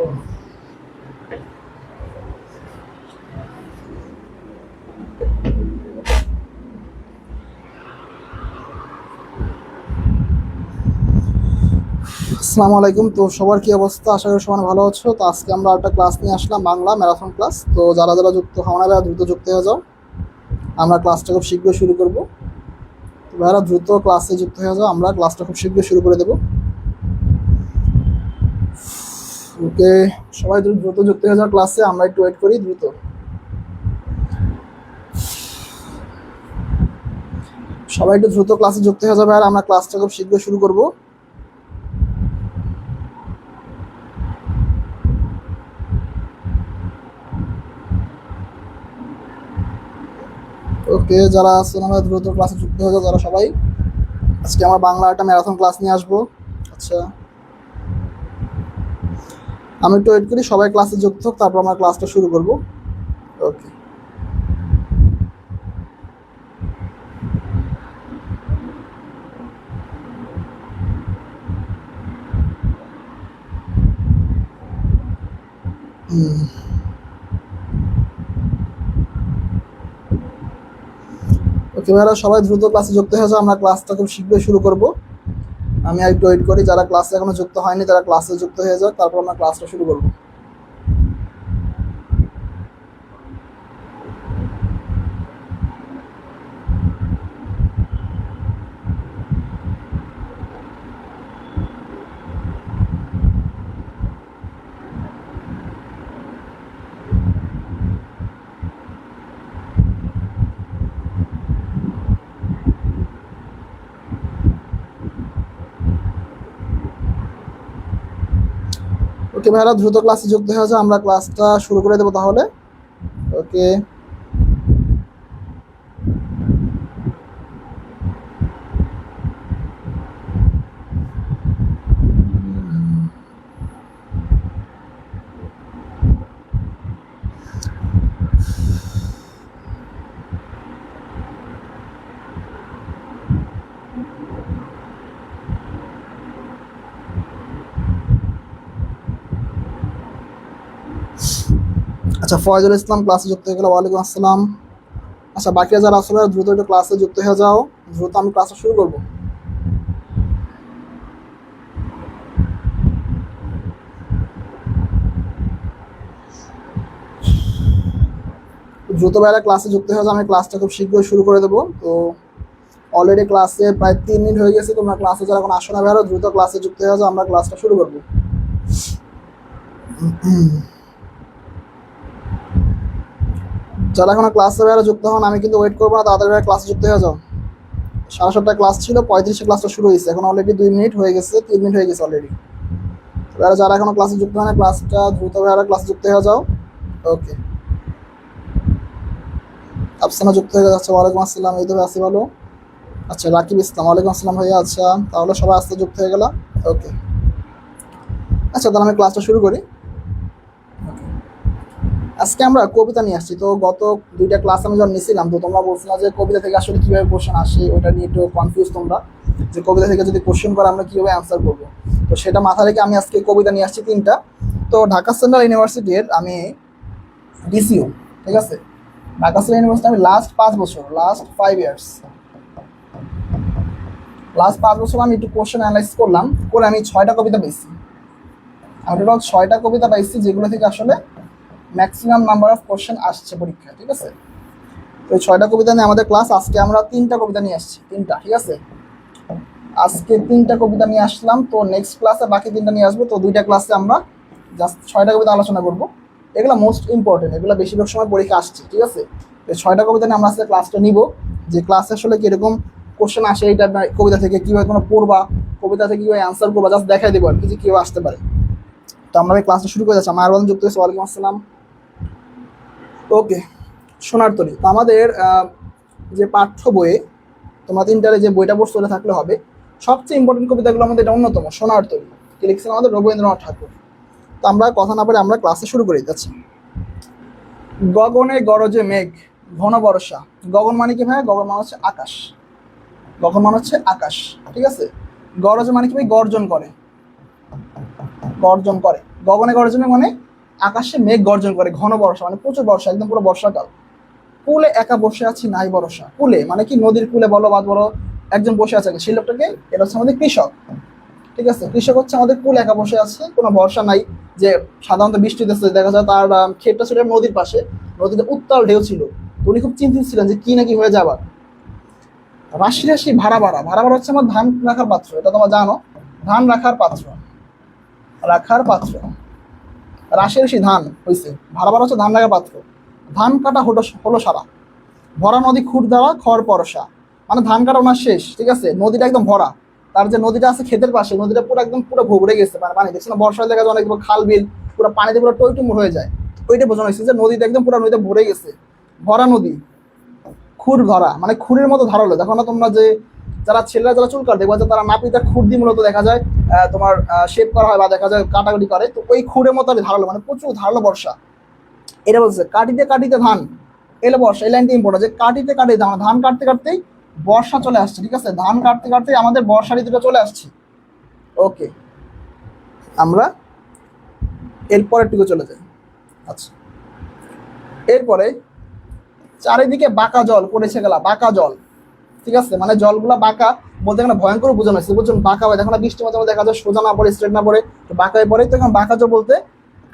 আসসালামু আলাইকুম। তো সবার কি অবস্থা? আশা করি সবাই ভালো আছো। তো আজকে আমরা একটা ক্লাস নিয়ে আসলাম, বাংলা ম্যারাথন ক্লাস। তো যারা যারা যুক্ত হও না ভাইয়া দ্রুত যুক্ত হয়ে যাও, আমরা ক্লাসটা খুব শীঘ্রই শুরু করব। তো ভাইয়ারা দ্রুত ক্লাসে যুক্ত হয়ে যাও, আমরা ক্লাসটা খুব শীঘ্রই শুরু করে দেবো। ওকে, সবাই দ্রুত যুক্ত হয়ে যাও ক্লাসে, আমরা একটু ওয়েট করি দ্রুত। সবাই একটু দ্রুত ক্লাসে যুক্ত হয়ে যাবে, আর আমরা ক্লাসটা খুব শীঘ্রই শুরু করব। ওকে, যারা আছেন আমরা দ্রুত ক্লাসে যুক্ত হয়ে যাও, যারা সবাই। আজকে আমরা বাংলা একটা ম্যারাথন ক্লাস নিয়ে আসবো। আচ্ছা, আমি একটু ওয়েট করি, সবাই ক্লাসে যুক্ত হোক, তারপর আমরা ক্লাসটা শুরু করব। ওকে। ওকে ভাইরা, সবাই দ্রুত ক্লাসে যুক্ত হয়ে যাও, আমরা ক্লাসটা খুব শীঘ্রই শুরু করব। আমি একটু ওয়েট করি, যারা ক্লাসে এখনো যুক্ত হয়নি তারা ক্লাসে যুক্ত হয়ে যাও, তারপর আমরা ক্লাসটা শুরু করব। ওকে ভাইরা, দ্রুত ক্লাসে যুক্ত হয়ে যাও, আমরা ক্লাসটা শুরু করে দেবো তাহলে। ওকে। আচ্ছা, ফয়জুল ইসলাম ক্লাসে যুক্ত হয়ে গেল, ওয়ালাইকুম আসসালাম। আচ্ছা, বাকি যারা আসলে দ্রুত একটু ক্লাসে যুক্ত হয়ে যাও, দ্রুত আমি ক্লাসটা শুরু করব। দ্রুত ভাইরা ক্লাসে যুক্ত হয়ে যাও, আমি ক্লাসটা খুব শীঘ্রই শুরু করে দেবো। তো অলরেডি ক্লাসে প্রায় 3 মিনিট হয়ে গেছে, তোমরা ক্লাসে যারা এখন আসো না ভাইরা দ্রুত ক্লাসে যুক্ত হয়ে যাও, আমরা ক্লাসটা শুরু করবো। যারা এখনো ক্লাসে ভাইরা যুক্ত হন, আমি কিন্তু ওয়েট করবো না, তাড়াতাড়ি ভাইরা ক্লাসে যুক্ত হয়ে যাও। 7:30 ক্লাস ছিল, 35 ক্লাসটা শুরু হয়েছে, এখন অলরেডি 2 মিনিট হয়ে গেছে, 3 মিনিট হয়ে গেছে অলরেডি। ভাইরা যারা এখনো ক্লাসে যুক্ত হয় না, ক্লাসটা দ্রুত ভাইরা ক্লাসে যুক্ত হয়ে যাও। ওকে। আফসানা যুক্ত হয়ে যাচ্ছে, ওয়ালাইকুম আসসালাম। এই তো আসি ভালো। আচ্ছা, রাকিব ইসলাম, ওয়ালাইকুম আসসালাম ভাইয়া। আচ্ছা, তাহলে সবাই আস্তে যুক্ত হয়ে গেল। ওকে। আচ্ছা, তাহলে আমি ক্লাসটা শুরু করি। আজকে আমরা কবিতা নিয়ে আসছি। তো গত 2টা ক্লাস আমি যখন নিয়েছিলাম, তো তোমরা বলছিলাম যে কবিতা থেকে আসলে কিভাবে কোশ্চেন আসে, ওইটা নিয়ে একটু কনফিউজ তোমরা, যে কবিতা থেকে যদি কোশ্চেন করে আমরা কিভাবে অ্যান্সার করবো। তো সেটা মাথা রেখে আমি আজকে কবিতা নিয়ে আসছি 3টা। তো ঢাকা সেন্ট্রাল ইউনিভার্সিটির আমি ডিসিউ, ঠিক আছে, ঢাকা সেন্ট্রাল ইউনিভার্সিটি আমি লাস্ট 5 বছর, লাস্ট 5 বছর আমি একটু কোশ্চেন অ্যানালাইজ করলাম, করে আমি 6টা কবিতা পেয়েছি। আমি টোটাল 6টা কবিতা পাইছি, যেগুলো থেকে আসলে ম্যাক্সিমাম নাম্বার অফ কোশ্চেন আসছে পরীক্ষায়, ঠিক আছে। তো এই 6টা কবিতা নিয়ে আমাদের ক্লাস। আজকে আমরা 3টা কবিতা নিয়ে আসছি, 3টা, ঠিক আছে। আজকে 3টা কবিতা নিয়ে আসলাম, তো নেক্সট ক্লাসে বাকি 3টা নিয়ে আসবো। তো 2টা ক্লাসে আমরা জাস্ট 6টা কবিতা আলোচনা করবো। এগুলো মোস্ট ইম্পর্টেন্ট, এগুলো বেশিরভাগ সময় পরীক্ষা আসছে, ঠিক আছে। এই 6টা কবিতা নিয়ে আমরা আজকে ক্লাসটা নিব, যে ক্লাসে আসলে কিরকম কোশ্চেন আসে, এইটা কবিতা থেকে কীভাবে তোমরা পড়বা, কবিতা থেকে কীভাবে অ্যান্সার করবা, জাস্ট দেখাই দেবো আর কি যে কীভাবে আসতে পারে। তো আমরা এই ক্লাসটা শুরু করে যাচ্ছি। আমার আরো যুক্ত হয়েছে, ওয়ালাইকুম আসসালাম। ওকে, সোনার তরী। তো আমাদের যে পাঠ্য বইয়ে তোমরা 3টারে যে বইটা পড়ছো ওটা থাকলে হবে। সবচেয়ে ইম্পর্টেন্ট কবিতাগুলো আমাদের এটা অন্যতম, সোনার তরী, কি লিখছেন আমাদের রবীন্দ্রনাথ ঠাকুর। তো আমরা কথা না বলে আমরা ক্লাসে শুরু করে যাচ্ছি। গগনে গরজে মেঘ, ঘন বর্ষা। গগন মানে কি ভাই? গগন মানে হচ্ছে আকাশ, গগন মানে হচ্ছে আকাশ, ঠিক আছে। গরজে মানে কি ভাই? গর্জন করে, গর্জন করে। গগনে গর্জনে মানে আকাশে মেঘ গর্জন করে, ঘন বর্ষা মানে প্রচুর বর্ষা, একদম পুরো বর্ষাকাল। কুলে একা বসে আছি নাই ভরসা, কুলে মানে কি নদীর কুলে বলো বা বড় একজন বসে আছে, সেই লোকটাকে, এটা হচ্ছে আমাদের কৃষক। ঠিক আছে, কৃষক হচ্ছে আমাদের কুলে একা বসে আছে, কোনো ভরসা নাই। যে সাধারণত বৃষ্টি দিচ্ছে, দেখা যায় তার ক্ষেতটা ছিল নদীর পাশে, নদীতে উত্তাল ঢেউ ছিল, তো উনি খুব চিন্তিত ছিলেন যে কি নাকি হয়ে যাবার। রাশি রাশি ভাড়া ভাড়া, ভাড়া ভাড়া হচ্ছে আমার ধান রাখার পাত্র, এটা তোমরা জানো, ধান রাখার পাত্র, রাখার পাত্র, রাশি রাশি ধান হয়েছে, ভাড়া ভাড়া হচ্ছে ধান রাখার পাত্র। ধান কাটা হলো হলো সারা, ভরা নদী খুঁড় দেওয়া খড় পরশা, মানে ধান কাটা ওনার শেষ। ঠিক আছে, নদীটা একদম ভরা, তার যে নদীটা আছে ক্ষেতের পাশে, নদীটা পুরো একদম পুরো ভরে গেছে, মানে পানি দেখছে না, বর্ষার দেখা যায় অনেক খাল বিল পুরো পানিতে পুরো টইটুম্বুর হয়ে যায়। ওইটা বোঝানো হয়েছে যে নদীটা একদম পুরো নদীতে ভরে গেছে, ভরা নদী, খুর ধরা মানে খুরের মতো ধারালো। দেখো না তোমরা যে যারা ছেলেরা যারা চুল কাটে, দেখবা যে তারা নাপিতা খুর দিয়ে মূলত দেখা যায় তোমার শেপ করা হয় বা দেখা যায় কাটাকাটি করে, তো ওই খুরের মতো ধারালো, মানে প্রচুর ধারালো বর্ষা। এটা বলছে কাটিতে কাটিতে ধান এলো বর্ষা, এই লাইনটা ইম্পর্টেন্ট, যে কাটিতে কাটিতে ধান, ধান কাটতে কাটতেই বর্ষা চলে আসছে। ঠিক আছে, ধান কাটতে কাটতেই আমাদের বর্ষা ঋতুটা চলে আসছে। ওকে, আমরা এরপরের টুকু চলে যাই। আচ্ছা, এরপরে চারিদিকে বাঁকা জল পড়েছে গেলা, বাঁকা জল। ঠিক আছে, মানে জলগুলা বাঁকা বলতে এখানে ভয়ঙ্কর বোঝানো হয়েছে, বুঝছেন, বাঁকা হয়, দেখো না বৃষ্টির মাঝে দেখা যায় সোজা না পড়ে স্ট্রেট না পড়ে, তো বাঁকা হয়ে পড়ে, তো এখন বাঁকা জল বলতে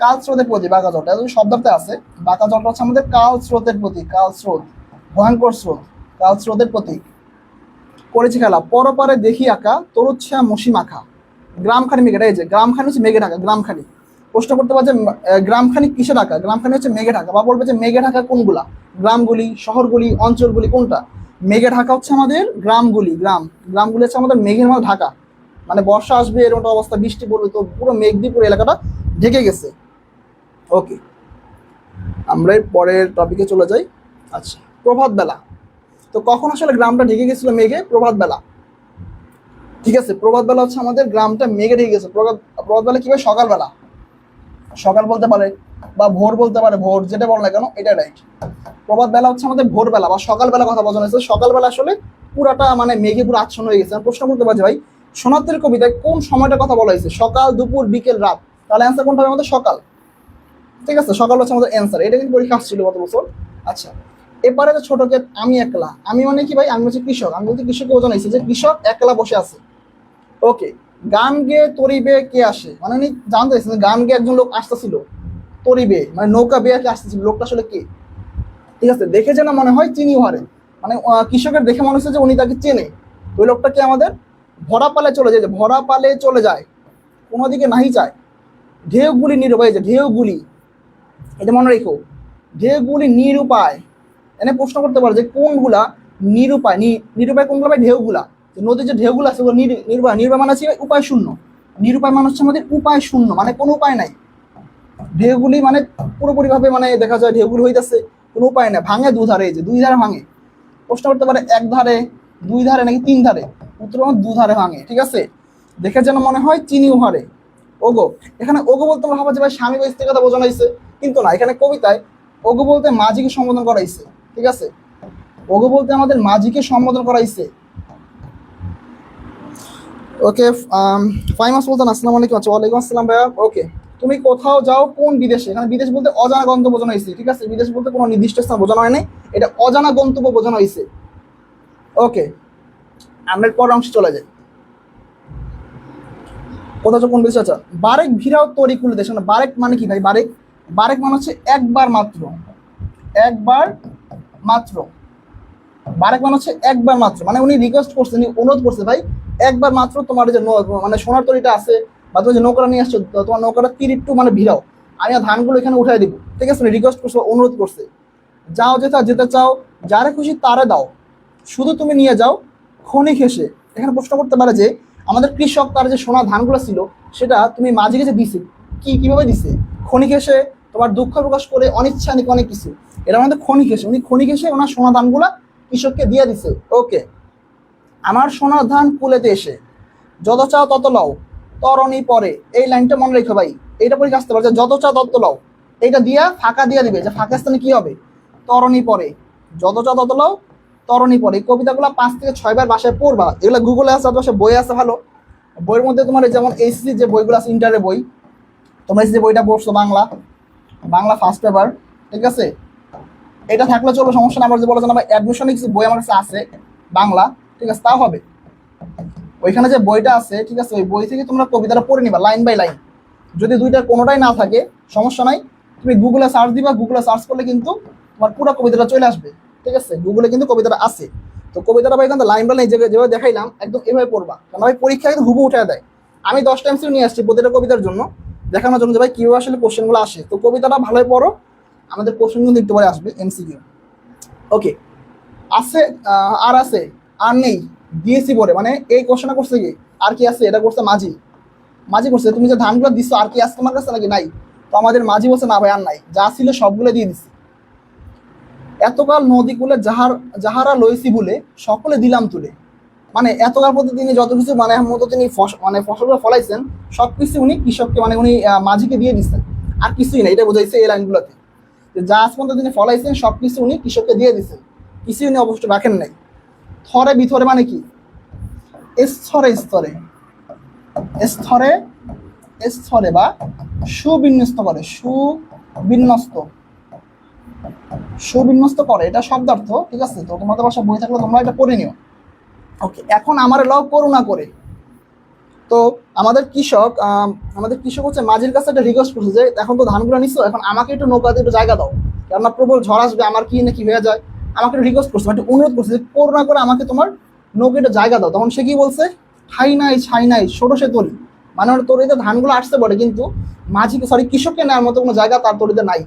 কাল স্রোতের প্রতি, বাঁকা জলটা যদি শব্দতে আছে, বাঁকা জলটা হচ্ছে আমাদের কাল স্রোতের প্রতীক, কাল স্রোত, ভয়ঙ্কর স্রোত, কাল স্রোতের প্রতীক। করেছে খেলা পরপারে দেখি আঁকা তরুচ্ছা মসি মাখা, গ্রামখানি মেঘে, এই যে গ্রামখানি হচ্ছে মেঘে ঢাকা, গ্রামখানি। প্রশ্ন করতে পারছে গ্রামখানি কিসে ঢাকা, গ্রামখানি হচ্ছে মেঘে ঢাকা, বা বলবে যে মেঘে ঢাকা কোনগুলা, গ্রামগুলি, শহরগুলি, অঞ্চলগুলি, কোনটা। মেঘে ঢাকা হচ্ছে আমাদের গ্রামগুলি, গ্রামগুলি হচ্ছে আমাদের মেঘের মধ্যে ঢাকা, মানে বর্ষা আসবে এরকম অবস্থা, বৃষ্টি পড়বে, তো পুরো মেঘ দিয়ে পুরো এলাকাটা ঢেকে গেছে। ওকে, আমরা পরের টপিকে চলে যাই। আচ্ছা, প্রভাত বেলা, তো কখন আসলে গ্রামটা ঢেকে গেছিল মেঘে, প্রভাত বেলা। ঠিক আছে, প্রভাত বেলা হচ্ছে আমাদের গ্রামটা মেঘে ঢেকে গেছে। প্রভাত বেলা কি হয়, সকালবেলা, সকাল বলতে পারে বা ভোর বলতে পারে, ভোর যেটা বল না কেন এটা রাইট। প্রভাত বেলা হচ্ছে আমাদের ভোরবেলা বা সকালবেলা কথা বোঝানো হয়েছে, সকালবেলা আসলে পুরাটা মানে মেঘে পুরো আচ্ছন্ন হয়ে গেছে। প্রশ্ন করতে পারছি ভাই সোনাতের কবিতায় কোন সময়টার কথা বলা হয়েছে, সকাল, দুপুর, বিকেল, রাত, তাহলে অ্যান্সার কোনটা হবে আমাদের, সকাল। ঠিক আছে, সকাল হচ্ছে আমাদের অ্যান্সার, এটা কিন্তু পরীক্ষা আসছিল গত বছর। আচ্ছা, এবারে যে ছোটকে আমি একলা, আমি মানে কি ভাই, আমি হচ্ছে কৃষক, আমি বলতে কৃষককে বোঝানো হয়েছে যে কৃষক একলা বসে আছে। ওকে, গান গেয়ে তরিবে কে আসে, মানে উনি জানতে চাইছেন গান গেয়ে একজন লোক আসতেছিল, তরিবে মানে নৌকা বেয়ে কে আসতেছিল, লোকটা আসলে কে। ঠিক আছে, দেখে যেন মনে হয় চিনি হারে, মানে কৃষকের দেখে মনে হচ্ছে যে উনি তাকে চেনে। ওই লোকটাকে আমাদের ভরা পালে চলে যায়, ভরা পালে চলে যায়, কোনো দিকে নাহি চায়, ঢেউগুলি নিরুপায়, যে ঢেউগুলি, এটা মনে রেখো, ঢেউগুলি নিরুপায়। এনে প্রশ্ন করতে পারো যে কোনগুলা নিরুপায়, নিরুপায় কোনগুলো ভাই, ঢেউগুলা, নদীর যে ঢেউগুলো আছে ওগুলো নিরুপায়, নিরুপায় মানে হচ্ছে উপায় শূন্য, নিরুপায় মানে হচ্ছে আমাদের উপায় শূন্য, মানে কোনো উপায় নাই। ঢেউগুলি মানে পুরোপুরি ভাবে মানে দেখা যায় ঢেউগুলি হইতেছে কোনো উপায় নাই, ভাঙে দুধারে, এই যে দুই ধারে ভাঙে। প্রশ্ন করতে পারে এক ধারে, দুই ধারে নাকি তিন ধারে, উত্তর দু ধারে ভাঙে। ঠিক আছে, দেখে যেন মনে হয় চিনি উহারে, ওগো, এখানে ওগো বলতে আমরা ভাবা যে ভাই স্বামী বা স্ত্রীর কথা বোঝানো হয়েছে, কিন্তু না, এখানে কবিতায় ওগো বলতে মাঝিকে সম্বোধন করা হয়েছে। ঠিক আছে, ওগো বলতে আমাদের মাঝিকে সম্বোধন করা হয়েছে। ওকে, ফাইমাস বলতেন আসসালামু আলাইকুম। আচ্ছা, ওয়ালাইকুম আসসালাম ভাইয়া। ওকে, তুমি কোথাও যাও কোন বিদেশে, এখানে বিদেশ বলতে অজানা গন্তব্য বোঝানো হয়েছে। ঠিক আছে, বিদেশ বলতে কোনো নির্দিষ্ট স্থান বোঝানো হয় নাই, এটা অজানা গন্তব্য বোঝানো হয়েছে। ওকে, আমরা পরের অংশে চলে যাই। কোথাও কোন বিদেশে, আচ্ছা, বারেক ভিড়াও তরিকুল দেশ, মানে বারেক মানে কি ভাই, বারেক, বারেক মানে হচ্ছে একবার মাত্র, একবার মাত্র, বারেক মানে হচ্ছে একবার মাত্র, মানে উনি রিকোয়েস্ট করছেন, উনি অনুরোধ করছে ভাই একবার মাত্র তোমার যে মানে সোনার তরিটা আছে বা তুমি যে নৌকাটা নিয়ে আসছো, তোমার নৌকাটা তীর একটু মানে ভিড়াও, আমি ধানগুলো এখানে উঠাই দিব। ঠিক আছে, রিকোয়েস্ট করছে, অনুরোধ করছে, যাও যেটা যেতে চাও, যারে খুশি তারে দাও, শুধু তুমি নিয়ে যাও ক্ষণিক হেসে। এখানে প্রশ্ন করতে পারে যে আমাদের কৃষক তার যে সোনা ধানগুলো ছিল সেটা তুমি মাঝিকে যে দিছে, কিভাবে দিছে, ক্ষণিক হেসে, তোমার দুঃখ প্রকাশ করে, অনিচ্ছা নাকি অনেক কিছু, এটা আমাদের ক্ষণিক হেসে, উনি ক্ষণিক হেসে ওনার সোনা ধানগুলা কৃষককে দিয়ে দিছে। ওকে, আমার সোনার ধান কুলেতে এসে, যত চাও তত লও, তরণী পরে, এই লাইনটা মনে রেখো ভাই, এইটা পরীক্ষা আসতে পারে যে যত চাও তত লও, এইটা দিয়া ফাঁকা দিয়ে দিবে, যে ফাঁকা স্থানে কি হবে, তরণী পরে, যত চাও তত লও, তরণী পরে। এই কবিতাগুলো 5 থেকে 6 বার বাসায় পড়বা, এগুলো গুগলে আছে, অথবা বই আছে ভালো, বইয়ের মধ্যে তোমার যেমন এইচএসসি যে বইগুলো আছে, ইন্টারের বই, তোমরা যে বইটা পড়ছো বাংলা, বাংলা ফার্স্ট পেপার, ঠিক আছে, এটা থাকলে চলো, সমস্যা না। আবার যে বলো যে না ভাই অ্যাডমিশনে কিছু বই আমার কাছে আছে বাংলা, ঠিক আছে, তাও হবে। ওইখানে যে বইটা আছে, ঠিক আছে, ওই বই থেকে তোমরা কবিতাটা পড়ে নিবা লাইন বাই লাইন। যদি দুইটার কোনোটাই না থাকে সমস্যা নাই, তুমি গুগলে সার্চ দিবা, গুগলে সার্চ করলে কিন্তু তোমার পুরো কবিতাটা চলে আসবে, ঠিক আছে। গুগলে কিন্তু কবিতাটা আছে। তো কবিতাটা ভাই কিন্তু লাইন বাই লাইন যেভাবে দেখাইলাম একদম এভাবে পড়বা, কারণ ভাই পরীক্ষা কিন্তু হুবহু উঠে দেয়। আমি 10টা এমসিকিউ নিয়ে আসছি প্রতিটা কবিতার জন্য, দেখানোর জন্য যে ভাই কিভাবে আসলে কোশ্চেনগুলো আসে। তো কবিতাটা ভালোই পড়ো, আমাদের কোশ্চেন কিন্তু একটু পরে আসবে এমসিকিউ। ওকে, আছে আর আছে আর নেই, দিয়েছি পরে, মানে এই কোশ্চেনটা করছে কি আর কি আছে, এটা করছে মাঝি। মাঝি করছে তুমি যে ধানগুলো দিচ্ছ আর কি আছে তোমার কাছে নাকি নাই, তো আমাদের মাঝি বলছে না ভাই আর নাই, যা ছিল সবগুলো দিয়ে দিচ্ছি। এতকাল নদী কূলে যাহারা লইছি বলে সকলে দিলাম তুলে, মানে এতকাল প্রতিদিনে যত কিছু মানে মতো তিনি মানে ফসলগুলো ফলাইছেন সবকিছু উনি কৃষককে মানে উনি মাঝিকে দিয়ে দিচ্ছেন, আর কিছুই না, এটা বোঝাইছে এই লাইনগুলোতে। যা আজ পর্যন্ত তিনি ফলাইছেন সবকিছু উনি কৃষককে দিয়ে দিচ্ছেন, কিছুই উনি অবশ্য রাখেন নাই। থরে বিথরে মানে কি, স্তরে স্তরে, স্তরে স্তরে বা সুবিন্যস্ত করে, সুবিন্যস্ত, সুবিন্যস্ত করে, এটা শব্দার্থ, ঠিক আছে। তো তোমাদের বাসা বই থাকলে তোমরা এটা পড়ে নিও। ওকে, এখন আমার লও করুণা করে। তো আমাদের কৃষক হচ্ছে মাঝির কাছে একটা রিকোয়েস্ট করছে যে এখন তো ধানগুলো নিচ্ছ, এখন আমাকে একটু নৌকাতে একটু জায়গা দাও, কেননা প্রবল ঝড় আসবে, আমার কি না কি হয়ে যায়। আমাকে একটু রিকোয়েস্ট করছে, একটু অনুরোধ করছে যে করুণা করে আমাকে তোমার নৌকা একটু জায়গা দাও। তখন সে কি বলছে, ছাই নাই ষোড়শে তরি, মানে ওর তরিতে ধানগুলো আসতে পারে কিন্তু মাঝিকে কৃষককে নেওয়ার মতো কোনো জায়গা তার তরিতে নাই,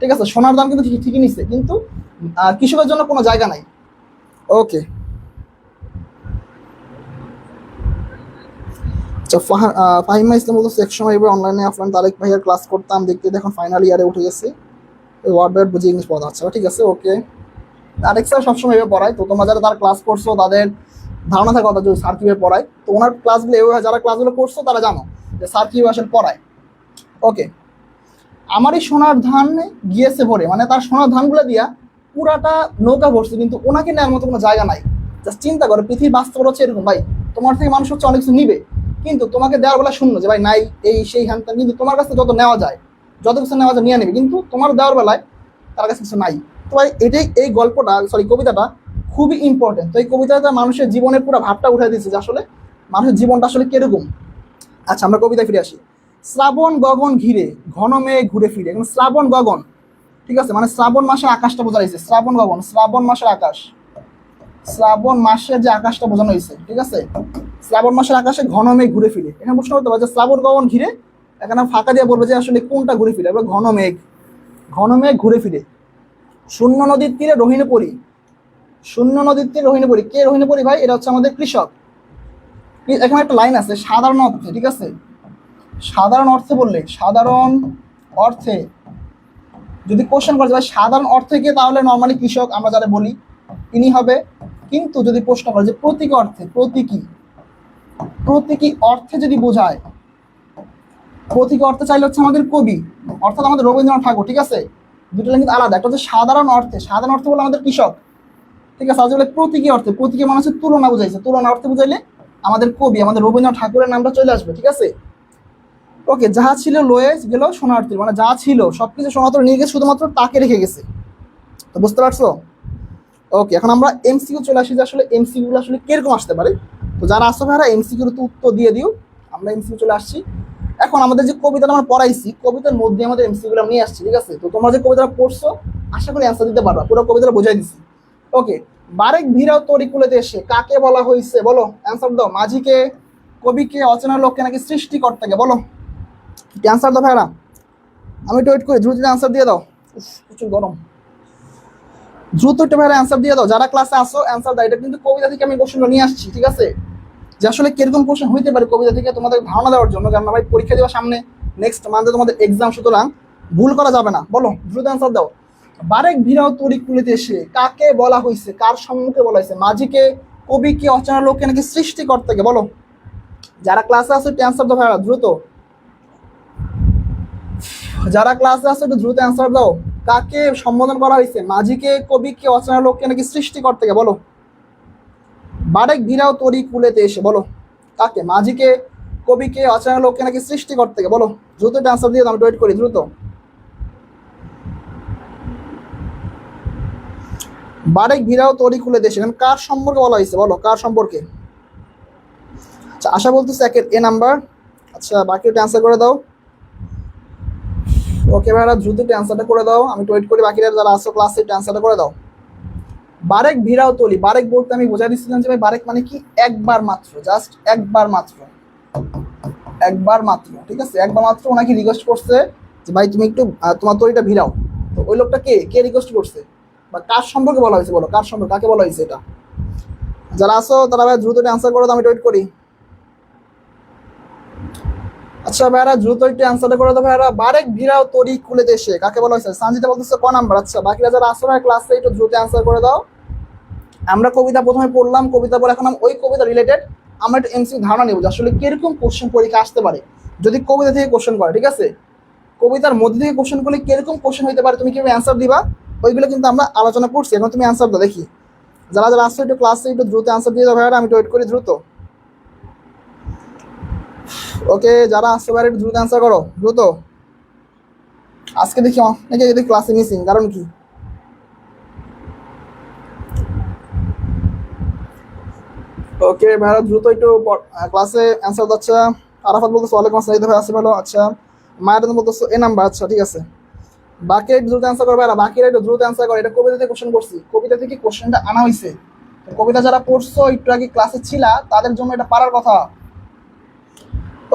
ঠিক আছে। সোনার দাম কিন্তু ঠিকই নিচ্ছে, কিন্তু কৃষকের জন্য কোনো জায়গা নাই। ওকে, আচ্ছা, ফাহিমা ইসলাম বলতো এক সময় এবার অনলাইনে অফলাইন তারেক ভাইয়ার ক্লাস করতাম, দেখতে দেখুন ফাইনাল ইয়ারে উঠে গেছে, ওয়ার্ড ওয়ার্ড বুঝে ইংলিশ পড়া, আচ্ছা ঠিক আছে। ওকে, তারেক স্যার সবসময় এভাবে পড়ায়, তো তোমরা যারা তার ক্লাস করছো তাদের ধারণা থাকে কথা যে স্যার কীভাবে পড়ায়, তো ওনার ক্লাসগুলো এভাবে যারা ক্লাসগুলো করছো তারা জানো যে স্যার কীভাবে আসলে পড়ায়। ওকে, আমারই সোনার ধান গিয়েছে ভরে, মানে তার সোনার ধানগুলো দিয়া পুরাটা নৌকা ভরছে, কিন্তু ওনাকে নেওয়ার মতো কোনো জায়গা নাই। জাস্ট চিন্তা করো, পৃথিবীর বাস্তব হচ্ছে এরকম ভাই, তোমার থেকে মানুষ হচ্ছে অনেক কিছু নিবে, কিন্তু তোমাকে দেওয়ার বেলা শূন্য, যে ভাই নাই এই সেই হ্যান, কিন্তু তোমার কাছে যত নেওয়া যায়, যত কিছু নেওয়া যায় নিয়ে নেবে, কিন্তু তোমার দেওয়ার বেলায় তার কাছে কিছু নাই। তো ভাই এটাই, এই গল্পটা কবিতাটা খুবই ইম্পর্টেন্ট। তো এই কবিতাটা মানুষের জীবনের পুরো ভাবটা উঠে দিচ্ছে যে আসলে মানুষের জীবনটা আসলে কিরকম। আচ্ছা, আমরা কবিতায় ফিরে আসি। শ্রাবণ গগন ঘিরে ঘন মেঘ ঘুরে ফিরে, এখন শ্রাবণ গগন, ঠিক আছে, মানে শ্রাবণ মাসের আকাশটা বোঝা হয়েছে, শ্রাবণ গগন, শ্রাবণ মাসের আকাশ, শ্রাবণ মাসের যে আকাশটা বোঝানো হয়েছে, ঠিক আছে। শ্রাবণ মাসের আকাশে ঘন মেঘ ঘুরে ফিরে, এখানে প্রশ্ন করতে পারে যে শ্রাবণ গগন ঘিরে, এখানে ফাঁকা দিয়ে বলবো যে আসলে কোনটা ঘুরে ফিরে, এবার ঘন মেঘ, ঘন মেঘ ঘুরে ফিরে। শূন্য নদীর তীরে রোহিণী পরি, শূন্য নদীর তীরে রোহিণী পরি, কে রোহিণী পরি ভাই, এটা হচ্ছে আমাদের কৃষক। এখানে একটা লাইন আছে সাধারণ অর্থে, ঠিক আছে, সাধারণ অর্থে বললে, সাধারণ অর্থে যদি কোশ্চেন করে ভাই সাধারণ অর্থে কে, তাহলে নর্মালি কৃষক আমরা যারা বলি ইনি হবে। কিন্তু যদি প্রশ্ন করে যে প্রতীকী অর্থে, প্রতীকী অর্থে যদি বোঝায়, প্রতীকী অর্থে চাইলে হচ্ছে আমাদের কবি, অর্থাৎ আমাদের রবীন্দ্রনাথ ঠাকুর, ঠিক আছে। দুটো কিন্তু আলাদা, একটা হচ্ছে সাধারণ অর্থে, সাধারণ অর্থে বলে আমাদের কৃষক, ঠিক আছে। আজ বলে প্রতীকী অর্থে, প্রতীকী মানে হচ্ছে তুলনা বুঝাইছে, তুলনা অর্থে বুঝাইলে আমাদের কবি, আমাদের রবীন্দ্রনাথ ঠাকুরের নামটা চলে আসবে, ঠিক আছে। ওকে, যাহা ছিল লয়ে গেল সোনার তীর, মানে যা ছিল সবকিছু সোনার তীরে নিয়ে গেছে, শুধুমাত্র তাকে রেখে গেছে। তো বুঝতে পারছো? ওকে, এখন আমরা এমসিকিউ চলে আসি যে আসলে এমসিকিউ গুলো আসলে কিরকম আসতে পারে। তো যারা আসো ভাইরা এমসিকিউর তো উত্তর দিয়ে দিও, আমরা এমসিকিউ চলে আসছি। এখন আমাদের যে কবিতাটা আমরা পড়াইছি, কবিতার মধ্যে আমাদের এমসিকিউ গুলো নিয়ে আসছি, ঠিক আছে। তো তোমরা যে কবিতাটা পড়ছো আশা করি অ্যান্সার দিতে পারবা, পুরো কবিতাটা বোঝাই দিছি। ওকে, বারেক ভিড়াও তরি কুলেতে এসে কাকে বলা হয়েছে বলো, অ্যান্সার দাও। মাঝিকে, কবিকে, অচেনা লোককে নাকি সৃষ্টিকর্তাকে, বলো অ্যান্সার দাও ভাইরা। আমি একটু ওয়েট করি, দ্রুত অ্যান্সার দিয়ে দাও, প্রচুর গরম, দ্রুত একটু ভাইরা অ্যান্সার দিয়ে দাও। যারা ক্লাসে আসো অ্যান্সার দাও। এটা কিন্তু কবিতা থেকে আমি কোশ্চেনটা নিয়ে আসছি, ঠিক আছে, যে আসলে কিরকম কোশ্চেন হইতে পারে কবিতা থেকে তোমাদের ধারণা দেওয়ার জন্য, কারণ ভাই পরীক্ষা দেওয়ার সামনে নেক্সট মান্থে তোমাদের এক্সাম, সুতরাং ভুল করা যাবে না। বলো দ্রুত অ্যান্সার দাও। বারেক ভিড়াও তরি কুলিতে এসে কাকে বলা হয়েছে, কার সম্মুখে বলা হয়েছে, মাঝিকে, কবিকে, অচেনা লোককে নাকি সৃষ্টিকর্তাকে, বলো। যারা ক্লাসে আসো একটু অ্যান্সার দাও ভাইরা দ্রুত, যারা ক্লাসে আসো একটু দ্রুত অ্যান্সার দাও। কাকে সম্বোধন করা হয়েছে, মাঝিকে, কবিকে, অচেনা লোককে নাকি সৃষ্টিকর্তাকে, বলো। বারেক ভিড়াও তরি কুলেতে এসে, বলো কাকে, মাঝিকে, কবিকে, অচেনা লোককে নাকি সৃষ্টিকর্তাকে, বলো দ্রুত একটা অ্যান্সার দিয়ে দাও, আমি ওয়েট করি দ্রুত। বারেক ভিড়াও তরি খুলে দেশ, এখানে কার সম্পর্কে বলা হয়েছে বলো, কার সম্পর্কে? আচ্ছা আশা বলতেছে একের এ নাম্বার। আচ্ছা বাকি অ্যান্সার করে দাও। ওকে ভাইরা দ্রুত অ্যান্সারটা করে দাও, আমি ওয়েট করি। বাকিরা যারা আসো ক্লাসে অ্যান্সারটা করে দাও। বারেক ভিড়াও তলি, বারেক বলতে আমি বোঝাই দিচ্ছিলাম যে ভাই বারেক মানে কি একবার মাত্র, জাস্ট একবার মাত্র, একবার মাত্র, ঠিক আছে? একবার মাত্র ওনাকে রিকোয়েস্ট করছে যে ভাই তুমি একটু তোমার তরিটা ভিড়াও। তো ওই লোকটা কে কে রিকোয়েস্ট করছে বা কার সম্পর্কে বলা হয়েছে বলো, কার সম্পর্কে, কাকে বলা হয়েছে এটা? যারা আসো তারা ভাই দ্রুত অ্যান্সার করো, আমি ওয়েট করি। আচ্ছা ভাইরা দ্রুত একটু অ্যান্সারটা করে দাও ভাইরা। বারেক ভিড়াও তরি খুলে দেশে কাকে বলা হয়েছে? সানজিদা বলতেছে ক নাম্বার। আচ্ছা বাকিরা যারা আসো না ক্লাসে একটু দ্রুত অ্যান্সার করে দাও। আমরা কবিতা প্রথমে পড়লাম, কবিতা পড়ে এখন ওই কবিতা রিলেটেড আমরা একটু এমসিকিউ ধারণা নেব যে আসলে কিরকম কোশ্চেন পরীক্ষা আসতে পারে যদি কবিতা থেকে কোশ্চেন করে, ঠিক আছে? কবিতার মধ্যে থেকে কোশ্চেন করলে কিরকম কোশ্চেন হতে পারে, তুমি কিভাবে অ্যান্সার দিবা, ওইগুলো কিন্তু আমরা আলোচনা করছি। এখন তুমি অ্যান্সার দাও দেখি। যারা যারা আসছো একটু ক্লাসে একটু দ্রুত অ্যান্সার দিয়ে দাও ভাইরা, আমি ওয়েট করি দ্রুত। ওকে যারা আসছো ভাইরা একটু দ্রুত অ্যান্সার করো দ্রুত। আজকে দেখি অনেকে যদি ক্লাসে মিসিং, কারণ কি? ওকে ভাইরা দ্রুত একটু ক্লাসে অ্যান্সার দিচ্ছে। আরাফাত বলতেছে ওয়ালাইকুম আসসালাম ভাই আসিফ, ভালো। আচ্ছা মায়ের বলতেছে এ নাম্বার। আচ্ছা ঠিক আছে, বাকি একটু দ্রুত অ্যান্সার করবে। আর বাকিরা একটু দ্রুত অ্যান্সার করে। এটা কবিতা থেকে কোশ্চেন করছি, কবিতা থেকে কোশ্চেনটা আনা হয়েছে। কবিতা যারা পড়ছো একটু আগে ক্লাসে ছিলা তাদের জন্য এটা পারার কথা।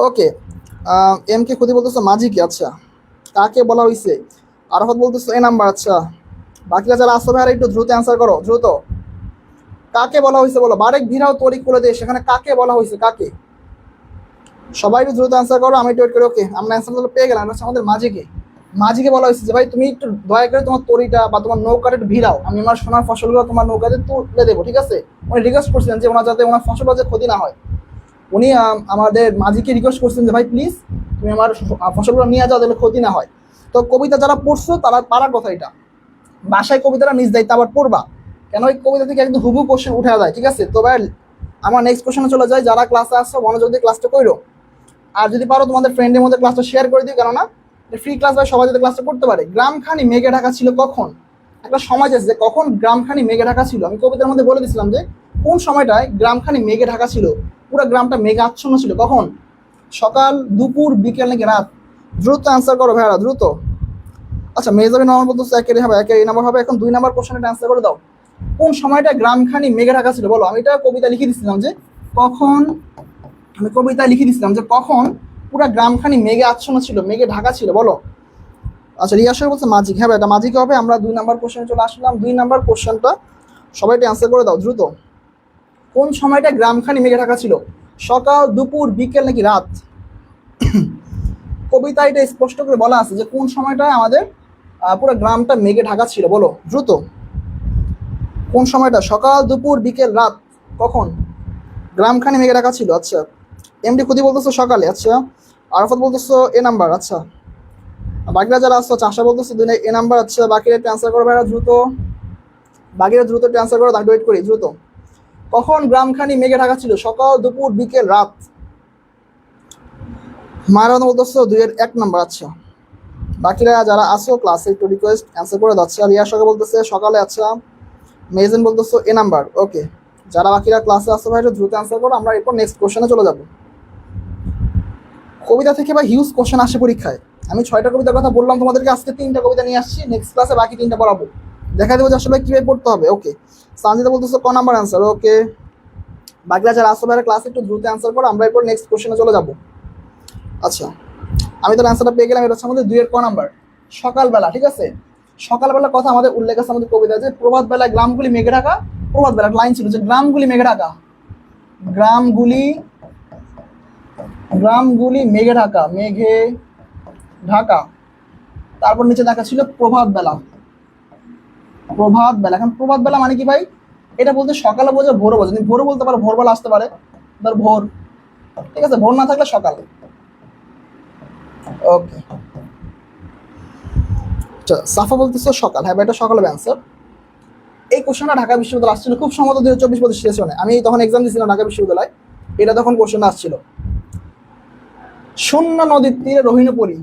ওকে এম কে খুদি বলতেছে মাঝি কি? আচ্ছা কাকে বলা হয়েছে? আরাফাত বলতেছে এ নাম্বার। আচ্ছা বাকিরা যারা আসো ভাইরা একটু দ্রুত অ্যান্সার করো দ্রুত। কাকে বলা হয়েছে বলো? বারেক ভিড়াও তরি করে দেয়, সেখানে কাকে বলা হয়েছে, কাকে? সবাই একটু দ্রুত অ্যান্সার করো, আমি ওয়েট করি। ওকে আমরা অ্যান্সার পেয়ে গেলাম, আমাদের মাঝিকে। মাঝিকে বলা হয়েছে যে ভাই তুমি একটু দয়া করে তোমার তরিটা বা তোমার নৌকাটা একটু ভিড়াও, আমি আমার সোনার ফসলগুলো তোমার নৌকাতে তুলে দেবো, ঠিক আছে? উনি রিকোয়েস্ট করছিলেন যে ওনার যাতে ওনার ফসল যাতে ক্ষতি না হয়। উনি আমাদের মাঝিকে রিকোয়েস্ট করছেন যে ভাই প্লিজ তুমি আমার ফসলগুলো নিয়ে যাও যাতে ক্ষতি না হয়। তো কবিতা যারা পড়ছো তারা পারার কথা এটা। বাসায় কবিতাটা নিজ দায়িত্ব আবার পড়বা, কেন ওই কবিতা থেকে একদম হুবহু কোশ্চেন উঠে যায়, ঠিক আছে? তো ভাই আমার নেক্সট কোশ্চেনে চলে যায়। যারা ক্লাসে আসছো মনোযোগ দিয়ে ক্লাসটা করো, আর যদি পারো তোমাদের ফ্রেন্ডের মধ্যে ক্লাসটা শেয়ার করে দিও, কেননা ফ্রি ক্লাস ভাই সবাই যাতে ক্লাসটা করতে পারে। গ্রামখানি মেঘে ঢাকা ছিল কখন? একটা সময় আছে যে কখন গ্রামখানি মেঘে ঢাকা ছিল। আমি কবিতার মধ্যে বলে দিয়েছিলাম যে কোন সময়টায় গ্রামখানি মেঘে ঢাকা ছিল, পুরো গ্রামটা মেঘে আচ্ছন্ন ছিল, কখন? সকাল, দুপুর, বিকেল নাকি রাত? দ্রুত অ্যান্সার করো ভাইরা দ্রুত। আচ্ছা মেজাবি নাম্বার বলতেছে একেরই হবে, একের নাম্বার হবে। এখন 2 নাম্বার কোশ্চেনটা অ্যান্সার করে দাও। কোন সময়টা গ্রামখানি মেঘে ঢাকা ছিল বলো? আমি এটা কবিতা লিখে দিচ্ছিলাম যে কখন, আমি কবিতায় লিখে দিচ্ছিলাম যে কখন পুরো গ্রামখানি মেঘে আচ্ছন্ন ছিল, মেঘে ঢাকা ছিল, বলো। আচ্ছা রিয়াসর বলছে মাঝিক, হ্যাঁ এটা মাঝিক হবে। আমরা 2 নাম্বার কোশ্চেনে চলে আসলাম। 2 নাম্বার কোশ্চেনটা সবাই অ্যান্সার করে দাও দ্রুত। কোন সময়টা গ্রামখানি মেঘে ঢাকা ছিল? সকাল, দুপুর, বিকেল নাকি রাত? কবিতা এটা স্পষ্ট করে বলা আছে যে কোন সময়টা আমাদের পুরো গ্রামটা মেঘে ঢাকা ছিল, বলো দ্রুত। কোন সময়টা? সকাল, দুপুর, বিকেল, রাত, কখন গ্রামখানি মেঘে ঢাকা ছিল? আচ্ছা এমডি খুদি বলতেছো সকালে। আচ্ছা আরাফাত বলতেছো এ নাম্বার। আচ্ছা বাকিরা যারা আসছো আশা বলতেছো এ নাম্বার। আচ্ছা বাকিরা ট্রান্সফার করো ভাইরা দ্রুত, বাকিরা দ্রুত ট্রান্সফার করো, আমি ওয়েট করি দ্রুত। কখন গ্রামখানি মেঘে ঢাকা ছিল? সকাল, দুপুর, বিকেল, রাত? মায়ের বলতেছো 2-1 নাম্বার। আচ্ছা বাকিরা যারা আসো ক্লাসে একটু রিকোয়েস্ট অ্যান্সার করে যাচ্ছে। আর ইয়ার সঙ্গে বলতেছে সকালে। আচ্ছা মেজেন বলতেছো এ নাম্বার। ওকে যারা বাকিরা ক্লাসে আসো ভাই দ্রুত অ্যান্সার করো, আমরা এরপর নেক্সট কোশ্চেনে চলে যাব। কবিতা থেকে বা হিউজ কোশ্চেন আসে পরীক্ষায়। আমি 6টা কবিতার কথা বললাম তোমাদেরকে, আজকে 3টা কবিতা নিয়ে আসছি, নেক্সট ক্লাসে বাকি 3টা পড়াবো, দেখা দেবো যে আসলে কিভাবে পড়তে হবে। ওকে সানজিদা বলতেছো ক নাম্বার অ্যান্সার। ওকে বাকিরা যারা আসো ভাই ক্লাসে একটু দ্রুত অ্যান্সার করো, আমরা এরপর নেক্সট কোশ্চেনে চলে যাব। আচ্ছা আমি তার অ্যান্সারটা পেয়ে গেলাম। এটা হচ্ছে আমাদের 2-এর ক নাম্বার, সকালবেলা, ঠিক আছে? সকালবেলার কথা আমাদের উল্লেখ আছে আমাদের কবিতা যে প্রভাত বেলায় গ্রামগুলি মেঘে ঢাকা। প্রভাত বেলা লাইন ছিল যে গ্রামগুলি মেঘে ঢাকা, গ্রামগুলি গ্রামগুলি মেঘে ঢাকা, মেঘে ঢাকা। তারপর নিচে দেখা ছিল প্রভাত বেলা, প্রভাত বেলা। এখন প্রভাত বেলা মানে কি ভাই? এটা বলতে সকালে বোঝে, ভোরও বোঝে। তুমি ভোরও বলতে পারো, ভোরবেলা আসতে পারে, ধর ভোর, ঠিক আছে? ভোর না থাকলে সকাল। ওকে সাফা বলতেছো সকাল, হ্যাঁ এটা সকাল হবে অ্যান্সার। এই কোশ্চেনটা ঢাকা বিশ্ববিদ্যালয় আসছিল খুব সম্ভবত 2024-25 সেশনে। আমি তখন এক্সাম দিয়েছিলাম ঢাকা বিশ্ববিদ্যালয়, এটা তখন কোশ্চেন আসছিল। শূন্য নদীর তীরে রহিণ পরি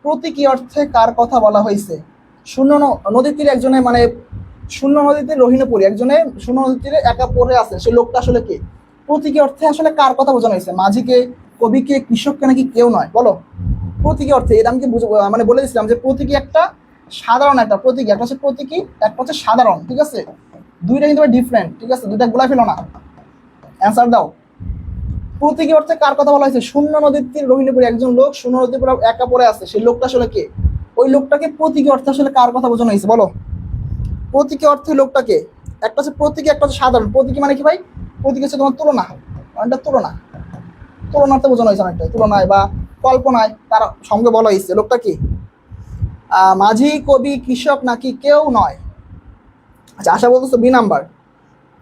প্রতীকী অর্থে কার কথা বলা হয়েছে? শূন্য নদীর তীরে একজনে মানে শূন্য নদীর তীরে রহিণ পরি একজনে শূন্য নদীর তীরে একা পড়ে আছে, সে লোকটা আসলে কে? প্রতীকী অর্থে আসলে কার কথা বোঝানো হয়েছে? মাঝিকে, কবিকে, কৃষককে, নাকি কেউ নয়? বলো। প্রতীকী অর্থে এটা আমি মানে বলে দিচ্ছিলাম যে প্রতীকী একটা সাধারণ, একটা প্রতীকী, একটা হচ্ছে প্রতীকী, একটা হচ্ছে সাধারণ, ঠিক আছে? দুইটা কিন্তু ডিফারেন্ট, ঠিক আছে? দুইটা গোলা ফেলো না, অ্যান্সার দাও। প্রতীকী অর্থে কার কথা বলা হয়েছে? শূন্য নদীর তীর রোহিণীপুরে একজন লোক শূন্য নদীর পুরো একা পড়ে আছে, সেই লোকটা আসলে কে? ওই লোকটাকে প্রতীকী অর্থে আসলে কার কথা বোঝানো হয়েছে বলো? প্রতীকী অর্থে লোকটাকে, একটা হচ্ছে প্রতীকী, একটা হচ্ছে সাধারণ। প্রতীকী মানে কি ভাই? প্রতীকী হচ্ছে তোমার তুলনা, অনেকটা তুলনা, তুলনার্থে বোঝানো হয়েছে, অনেকটা তুলনায় বা কল্পনায় তার সঙ্গে বলা হয়েছে। লোকটা কি? মাঝি, কবি, কৃষক, নাকি কেউ নয়? আচ্ছা, আশা বলতেছো বি নাম্বার।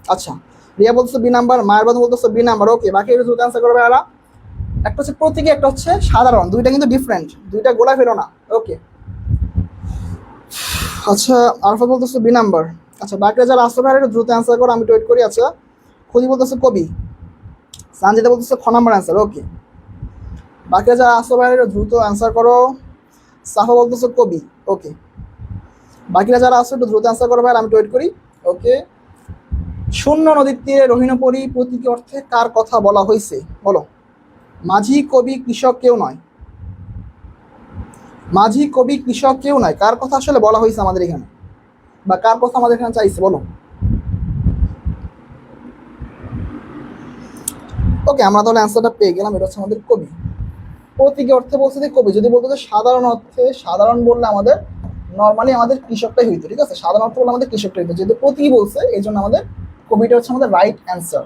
আচ্ছা, রিয়া বলতেছো বি নাম্বার, মায়ের বাদ বলতেছো বি নাম্বার। ওকে, বাকি দুটো অ্যান্সার করবে এরা। একটা হচ্ছে প্রতীকী, একটা হচ্ছে সাধারণ, দুইটা কিন্তু ডিফারেন্ট, দুইটা গোলা ফেলো না। ওকে, আচ্ছা, আরফা বলতেছো বি নাম্বার। আচ্ছা, বাকিরা যারা আসতে পারে দ্রুত অ্যান্সার করো, আমি ওয়েট করি। আচ্ছা, খুদি বলতেছো কবি, সানজিদা বলতেছো খ নাম্বার অ্যান্সার। ওকে, বাকিরা যারা আসতে পারে দ্রুত অ্যান্সার করো। সাফা বলতেছো কবি। ওকে, বাকিরা যারা আসো একটু দ্রুত অ্যান্সার করো ভাই, আমি ওয়েট করি। ওকে, শূন্য নদীর তীরে রহিণ পরি প্রতীকী অর্থে কার কথা বলা হয়েছে বলো? মাঝি, কবি, কৃষক, কেউ নয়। মাঝি, কবি, কৃষক, কেউ নয়। কার কথা আসলে বলা হয়েছে আমাদের এখানে, বা কার কথা আমাদের এখানে চাইছে বলো? ওকে, আমরা তাহলে অ্যান্সারটা পেয়ে গেলাম, এটা হচ্ছে আমাদের কবি। প্রতীকী অর্থে বলছে যে কবি। যদি বলতো যে সাধারণ অর্থে, সাধারণ বললে আমাদের নর্মালি আমাদের কৃষকটাই হইতো, ঠিক আছে? সাধারণ অর্থ বললে আমাদের কৃষকটাই হইতো, যেহেতু প্রতীকী বলছে এই জন্য আমাদের কবিটা হচ্ছে আমাদের রাইট অ্যান্সার।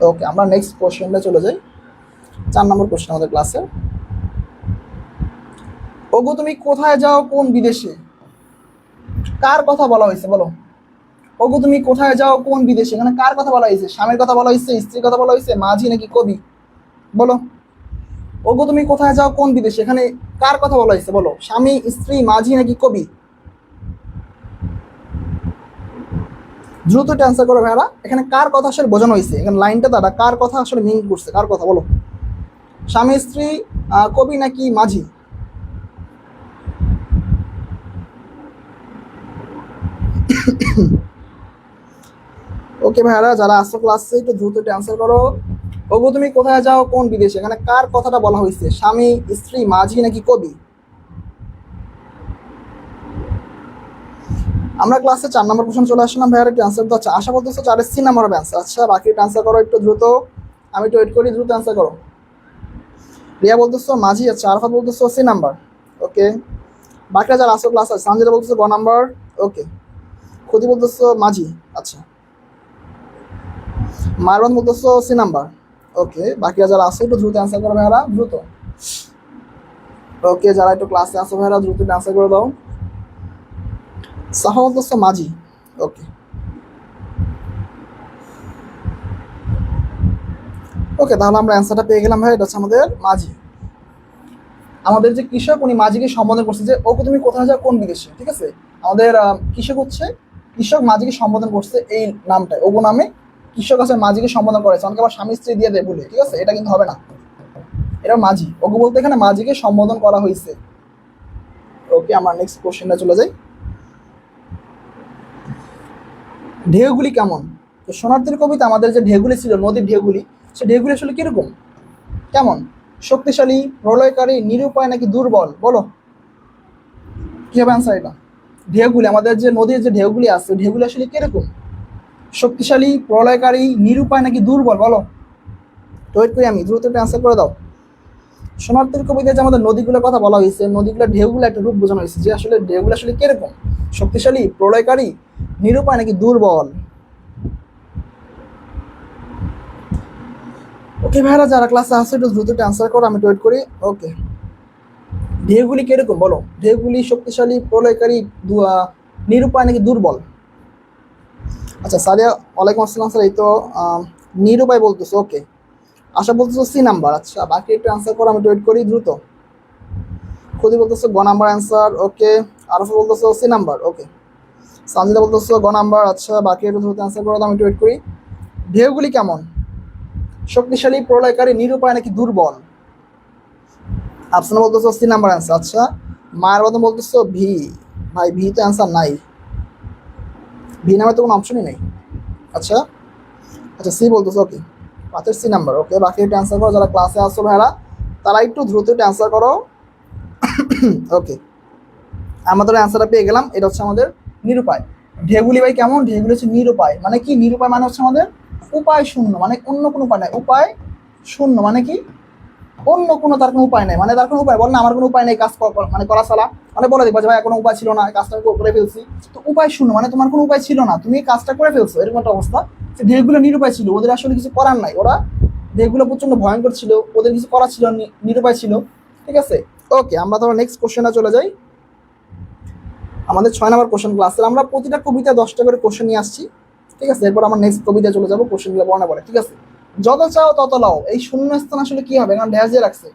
ওকে, আমরা নেক্সট কোশ্চেনটা চলে যাই। 4 নম্বর কোশ্চেন আমাদের ক্লাসে। ওগো তুমি কোথায় যাও কোন বিদেশে? কার কথা বলা হয়েছে বলো? ওগো তুমি কোথায় যাও কোন বিদেশে, এখানে কার কথা বলা হয়েছে? স্বামীর কথা বলা হয়েছে, স্ত্রীর কথা বলা হয়েছে, মাঝি নাকি কবি? বলো। ওগো তুমি কোথায় যাও কোন বিদেশে, এখানে কার কথা বলা হয়েছে বলো? স্বামী, স্ত্রী, মাঝি নাকি কবি? দ্রুত অ্যান্সার করো ভাইরা, এখানে কার কথা আসলে বোঝানো হয়েছে? এখানে লাইনটা দ্বারা কার কথা আসলে মিন করছে, কার কথা বলো? স্বামী, স্ত্রী, কবি নাকি মাঝি? ওকে ভাইয়ারা, যারা আসো ক্লাসে একটু দ্রুত অ্যান্সার করো। ওগো তুমি কোথায় যাও কোন বিদেশে, এখানে কার কথাটা বলা হয়েছে? স্বামী, স্ত্রী, মাঝি নাকি কবি? আমরা ক্লাসে 4 নম্বর কোশ্চেন চলে আসলাম ভাইয়ারা, একটু অ্যান্সার দাও। আশা করতেছো 4-এর সি নাম্বার হবে অ্যান্সার। আচ্ছা, বাকি অ্যান্সার করো একটু দ্রুত, আমি একটু ওয়েট করি, দ্রুত অ্যান্সার করো। রিয়া বলতেছো মাঝি। আচ্ছা, আরফা বলতেছো সি নাম্বার। ওকে, বাকিরা যারা আসো ক্লাস আছে, সানজিদা বলতেছো গ নাম্বার। ওকে, খুদি বলতেছো মাঝি। আচ্ছা, মারওয়ান বলতেছো সি নাম্বার। ওকে, বাকিরা যারা আসো একটু দ্রুত অ্যান্সার করো ভাইয়ারা, দ্রুত। ওকে, যারা একটু ক্লাসে আসো ভাইয়ারা দ্রুত অ্যান্সার করে দাও। সাফা বলতেছো মাঝি। ওকে, ওকে, তাহলে আমরা অ্যান্সারটা পেয়ে গেলাম ভাই, এটা হচ্ছে আমাদের মাঝি। আমাদের যে কৃষক, উনি মাঝিকে সম্বোধন করছে যে ওকে তুমি কোথায় যাও কোন বিদেশে, ঠিক আছে? আমাদের কৃষক হচ্ছে, কৃষক মাঝিকে সম্বোধন করছে এই নামটায়, ওগো নামে কৃষক আছে মাঝিকে সম্বোধন করেছে, অনেকে আবার স্বামী স্ত্রী দিয়ে দেয় বলে, ঠিক আছে? এটা কিন্তু হবে না, এটা মাঝি। ওগো বলতে এখানে মাঝিকে সম্বোধন করা হয়েছে। ওকে, আমরা নেক্সট কোশ্চেনটা চলে যাই। ঢেউগুলি কেমন? তো সোনার কবিতা আমাদের যে ঢেউগুলি ছিল, নদীর ঢেউগুলি, সে ঢেউগুলি আসলে কিরকম, কেমন? শক্তিশালী, প্রলয়কারী, নিরুপায়, নাকি দুর্বল? বলো কি হবে অ্যান্সার এটা? ঢেউগুলি, আমাদের যে নদীর যে ঢেউগুলি আছে, ঢেউগুলি আসলে কিরকম? শক্তিশালী, প্রলয়কারী, নিরুপায়, নাকি দুর্বল? বলো, ওয়েট করি আমি, দ্রুত একটা অ্যান্সার করে দাও। সোনার কবিতায় যে আমাদের নদীগুলোর কথা বলা হয়েছে, নদীগুলোর ঢেউগুলো একটা রূপ বোঝানো হয়েছে যে আসলে ঢেউগুলো আসলে কিরকম, শক্তিশালী, প্রলয়কারী, নিরুপায়, নাকি দুর্বল? ওকে ভাইরা, যারা ক্লাসে আসছে একটু দ্রুত অ্যান্সার করো, আমি ওয়েট করি। ওকে, ঢেউগুলি কিরকম বলো? ঢেউগুলি শক্তিশালী, প্রলয়কারী, নিরুপায়, নাকি দুর্বল? আচ্ছা, সারিয়া ওয়ালাইকুম আসসালাম স্যার, এই তো নিরুপায় বলতেছো। ওকে, আশা বলতেছো সি নাম্বার। আচ্ছা, বাকি একটু অ্যান্সার করো, আমি ওয়েট করি দ্রুত। খুদি বলতেছো গ নাম্বার অ্যান্সার। ওকে, আরফা বলতেছো সি নাম্বার। ওকে, সানজিদা বলতেছো গ নাম্বার। আচ্ছা, বাকি একটু দ্রুত অ্যান্সার করো, আমি ওয়েট করি। ঢেউগুলি কেমন? শক্তিশালী, প্রলয়কারী, নিরুপায়, নাকি দুর্বল? অপশনে বলতেছো সি নাম্বার অ্যান্সার। আচ্ছা, মায়ের মতো বলতেছো ভি। ভাই ভি তো অ্যান্সার নাই, ভি নামে তো কোনো অপশনই নেই। আচ্ছা আচ্ছা, সি বলতেছো, ওকে, 5-এর সি নাম্বার। ওকে, বাকি একটু অ্যান্সার করো, যারা ক্লাসে আসছো ভাইরা তারা একটু দ্রুত একটু অ্যান্সার করো। ওকে, আমাদের অ্যান্সারটা পেয়ে গেলাম, এটা হচ্ছে আমাদের নিরুপায়। ঢেউগুলি ভাই কেমন? ঢেউগুলি হচ্ছে নিরুপায়, মানে কি নিরুপায় মানে হচ্ছে আমাদের উপায় শূন্য, মানে অন্য কোনো উপায় নাই, উপায় শূন্য মানে কি অন্য কোনো তার কোনো উপায় নেই, মানে তার কোনো উপায় বল না, আমার কোনো উপায় নেই কাজ মানে করা ছাড়া, মানে বলে দেখবা যে ভাই কোনো উপায় ছিল না, কাজটা আমি করে ফেলছি। তো উপায় শূন্য মানে তোমার কোনো উপায় ছিল না, তুমি কাজটা করে ফেলছো, এরকম একটা অবস্থা। যে ঢেউগুলো নিরুপায় ছিল, ওদের আসলে কিছু করার নাই, ওরা ঢেউগুলো প্রচন্ড ভয়ঙ্কর ছিল, ওদের কিছু করার ছিল, নিরুপায় ছিল। ঠিক আছে, ওকে, আমরা তাহলে নেক্সট কোশ্চেনে চলে যাই। আমাদের 6 নম্বর কোশ্চেন ক্লাসের আমরা প্রতিটা কবিতা 10টা করে কোশ্চেন নিয়ে আসছি। ঠিক আছে, এরপর আমরা নেক্সট কবিতা চলে যাবো, কোশ্চেনগুলো বর্ণনা করে। ঠিক আছে, যত চাও তত লাও, এই শূন্যস্থান আসলে কি হবে? কারণ ড্যাশ দিয়ে রাখছে,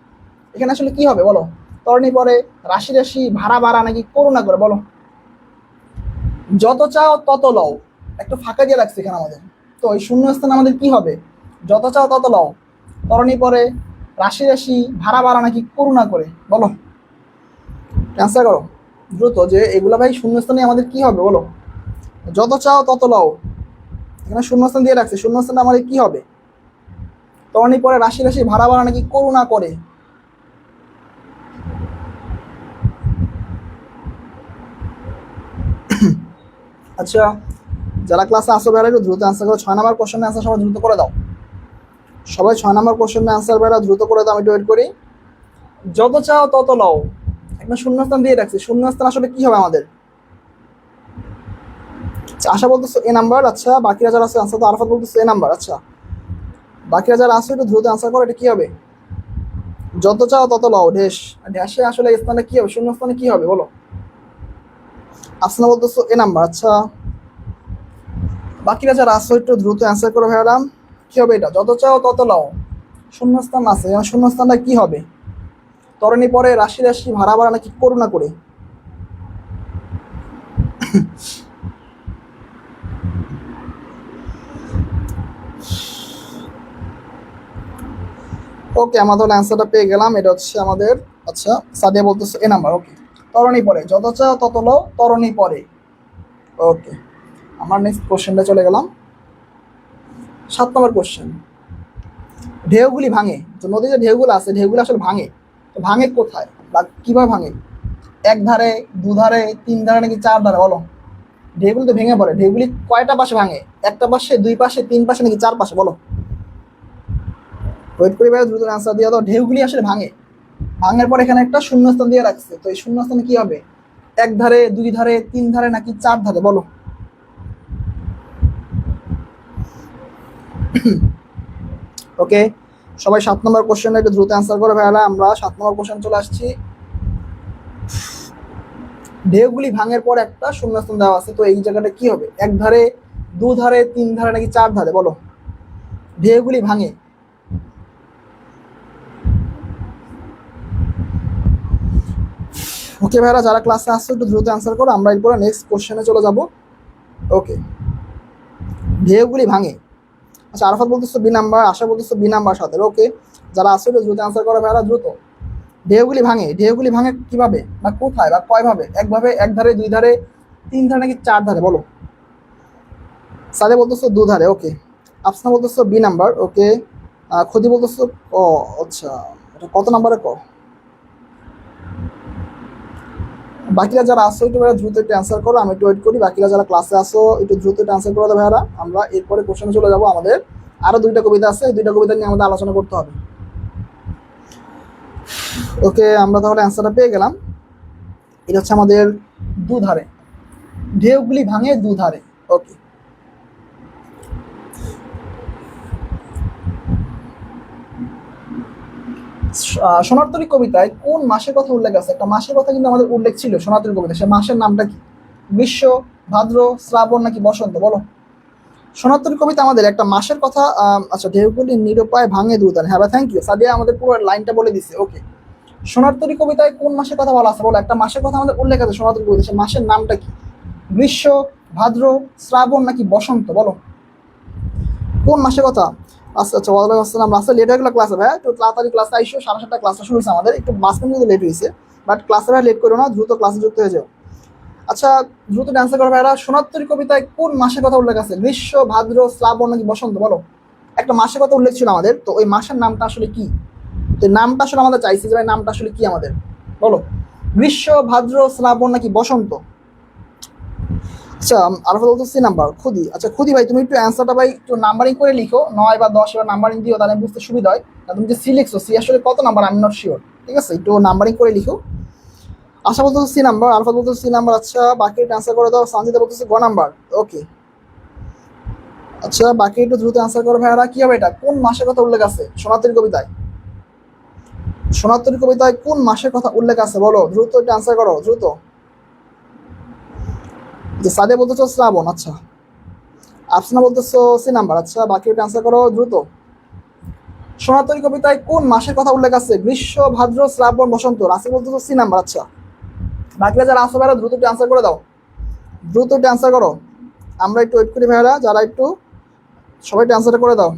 এখানে আসলে কি হবে বলো? তরণী পরে, রাশি রাশি, ভাড়া ভাড়া নাকি করুণা করে, বলো। যত চাও তত লও, একটু ফাঁকা দিয়ে রাখছে এখানে আমাদের। তো এই শূন্যস্থান আমাদের কি হবে? যত চাও তত লও, তরণী পরে, রাশি রাশি, ভাড়া ভাড়া নাকি করুণা করে, বলো। অ্যান্সার করো দ্রুত, যে এগুলা ভাই শূন্যস্থানে আমাদের কি হবে বলো। যত চাও তত লও, এখানে শূন্যস্থান দিয়ে রাখছে, শূন্যস্থানটা আমাদের কি হবে? তরণী পরে, রাশি রাশি, ভাড়া ভাড়া নাকি করুণা করে। আচ্ছা, যারা ক্লাসে আসো বেড়া একটু দ্রুত অ্যান্সার করো, 6 নম্বর কোশ্চেনের অ্যান্সার সবাই দ্রুত করে দাও, সবাই 6 নম্বর কোশ্চেনের অ্যান্সার বেড়া দ্রুত করে দাও, আমি ওয়েট করি। যত চাও তত লও, একটা শূন্যস্থান দিয়ে রাখছি, শূন্যস্থান আসলে কি হবে আমাদের? আচ্ছা, আশা বলতেছো এ নাম্বার। আচ্ছা, বাকিরা যারা আছে আনসার তো আরাফাত বলতেছো এ নাম্বার। আচ্ছা, বাকিরা যারা আছে একটু দ্রুত অ্যান্সার করো, এটা কি হবে? যত চাও তত লও, ড্যাশ, ড্যাশে আসলে স্থানে কি হবে, শূন্যস্থানে কি হবে বলো। আসনা বলতেছো এ নাম্বার। আচ্ছা, বাকিরা যারা আসো একটু দ্রুত অ্যান্সার করে ভাইরাম, কি হবে এটা? যত চাও তত লও, শূন্যস্থান আছে, শূন্যস্থানটা কি হবে? তরণী পরে, রাশি রাশি, ভাড়া ভাড়া নাকি করুণা করে। ওকে, আমরা তাহলে অ্যান্সারটা পেয়ে গেলাম, এটা হচ্ছে আমাদের। আচ্ছা, সাদিয়া বলতেছে এ নাম্বার। ওকে, তরণী পরে, যত চাও তত লও, তরণী পরে। ওকে, আমার নেক্সট কোশ্চেনটা চলে গেলাম। 7 নম্বর কোশ্চেন, ঢেউগুলি ভাঙে, তো নদীর যে ঢেউগুলো আছে, ঢেউগুলো আসলে ভাঙে, তো ভাঙে কোথায় বা কিভাবে ভাঙে? এক ধারে, দুধারে, তিন ধারে নাকি চার ধারে, বলো। ঢেউগুলি তো ভেঙে পড়ে, ঢেউগুলি কয়টা পাশে ভাঙে? একটা পাশে, দুই পাশে, তিন পাশে নাকি চার পাশে, বলো। ওয়েট করি ভাই, দ্রুত অ্যান্সার দিয়ে দাও। ঢেউগুলি আসলে ভাঙে, ভাঙার পর এখানে একটা শূন্যস্থান দিয়ে রাখছে, তো এই শূন্যস্থানে কি হবে? এক ধারে, দুই ধারে, তিন ধারে নাকি চার ধারে, বলো। ওকে, সবাই 7 নম্বর কোশ্চেনটা একটু দ্রুত অ্যান্সার করে ভাইয়ারা, আমরা 7 নম্বর কোশ্চেন চলে আসছি। ঢেউগুলি ভাঙের পর একটা শূন্যস্থান দেওয়া আছে, তো এই জায়গাটা কি হবে? এক ধারে, দু ধারে, তিন ধারে নাকি চার ধারে, বলো। ঢেউগুলি ভাঙে, ওকে ভাইরা, যারা ক্লাসে আসছে একটু দ্রুত অ্যান্সার করো, আমরা এরপরে নেক্সট কোশ্চেনে চলে যাব। ওকে, ঢেউগুলি ভাঙে। আচ্ছা, আরাফাত বলতেছো বি নাম্বার, আশা বলতেছো বি নাম্বার সাথে। ওকে, যারা আসছে একটু দ্রুত অ্যান্সার করো ভাইরা, দ্রুত। ঢেউগুলি ভাঙে, ঢেউগুলি ভাঙে কিভাবে বা কোথায় বা কয়ভাবে? একভাবে, এক ধারে, দুই ধারে, তিন ধারে নাকি চার ধারে, বলো। সাদে বলতেছো দু ধারে। ওকে, আফসানা বলতেছো বি নাম্বার। ওকে, খুদি বলতেছো ও। আচ্ছা, এটা কত নাম্বারে ক? বাকিরা যারা আসো একটু ভাইয়া দ্রুত একটু অ্যান্সার করো, আমি একটু ওয়েট করি। বাকিরা যারা ক্লাসে আসো একটু দ্রুত একটু অ্যান্সার করো ভাইয়ারা, আমরা এরপরে কোশ্চেনে চলে যাবো। আমাদের আরো 2টা কবিতা আছে, এই 2টা কবিতা নিয়ে আমাদের আলোচনা করতে হবে। ওকে, আমরা তাহলে অ্যান্সারটা পেয়ে গেলাম, এটা হচ্ছে আমাদের দুধারে, ঢেউগুলি ভাঙে দুধারে। ওকে, সোনারতরী কবিতায় কোন মাসের কথা উল্লেখ আছে? একটা মাসের কথা কিন্তু আমাদের উল্লেখ ছিল সোনারতরী কবিতা, সে মাসের নামটা কি? গ্রীষ্ম, ভাদ্র, শ্রাবণ নাকি বসন্ত, বলো। সোনারতরী কবিতা আমাদের একটা মাসের কথা। আচ্ছা, ঢেউগুলি নিরুপায় ভাঙে দুধারে, হ্যাঁ ভাই, থ্যাংক ইউ সাদিয়া, আমাদের পুরো লাইনটা বলে দিচ্ছে। ওকে, সোনারতরী কবিতায় কোন মাসের কথা বলা আছে বলো, একটা মাসের কথা আমাদের উল্লেখ আছে সোনারতরী কবিতা, সে মাসের নামটা কি? গ্রীষ্ম, ভাদ্র, শ্রাবণ নাকি বসন্ত, বলো। কোন মাসের কথা? আচ্ছা আচ্ছা, ওয়ালাইকুম আসসালাম। রাস্তা লেট হয়ে গেলো ক্লাসে ভাই, একটু তাড়াতাড়ি ক্লাসে আইসো, 7:30 ক্লাসটা শুরু হয়েছে আমাদের, একটু মাঝখানে কিন্তু লেট হয়েছে, বাট ক্লাসে ভাই লেট করো না, দ্রুত ক্লাসে যুক্ত হয়ে যাও। আচ্ছা, দ্রুত অ্যান্সার করো ভাইরা। সোনাত্তরী কবিতায় কোন মাসের কথা উল্লেখ আছে? গ্রীষ্ম, ভাদ্র, শ্রাবণ নাকি বসন্ত? বলো। একটা মাসের কথা উল্লেখ ছিল আমাদের, তো ওই মাসের নামটা আসলে কি? তো নামটা আসলে আমাদের চাইছি যে ভাই নামটা আসলে কি আমাদের, বলো। গ্রীষ্ম, ভাদ্র, শ্রাবণ নাকি বসন্ত? আচ্ছা, আরফা বলতো সি নাম্বার খুদি। আচ্ছা খুদি ভাই, তুমি একটু অ্যান্সারটা ভাই একটু নাম্বারিং করে লিখো, 9 বা 10 এবার নাম্বারিং দিও, তাহলে বুঝতে সুবিধা হয়। আর তুমি যে সি লিখছো, সি আসলে কত নাম্বার আমি নট শিওর, ঠিক আছে, একটু নাম্বারিং করে লিখো। আশা বলতো সি নাম্বার, আলফা বলতো সি নাম্বার। আচ্ছা বাকি অ্যান্সার করে দাও। সানজিদা বলতেছে গ নাম্বার। ওকে, আচ্ছা বাকি একটু দ্রুত অ্যান্সার করো ভাইয়ারা। কি হবে এটা? কোন মাসের কথা উল্লেখ আছে সোনাত্তরী কবিতায়? সোনাত্তরী কবিতায় কোন মাসের কথা উল্লেখ আছে বলো, দ্রুত এটা অ্যান্সার করো দ্রুত। যে সাদিয়া বলতেছো শ্রাবণ। আচ্ছা, আফসানা বলতেছো সি নাম্বার। আচ্ছা বাকি এটা অ্যান্সার করো দ্রুত। সোনাতরী কবিতায় কোন মাসের কথা উল্লেখ আছে? গ্রীষ্ম, ভাদ্র, শ্রাবণ, বসন্ত। রাসি বলতেছো সি নাম্বার। আচ্ছা বাকিরা যারা আসো ভাইরা দ্রুত একটু অ্যান্সার করে দাও, দ্রুত একটু অ্যান্সার করো, আমরা একটু ওয়েট করি ভাইরা, যারা একটু সবাই একটু অ্যান্সারটা করে দাও।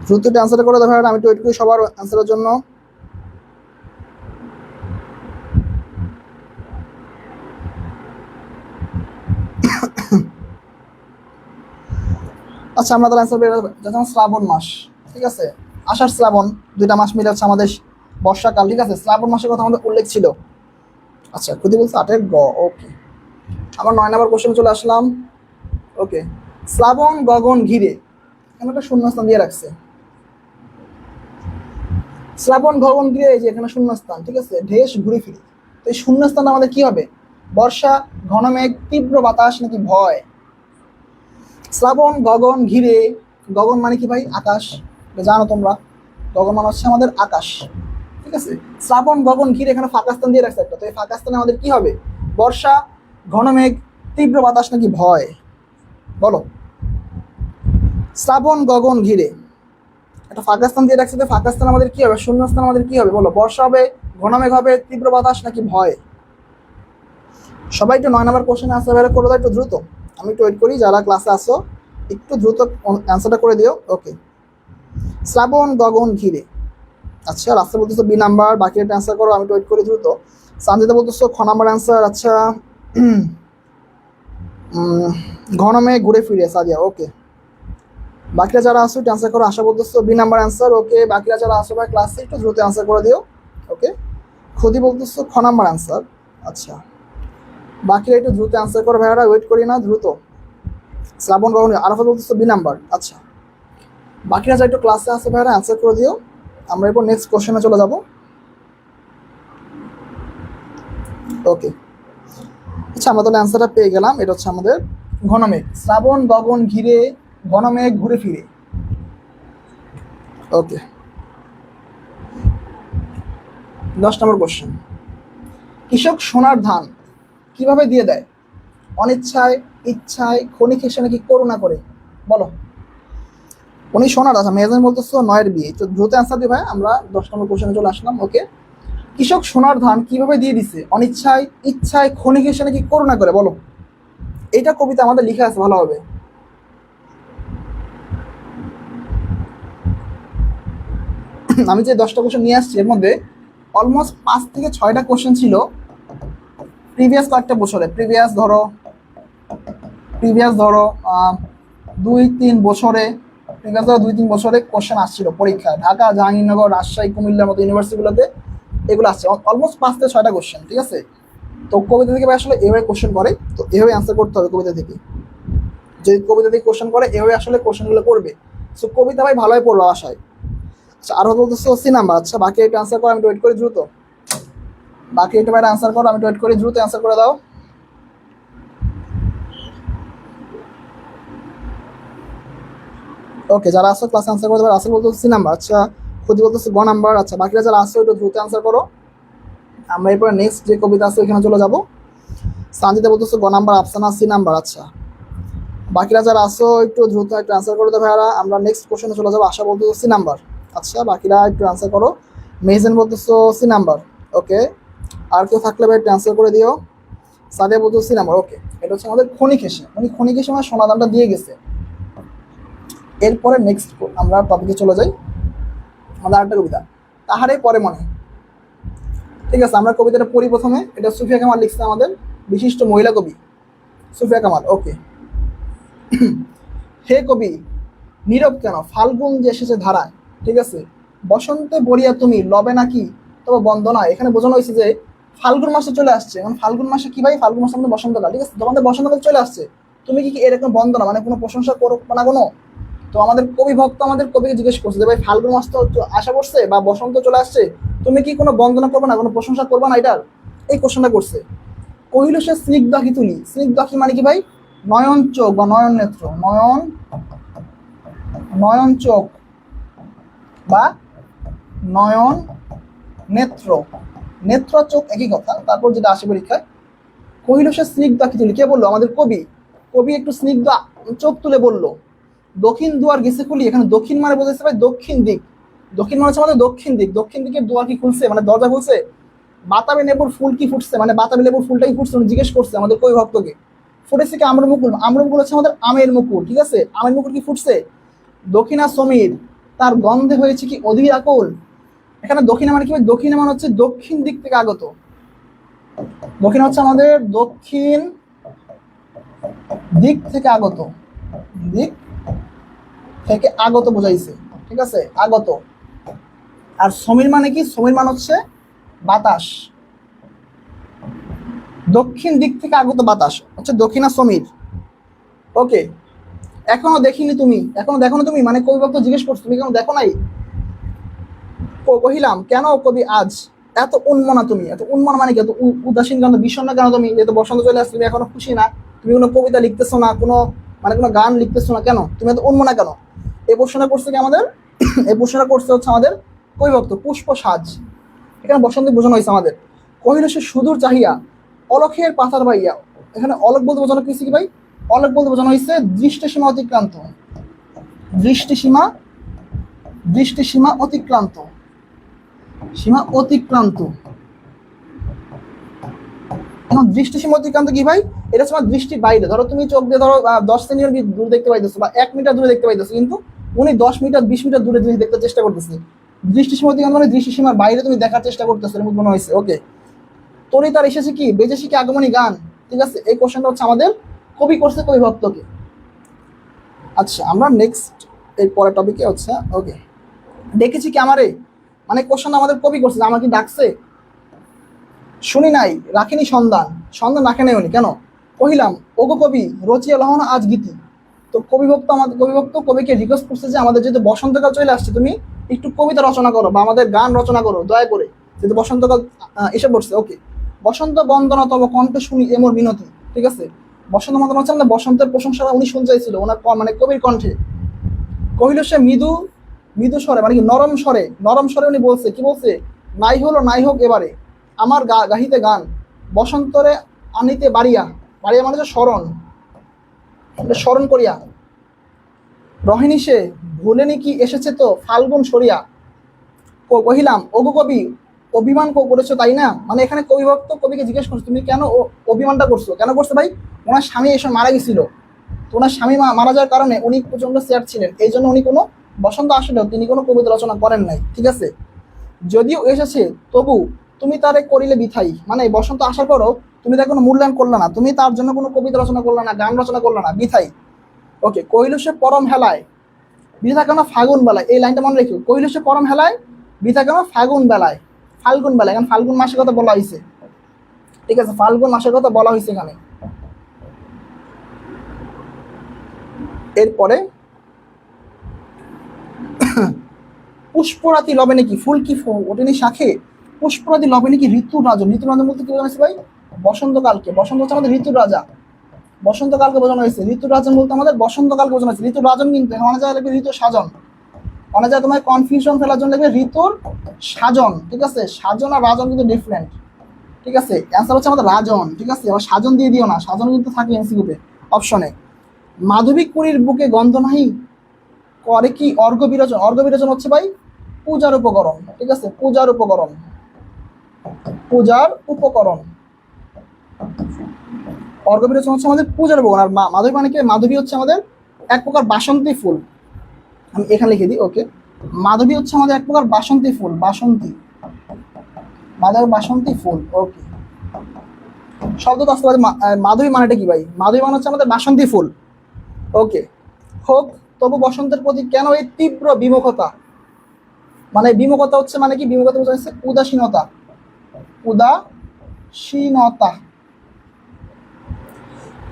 দ্রুত একটু অ্যান্সারটা করে দাও ভাইরা, আমি একটু ওয়েট করি সবার অ্যান্সারের জন্য। আচ্ছা আমরা তাহলে অ্যান্সার বের, যেমন শ্রাবণ মাস, ঠিক আছে, আষাঢ় শ্রাবণ, 2টা মাস মিলে হচ্ছে আমাদের বর্ষাকাল, ঠিক আছে, শ্রাবণ মাসের কথা আমাদের উল্লেখ ছিল। আচ্ছা খুদি বলছে 8-এর গ। ওকে, আমার 9 নম্বর কোশ্চেন চলে আসলাম। ওকে, শ্রাবণ গগন ঘিরে, এখানে একটা শূন্যস্থান দিয়ে রাখছে। শ্রাবণ গগন ঘিরে, এই যে এখানে শূন্যস্থান, ঠিক আছে, ঢেস ঘুরে ফিরে। তো এই শূন্যস্থান আমাদের কি হবে? বর্ষা, ঘন মেঘ, তীব্র বাতাস নাকি ভয়? শ্রাবণ গগন ঘিরে, গগন মানে কি ভাই? আকাশ, এটা জানো তোমরা, গগন মানে হচ্ছে আমাদের আকাশ, ঠিক আছে। শ্রাবণ গগন ঘিরে, এখানে ফাঁকা স্থান দিয়ে রাখছে একটা, তো এই ফাঁকা স্থানে আমাদের কি হবে? বর্ষা, ঘন মেঘ, তীব্র বাতাস নাকি ভয়? বলো। শ্রাবণ গগন ঘিরে একটা ফাঁকা স্থান দিয়ে রাখছে, তো ফাঁকা স্থান আমাদের কি হবে? শূন্য স্থান আমাদের কি হবে বলো? বর্ষা হবে, ঘন মেঘ হবে, তীব্র বাতাস নাকি ভয়? সবাই একটু 9 নম্বর কোশ্চেন আনসার বের করে দাও একটু দ্রুত, আমি একটু ওয়েট করি, যারা ক্লাসে আসো একটু দ্রুত অ্যান্সারটা করে দিও। ওকে, শ্রাবণ গগন ঘিরে। আচ্ছা রাস্তা বলতেছো বি নাম্বার, বাকি একটা অ্যান্সার করো, আমি একটু ওয়েট করি দ্রুত। সানজিদা বলতেছো খ নাম্বার অ্যান্সার। আচ্ছা ঘন মেঘ ঘুরে ফিরে, সাদিয়া। ওকে, বাকিরা যারা আসো একটু অ্যান্সার করো। আশা বলতেছো বি নাম্বার অ্যান্সার। ওকে, বাকিরা যারা আসো ভাই ক্লাসে একটু দ্রুত অ্যান্সার করে দিও। ওকে, খুদি বলতেছো খ নাম্বার অ্যান্সার। আচ্ছা বাকিরা একটু দ্রুত অ্যান্সার করো ভাইয়ারা, ওয়েট করি না, দ্রুত। শ্রাবণ গগন, আরাফা বলতেছো বি নাম্বার। আচ্ছা বাকিরা যারা একটু ক্লাসে আসো ভাইয়ারা অ্যান্সার করে দিও, আমরা এরপর নেক্সট কোশ্চেনে চলে যাব। ওকে, আচ্ছা আমরা তাহলে অ্যান্সারটা পেয়ে গেলাম, এটা হচ্ছে আমাদের ঘন মেঘ। শ্রাবণ গগন ঘিরে, ঘন মেঘ ঘুরে ফিরে। ওকে, 10 নম্বর কোশ্চেন। কৃষক সোনার ধান কিভাবে দিয়ে দেয়? অনিচ্ছায়, ইচ্ছায়, ক্ষণিক হেসে নাকি করুণা করে? বলো। উনি সোনার, আচ্ছা মেজান বলতেছো 9-এর বিয়ে, তো দ্রুত অ্যান্সার দিই ভাই, আমরা 10 নম্বর কোশ্চেনে চলে আসলাম। ওকে, কৃষক সোনার ধান কিভাবে দিয়ে দিছে? অনিচ্ছায়, ইচ্ছায়, ক্ষণিক হেসে নাকি করুণা করে? বলো। এইটা কবিতা আমাদের লিখা আছে ভালোভাবে। আমি যে 10টা কোশ্চেন নিয়ে আসছি এর মধ্যে অলমোস্ট 5 থেকে 6টা কোশ্চেন ছিল প্রিভিয়াস কয়েকটা বছরে, প্রিভিয়াস ধরো 2-3 বছরে, প্রিভিয়াস ধরো 2-3 বছরে কোশ্চেন আসছিল পরীক্ষায়, ঢাকা, জাহাঙ্গীরনগর, রাজশাহী, কুমিল্লার মতো ইউনিভার্সিটিগুলোতে এগুলো আসছে অলমোস্ট 5 থেকে 6টা কোশ্চেন, ঠিক আছে। তো কবিতা থেকে আসলে এভাবে কোশ্চেন করে, তো এভাবে অ্যান্সার করতে হবে কবিতা থেকে। যদি কবিতা থেকে কোশ্চেন করে এভাবে আসলে কোশ্চেনগুলো করবে, সো কবিতা ভাই ভালোই পড়বে আশায়। আচ্ছা আর বলতেছো সি নাম্বার। আচ্ছা বাকি এটা অ্যান্সার করো, আমি ওয়েট করি দ্রুত। বাকি এটা ভাই অ্যান্সার করো, আমি ওয়েট করি, দ্রুত অ্যান্সার করে দাও। ওকে, যারা আসো ক্লাস অ্যান্সার করতে পারো। আসল বলতে সি নাম্বার। আচ্ছা খুদি বলতেছে গ নাম্বার। আচ্ছা বাকিরা যারা আসো একটু দ্রুত অ্যান্সার করো, আমরা এরপরে নেক্সট যে কবিতা আছে ওইখানে চলে যাবো। সানজিদা বলতেছে গ নাম্বার, আফসানা সি নাম্বার। আচ্ছা বাকিরা যারা আসো একটু দ্রুত একটু অ্যান্সার করে দেবে ভাইয়ারা, আমরা নেক্সট কোশ্চেনে চলে যাবো। আশা বলতেছে সি নাম্বার। আচ্ছা বাকিরা একটু অ্যান্সার করো, মেহজান বলতেছো সি নাম্বার, ওকে। আর কেউ থাকলে ভাই ট্রান্সফার করে দিও। সাদিয়া বলতেছো সি নাম্বার, ওকে। এটা হচ্ছে আমাদের ক্ষণিক হেসে, উনি ক্ষণিক হেসে আমার সোনাদানটা দিয়ে গেছে। এরপরে নেক্সট আমরা টপিকে চলে যাই, আমাদের আরেকটা কবিতা, তাহারে পরে মনে। ঠিক আছে, আমরা কবিতাটা পড়ি প্রথমে। এটা সুফিয়া কামাল লিখছে, আমাদের বিশিষ্ট মহিলা কবি সুফিয়া কামাল, ওকে। হে কবি নীরব কেন, ফাল্গুন যে এসেছে ধারায়। ঠিক আছে, বসন্তে বলিয়া তুমি লবে নাকি তবে বন্দনা। এখানে বোঝানো হয়েছে যে ফাল্গুন মাসে চলে আসছে, এখন ফাল্গুন মাসে কি ভাই, ফাল্গুন মাসে আমাদের বসন্তকাল। ঠিক আছে, তোমাদের বসন্তকাল চলে আসছে, তুমি কি এরকম বন্দনা মানে কোনো প্রশংসা করো না কোনো। তো আমাদের কবি ভক্ত আমাদের কবিকে জিজ্ঞেস করছে যে ভাই ফাল্গুন মাস তো আশা করছে বা বসন্ত চলে আসছে, তুমি কি কোনো বন্দনা করবে না, কোনো প্রশংসা করবে না, এটার এই কোশ্চেনটা করছে। কহিল সে স্নিগ্ধ আঁখি তুলি, স্নিগ্ধ আঁখি মানে কি ভাই, নয়ন চোখ বা নয়ন নেত্র, নয়ন নয়ন চোখ বা নয়ন নেত্র, নেত্র চোখ একই কথা। তারপর যেটা আসে পরীক্ষায়, কহিল সে স্নিগ্ধ আঁখি তুলি, কে বললো, আমাদের কবি। কবি একটু স্নিগ্ধ চোখ তুলে বললো, দক্ষিণ দুয়ার গেছে খুলি। এখানে দক্ষিণ মানে বোঝাচ্ছে ভাই দক্ষিণ দিক, দক্ষিণ মানে হচ্ছে আমাদের দক্ষিণ দিক, দক্ষিণ দিকের দুয়ার কি খুলছে মানে দরজা খুলছে। বাতাবি লেবুর ফুল কি ফুটছে, মানে বাতাবি লেবুর ফুলটাই ফুটছে, জিজ্ঞেস করছে আমাদের কবি ভক্তকে। ফুটেছে কি আমের মুকুল, আমের মুকুল হচ্ছে আমাদের আমের মুকুল। ঠিক আছে, আমের মুকুল কি ফুটছে, দক্ষিণা সমীর তার গন্ধে হয়েছে কি অধীর আকুল। এখানে দক্ষিণা মানে কি, দক্ষিণা মানে হচ্ছে দক্ষিণ দিক থেকে আগত, দক্ষিণ হচ্ছে আমাদের দক্ষিণ দিক থেকে আগত, দিক থেকে আগত বোঝাইছে। ঠিক আছে, আগত। আর সমীর মানে কি, সমীর মানে হচ্ছে বাতাস, দক্ষিণ দিক থেকে আগত বাতাস হচ্ছে দক্ষিণা সমীর, ওকে। এখনো দেখিনি তুমি, এখনো দেখো না তুমি, মানে কবি ভক্ত জিজ্ঞেস করছো তুমি কেন দেখো নাই। কহিলাম কেন কবি আজ এত উন্মনা, তুমি এত উন্মনা মানে কি, এত উদাসীন কেন, বিষণ্ণ কেন তুমি, যেহেতু বসন্ত চলে আসছে তুমি এখনো খুশি না, তুমি কোনো কবিতা লিখতেছো না, কোনো মানে কোনো গান লিখতেছো না, কেন তুমি এত উন্মনা কেন। এই প্রশ্নটা করছে কি আমাদের এই প্রশ্নটা করছে হচ্ছে আমাদের কবি ভক্ত পুষ্প সাজ। এখানে বসন্ত বোঝানো হয়েছে আমাদের। কহিল সে সুদূর চাহিয়া অলখের পাথার বাইয়া। এখানে অলক বলতে বোঝানো হয়েছে কি ভাই, অলক বলতে বোঝানো হয়েছে দৃষ্টিসীমা অতিক্রান্ত, দৃষ্টিসীমা, দৃষ্টিসীমা অতিক্রান্ত, সীমা অতিক্রান্ত। এখন দৃষ্টিসীমা অতিক্রান্ত কি ভাই, এটা তোমার দৃষ্টির বাইরে। ধরো তুমি চোখ দিয়ে ধরো 10 সেন্টিমিটার দূরে দেখতে পাইতেছো বা 1 মিটার দূরে দেখতে পাইতেছো, কিন্তু উনি 10 মিটার 20 মিটার দূরে জিনিস দেখতে চেষ্টা করতেছে। দৃষ্টিসীমা অতিক্রান্ত মানে দৃষ্টিসীমার বাইরে তুমি দেখার চেষ্টা করতেছো, এরকম মনে হয়েছে, ওকে। তোরই তার এসেছে কি বেজেছে কি আগমনী গান। ঠিক আছে, এই কোশ্চেনটা হচ্ছে আমাদের কবি করছে কবি ভক্তকে। আচ্ছা, আমরা নেক্সট এই পরের টপিকে হচ্ছে, ওকে। দেখেছি কি আমারে, মানে কোশ্চেন আমাদের কবি করছে, আমার কি ডাকছে, শুনি নাই রাখিনি সন্ধান, সন্ধান রাখে নাই উনি কেন। কহিলাম ওগো কবি রচিয়া লহন আজ গীতি। তো কবিভক্ত আমাদের কবিভক্ত কবিকে রিকোয়েস্ট করছে যে আমাদের যেহেতু বসন্তকাল চলে আসছে, তুমি একটু কবিতা রচনা করো বা আমাদের গান রচনা করো দয়া করে, যেহেতু বসন্তকাল এসে পড়ছে, ওকে। বসন্ত বন্দনা তব কণ্ঠ শুনি এমর মিনতি। ঠিক আছে, বসন্ত বন্দনা হচ্ছে আমাদের বসন্তের প্রশংসা উনি শুনতে চাইছিল ওনার মানে কবির কণ্ঠে। কহিল সে মৃদু, মৃদু স্বরে মানে কি নরম স্বরে, নরম স্বরে উনি বলছে, কি বলছে, নাই হলো নাই হোক এবারে আমার গাহিতে গান বসন্তরে আনিতে বাড়িয়া, বাড়িয়া মানে হচ্ছে স্মরণ, স্মরণ করিয়া। রহিনী সে ভুলেনি কি এসেছে তো ফাল্গুন সরিয়া। কহিলাম ওগো কবি অভিমান করেছো তাই না, মানে এখানে কবি ভক্ত কবিকে জিজ্ঞেস করছো তুমি কেন অভিমানটা করছো, কেন করছো ভাই, ওনার স্বামী এসে মারা গেছিল, তো ওনার স্বামী মারা যাওয়ার কারণে উনি প্রচন্ড স্যাড ছিলেন, এই জন্য উনি কোনো বসন্ত আসলেও তিনি কোনো কবিতা রচনা করেন নাই। ঠিক আছে, যদিও এসেছে তবু তুমি তারে করিলে বিথাই, মানে বসন্ত আসার পরও তুমি তার কোনো মূল্যায়ন করলে না, তুমি তার জন্য কোনো কবিতা রচনা করলে না, গান রচনা করলে না, বিথাই। ওকে, কহিল সে পরম হেলায় বিথা কেন ফাগুন বেলায়, এই লাইনটা মনে রেখো, কহিল সে পরম হেলায় বিথা কেন ফাগুন বেলায়, ফাল্গুন বেলায়, কারণ ফাল্গুন মাসের কথা বলা হয়েছে। ঠিক আছে, ফাল্গুন মাসের কথা বলা হয়েছে এখানে। এরপরে পুষ্পরাতি লবে নাকি ফুল কি ওঠেনি শাখে, পুষ্পরাতি লবে নাকি ঋতুর রাজন। ঋতুর রাজন বলতে কি বোঝানো ভাই, বসন্তকালকে, বসন্ত হচ্ছে আমাদের ঋতুর রাজা, বসন্তকালকে বোঝানো হয়েছে। ঋতুর রাজন বলতে আমাদের বসন্তকালকে বোঝানো হয়েছে। ঋতুর রাজন কিন্তু অনেক জায়গায় লিখবে ঋতুর সাজন, অনেক জায়গায় তোমার কনফিউশন ফেলার জন্য লিখবে ঋতুর সাজন। ঠিক আছে, সাজন আর রাজন কিন্তু ডিফারেন্ট। ঠিক আছে, অ্যান্সার হচ্ছে আমাদের রাজন। ঠিক আছে, আবার সাজন দিয়ে দিও না, সাজন কিন্তু থাকে এমসিকিউতে অপশনে। মাধবিক পুরীর বুকে গন্ধ নাহি করে কি অর্ঘ বিরোচন। অর্ঘ বিরোচন হচ্ছে ভাই পূজার উপকরণ, ঠিক আছে, পূজার উপকরণ, পূজার উপকরণ। অর্ঘ্যবিরোচন হচ্ছে আমাদের পূজার উপকরণ। আর মাধবী মানে কি? মাধবী হচ্ছে আমাদের এক প্রকার বাসন্তী ফুল। আমি এখানে লিখে দিই, ওকে। মাধবী হচ্ছে আমাদের এক প্রকার বাসন্তী ফুল, বাসন্তী, মাধবী বাসন্তী ফুল, ওকে। শব্দ তো আসতে পারে। মাধবী মানেটা কি ভাই? মাধবী মানে হচ্ছে আমাদের বাসন্তী ফুল, ওকে। হোক, তবু বসন্তের প্রতি কেন এই তীব্র বিমুখতা? মানে বিমুখতা হচ্ছে মানে কি? বিমুখতা বোঝাচ্ছে উদাসীনতা, উদাসীনতা।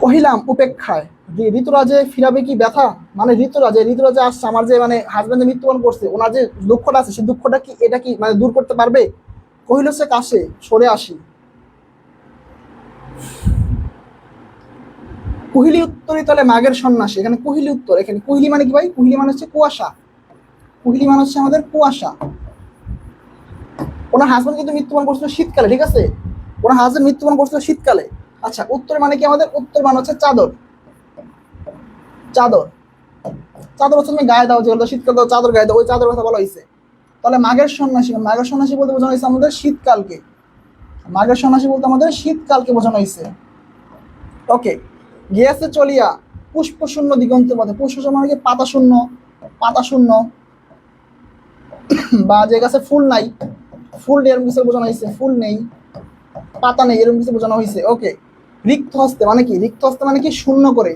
কহিলাম উপেক্ষায়, যে ঋতুরাজে ফিরাবে কি ব্যথা? মানে ঋতুরাজে আসছে, আমার যে মানে হাজবেন্ড মৃত্যুবরণ করছে, ওনার যে দুঃখটা আছে, সেই দুঃখটা কি, এটা কি মানে দূর করতে পারবে? কহিল সে কাছে, সরে আসি। কুহিলি উত্তরই তাহলে মাঘের সন্ন্যাসী। এখানে কুহিলি উত্তর, এখানে কুহিলি মানে কি ভাই? কুহিলি মানে হচ্ছে কুয়াশা, কুহিলি মানে হচ্ছে আমাদের কুয়াশা। ওনার হাজবেন্ড কিন্তু মৃত্যুবরণ করছিল শীতকালে, ঠিক আছে, ওনার হাজবেন্ড মৃত্যুবরণ করছিল শীতকালে। আচ্ছা, উত্তর মানে কি আমাদের? উত্তর মানে হচ্ছে চাদর, চাদর, চাদর হচ্ছে তুমি গায়ে দাও, যেগুলো শীতকাল দাও চাদর গায়ে দাও, ওই চাদর কথা বলা হয়েছে। তাহলে মাঘের সন্ন্যাসী, মাঘের সন্ন্যাসী বলতে বোঝানো হয়েছে আমাদের শীতকালকে, মাঘের সন্ন্যাসী বলতে আমাদের শীতকালকে বোঝানো হয়েছে, ওকে। গিয়েছে চলিয়া পুষ্প শূন্য দিগন্তের পথে, পুষ্প শূন্য মানে কি? পাতা শূন্য, পাতা শূন্য, বা যে গাছে ফুল নাই, ফুল নেই এরকম কিছু বোঝানো হয়েছে, ফুল নেই, পাতা নেই এরকম কিছু বোঝানো হয়েছে, ওকে। রিক্ত হস্তে মানে কি? রিক্ত হস্তে মানে কি? শূন্য করে,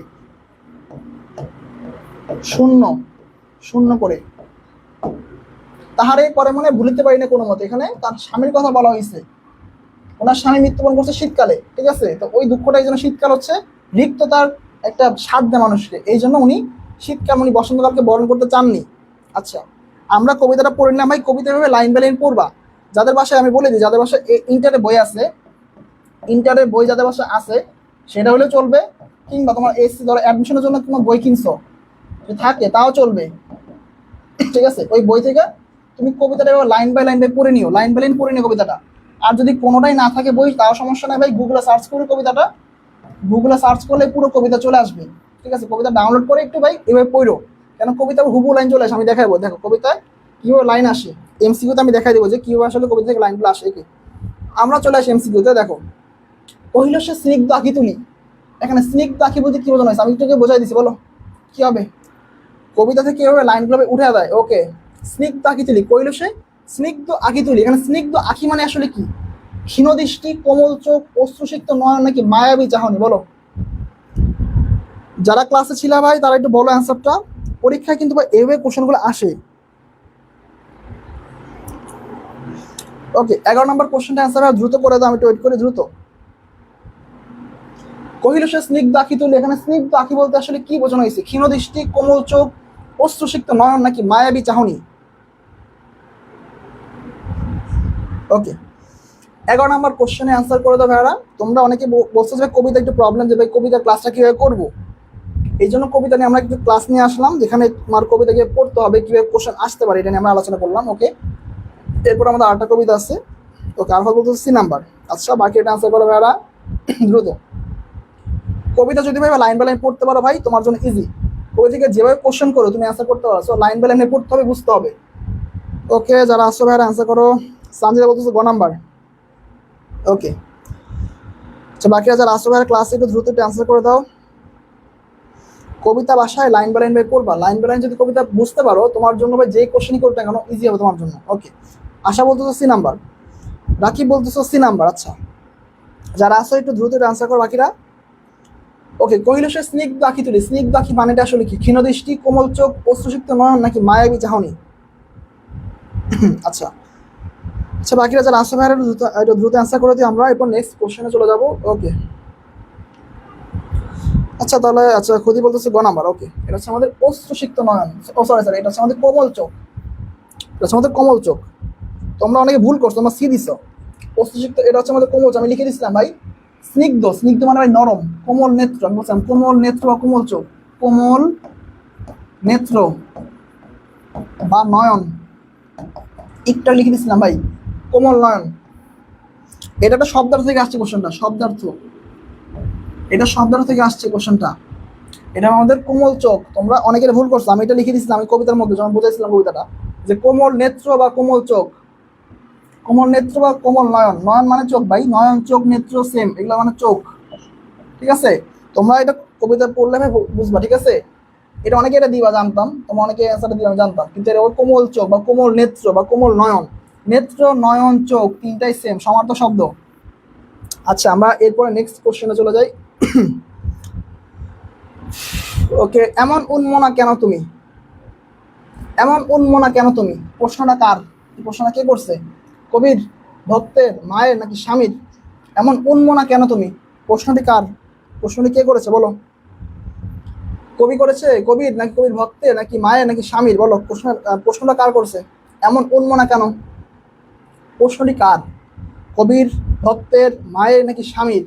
শূন্য, শূন্য করে। তাহারে পরে মনে ভুলিতে পারি না কোনো মতে। এখানে তার স্বামীর কথা বলা হয়েছে, ওনার স্বামী মৃত্যুবরণ করছে শীতকালে, ঠিক আছে। তো ওই দুঃখটাই যেন শীতকাল হচ্ছে রিক্ত, তার একটা স্বাদ দেয় মানুষকে, এই জন্য উনি শীতকাল, উনি বসন্তকালকে বরণ করতে চাননি। আচ্ছা, আমরা কবিতাটা পড়ে নিলাম ভাই। কবিতা ভাবে লাইন বাই লাইন পড়বা। যাদের বাসায়, আমি বলে দিই, যাদের বাসায় ইন্টারে বই আছে, ইন্টারের বই যাদের বাসায় আছে সেটা হলে চলবে, কিংবা তোমার এসসি ধরো অ্যাডমিশনের জন্য তোমার বই কিনছো, থাকে তাও চলবে, ঠিক আছে। ওই বই থেকে তুমি কবিতাটা লাইন বাই লাইন বাই পড়ে নিও, লাইন বাই লাইন পড়ে নিও কবিতাটা। আর যদি কোনোটাই না থাকে বই, তাও সমস্যা নাই ভাই, গুগলে সার্চ করে কবিতাটা, গুগলে সার্চ করলে পুরো কবিতা চলে আসবে, ঠিক আছে। কবিতা ডাউনলোড করে একটু ভাই এভাবে পড়ো, কেন কবিতা হুবু লাইন চলে আসে। আমি দেখাবো, দেখো কবিতায় কিভাবে লাইন আসে, এমসিকিউতে আমি দেখাই দেবো যে কিভাবে আসলে কবিতা থেকে লাইনগুলো আসে। কি আমরা চলে আসি এমসিকিউতে, দেখো। কহিল সে স্নিগ্ধ আঁকি তুলি, এখানে স্নিগ্ধ আঁকি বলতে কি বোঝানো হয়েছে? আমি একটু বোঝাই দিচ্ছি, বলো কি হবে? কবিতা থেকে কিভাবে লাইনগুলো উঠে দেয়, ওকে। স্নিগ্ধ আঁকি তুলি, কহিল সে স্নিগ্ধ আঁকি তুলি। এখানে স্নিগ্ধ আঁকি মানে আসলে কি? ক্ষীণদৃষ্টি, কোমল চোখ, অশ্রুসিক্ত নয়ন, নাকি মায়াবী চাহনি? বলো। যারা ক্লাসে ছিল ভাই তারা একটু বলো অ্যান্সারটা। পরীক্ষায় কিন্তু ভাই এইভাবে কোশ্চেনগুলো আসে, ওকে। 11 নম্বর কোশ্চেনটা অ্যান্সার দ্রুত করে দাও, আমি একটু ওয়েট করি, দ্রুত। কহিল সে স্নিগ্ধ আঁকি তুলি, এখানে স্নিগ্ধ আঁকি বলতে আসলে কি বোঝানো হয়েছে? ক্ষীণদৃষ্টি, কোমল চোখ, অশ্রুসিক্ত নয়ন, নাকি মায়াবী চাহনি? ওকে, 11 নম্বর কোশ্চেনে অ্যান্সার করে দাও ভাইয়ারা। তোমরা অনেকে বলছো যে কবিতা একটু প্রবলেম, যে ভাই কবিতার ক্লাসটা কিভাবে করবো। এই জন্য কবিতা নিয়ে আমরা একটু ক্লাস নিয়ে আসলাম, যেখানে তোমার কবিতাকে পড়তে হবে, কিভাবে কোশ্চেন আসতে পারে, এটা নিয়ে আমরা আলোচনা করলাম, ওকে। এরপর আমাদের আরেকটা কবিতা আছে, ওকে। আলফা বলতে সি নাম্বার। আচ্ছা, বাকি এটা অ্যান্সার করো ভাইয়ারা দ্রুত। কবিতা যদি ভাই লাইন বাই লাইন পড়তে পারো ভাই, তোমার জন্য ইজি। কবিতা থেকে যেভাবে কোশ্চেন করো তুমি অ্যান্সার করতে পারো, সো লাইন বাই লাইনে পড়তে হবে, বুঝতে হবে, ওকে। যারা আসছো ভাইয়ারা অ্যান্সার করো। সানজিদা বলতেছে গ নাম্বার, ওকে। আচ্ছা, বাকি যারা আসছো ভাইয়ারা ক্লাসে একটু দ্রুত অ্যান্সার করে দাও। কবিতা বাসায় লাইন বাই লাইন ভাই পড়বা। লাইন বাই লাইন যদি কবিতা বুঝতে পারো, তোমার জন্য ভাই যে কোশ্চেনই করতে কেন ইজি হবে তোমার জন্য, ওকে। আশা বলতেছো সি নাম্বার, রাকিব বলতেছো সি নাম্বার। আচ্ছা, যারা আসো একটু দ্রুত অ্যান্সার করো বাকিরা, ওকে। কহিল সে স্নিগ্ধ আঁকি তুলি, স্নিগ্ধ আঁকি মানেটা আসলে কি? ক্ষীণদৃষ্টি, কোমল চোখ, অশ্রুসিক্ত নয়ন, নাকি মায়াবী চাহনি? আচ্ছা আচ্ছা, বাকিরা যারা আসো ভাইরা একটু দ্রুত অ্যান্সার করে দিই আমরা, এরপর নেক্সট কোশ্চেনে চলে যাবো, ওকে। আচ্ছা, তাহলে আচ্ছা, খুদি বলতেছে গ নাম্বার, ওকে। এটা হচ্ছে আমাদের অশ্রুসিক্ত নয়ন, ও সরি সরি, এটা হচ্ছে আমাদের কোমল চোখ, এটা হচ্ছে আমাদের কোমল চোখ। তোমরা অনেকে ভুল করছো, তোমরা সি দিছো, অশ্রুসিক্ত, এটা হচ্ছে আমাদের কোমল চোখ। আমি লিখে দিচ্ছিলাম ভাই স্নিগ্ধ, স্নিগ্ধ মানে ভাই নরম, কোমল নেত্র, আমি বলছিলাম কোমল নেত্র বা কোমল চোখ, কোমল নেত্র বা নয়ন, একটা লিখে দিচ্ছিলাম ভাই, কোমল নয়ন। এটা একটা শব্দার্থ থেকে আসছে কোশ্চেনটা, শব্দার্থ, এটা শব্দার্থ থেকে আসছে কোশ্চেনটা। এটা আমাদের কোমল চোখ। তোমরা অনেকের ভুল করছো, আমি এটা লিখে দিচ্ছিলাম আমি কবিতার মধ্যে যখন বুঝাইছিলাম কবিতাটা, যে কোমল নেত্র বা কোমল চোখ, কোমল নেত্র বা কোমল নয়ন, নয়ন মানে চোখ ভাই, নয়ন চোখ নেত্র সেম, এগুলো মানে চোখ। ঠিক আছে, তোমরা এটা কবিতা পড়লে ভাই বুঝবা। ঠিক আছে, এটা অনেকে এটা দিবা জানতাম, তোমরা অনেকে অ্যান্সারটা দিবা জানতাম, কিন্তু এটা কোমল চোখ বা কোমল নেত্র বা কোমল নয়ন, নেত্র নয়ন চোখ তিনটাই সেম, সমার্থক শব্দ। আচ্ছা, আমরা এরপরে নেক্সট কোশ্চেনে চলে যাই। ওকে, এমন উন্মনা কেন তুমি, এমন উন্মনা কেন তুমি, প্রশ্নটা কার, প্রশ্নটা কে করছে? কবির, ভক্তের, মায়ের নাকি স্বামীর? এমন উন্মনা কেন তুমি, প্রশ্নটি কার, প্রশ্নটি কে করেছে বলো? কবি করেছে, কবির নাকি কবির ভক্তের নাকি মায়ের নাকি স্বামীর? বলো প্রশ্নটা কার করছে? এমন উন্মনা কেন, প্রশ্নটি কার, কবির, ভক্তের, মায়ের নাকি স্বামীর?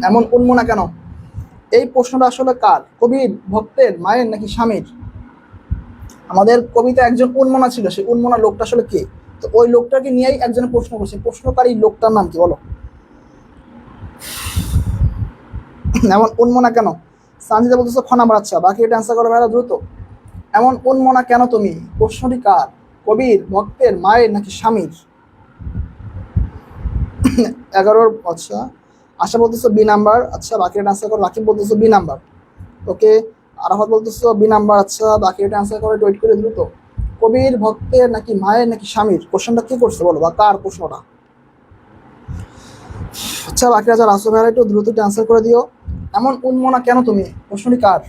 এমন উন্মনা কেন, এই প্রশ্নটা আসলে কার, কবির, ভক্তের, মায়ের নাকি স্বামীর? আমাদের কবিতা একজন উন্মনা ছিল, সেই উন্মনা লোকটা আসলে কে? তো ওই লোকটাকে নিয়েই একজনের প্রশ্ন করছে, প্রশ্নকারী লোকটার নাম কি বলো? এমন উন্মনা কেন, সানজিদা বলতেছো খ নাম্বার। আচ্ছা, বাকি এটা অ্যান্সার করো ভাইরা দ্রুত। এমন উন্মনা কেন তুমি, প্রশ্নটি কার, কবির, ভক্তের, মায়ের নাকি স্বামীর? 11। আচ্ছা, আশা বলতেছো বি নাম্বার। আচ্ছা, বাকি এটা অ্যান্সার করো। রাকিব বলতেছো বি নাম্বার। ওকে, আরাফাত বলতেছো বি নাম্বার। আচ্ছা, বাকি এটা অ্যান্সার করে ওয়েট করে দ্রুত। কবির, ভক্তের নাকি মায়ের নাকি স্বামীর? কোশ্চেনটা কি করছে বলো, বা কার প্রশ্নটা? আচ্ছা, বাকিরা যারা আসো ভাইরা একটু দ্রুত অ্যান্সার করে দিও। এমন উন্মনা কেন তুমি, প্রশ্নটি কার?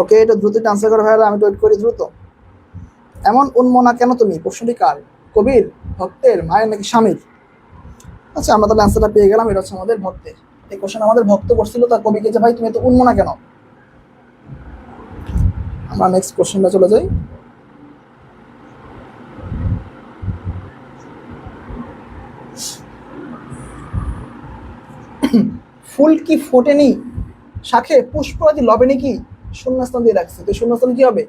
ওকে, এটা দ্রুত অ্যান্সার করে ভাইরা, আমি ওয়েট করি দ্রুত। এমন উন্মনা কেন তুমি, প্রশ্নটি কার, কবির, ভক্তের, মায়ের নাকি স্বামীর? আচ্ছা, আমরা তাহলে অ্যান্সারটা পেয়ে গেলাম, এটা হচ্ছে আমাদের ভক্তের। এই কোশ্চেন আমাদের ভক্ত করছিল, তার কবিকে যে ভাই তুমি এত উন্মনা কেন। আমরা নেক্সট কোশ্চেনটা চলে যাই। ফুল কি ফোটেনি শাখে, পুষ্পরাজি লবেনি কি? শূন্যস্থান দিয়ে রাখছে, তো শূন্যস্থান কি হবে?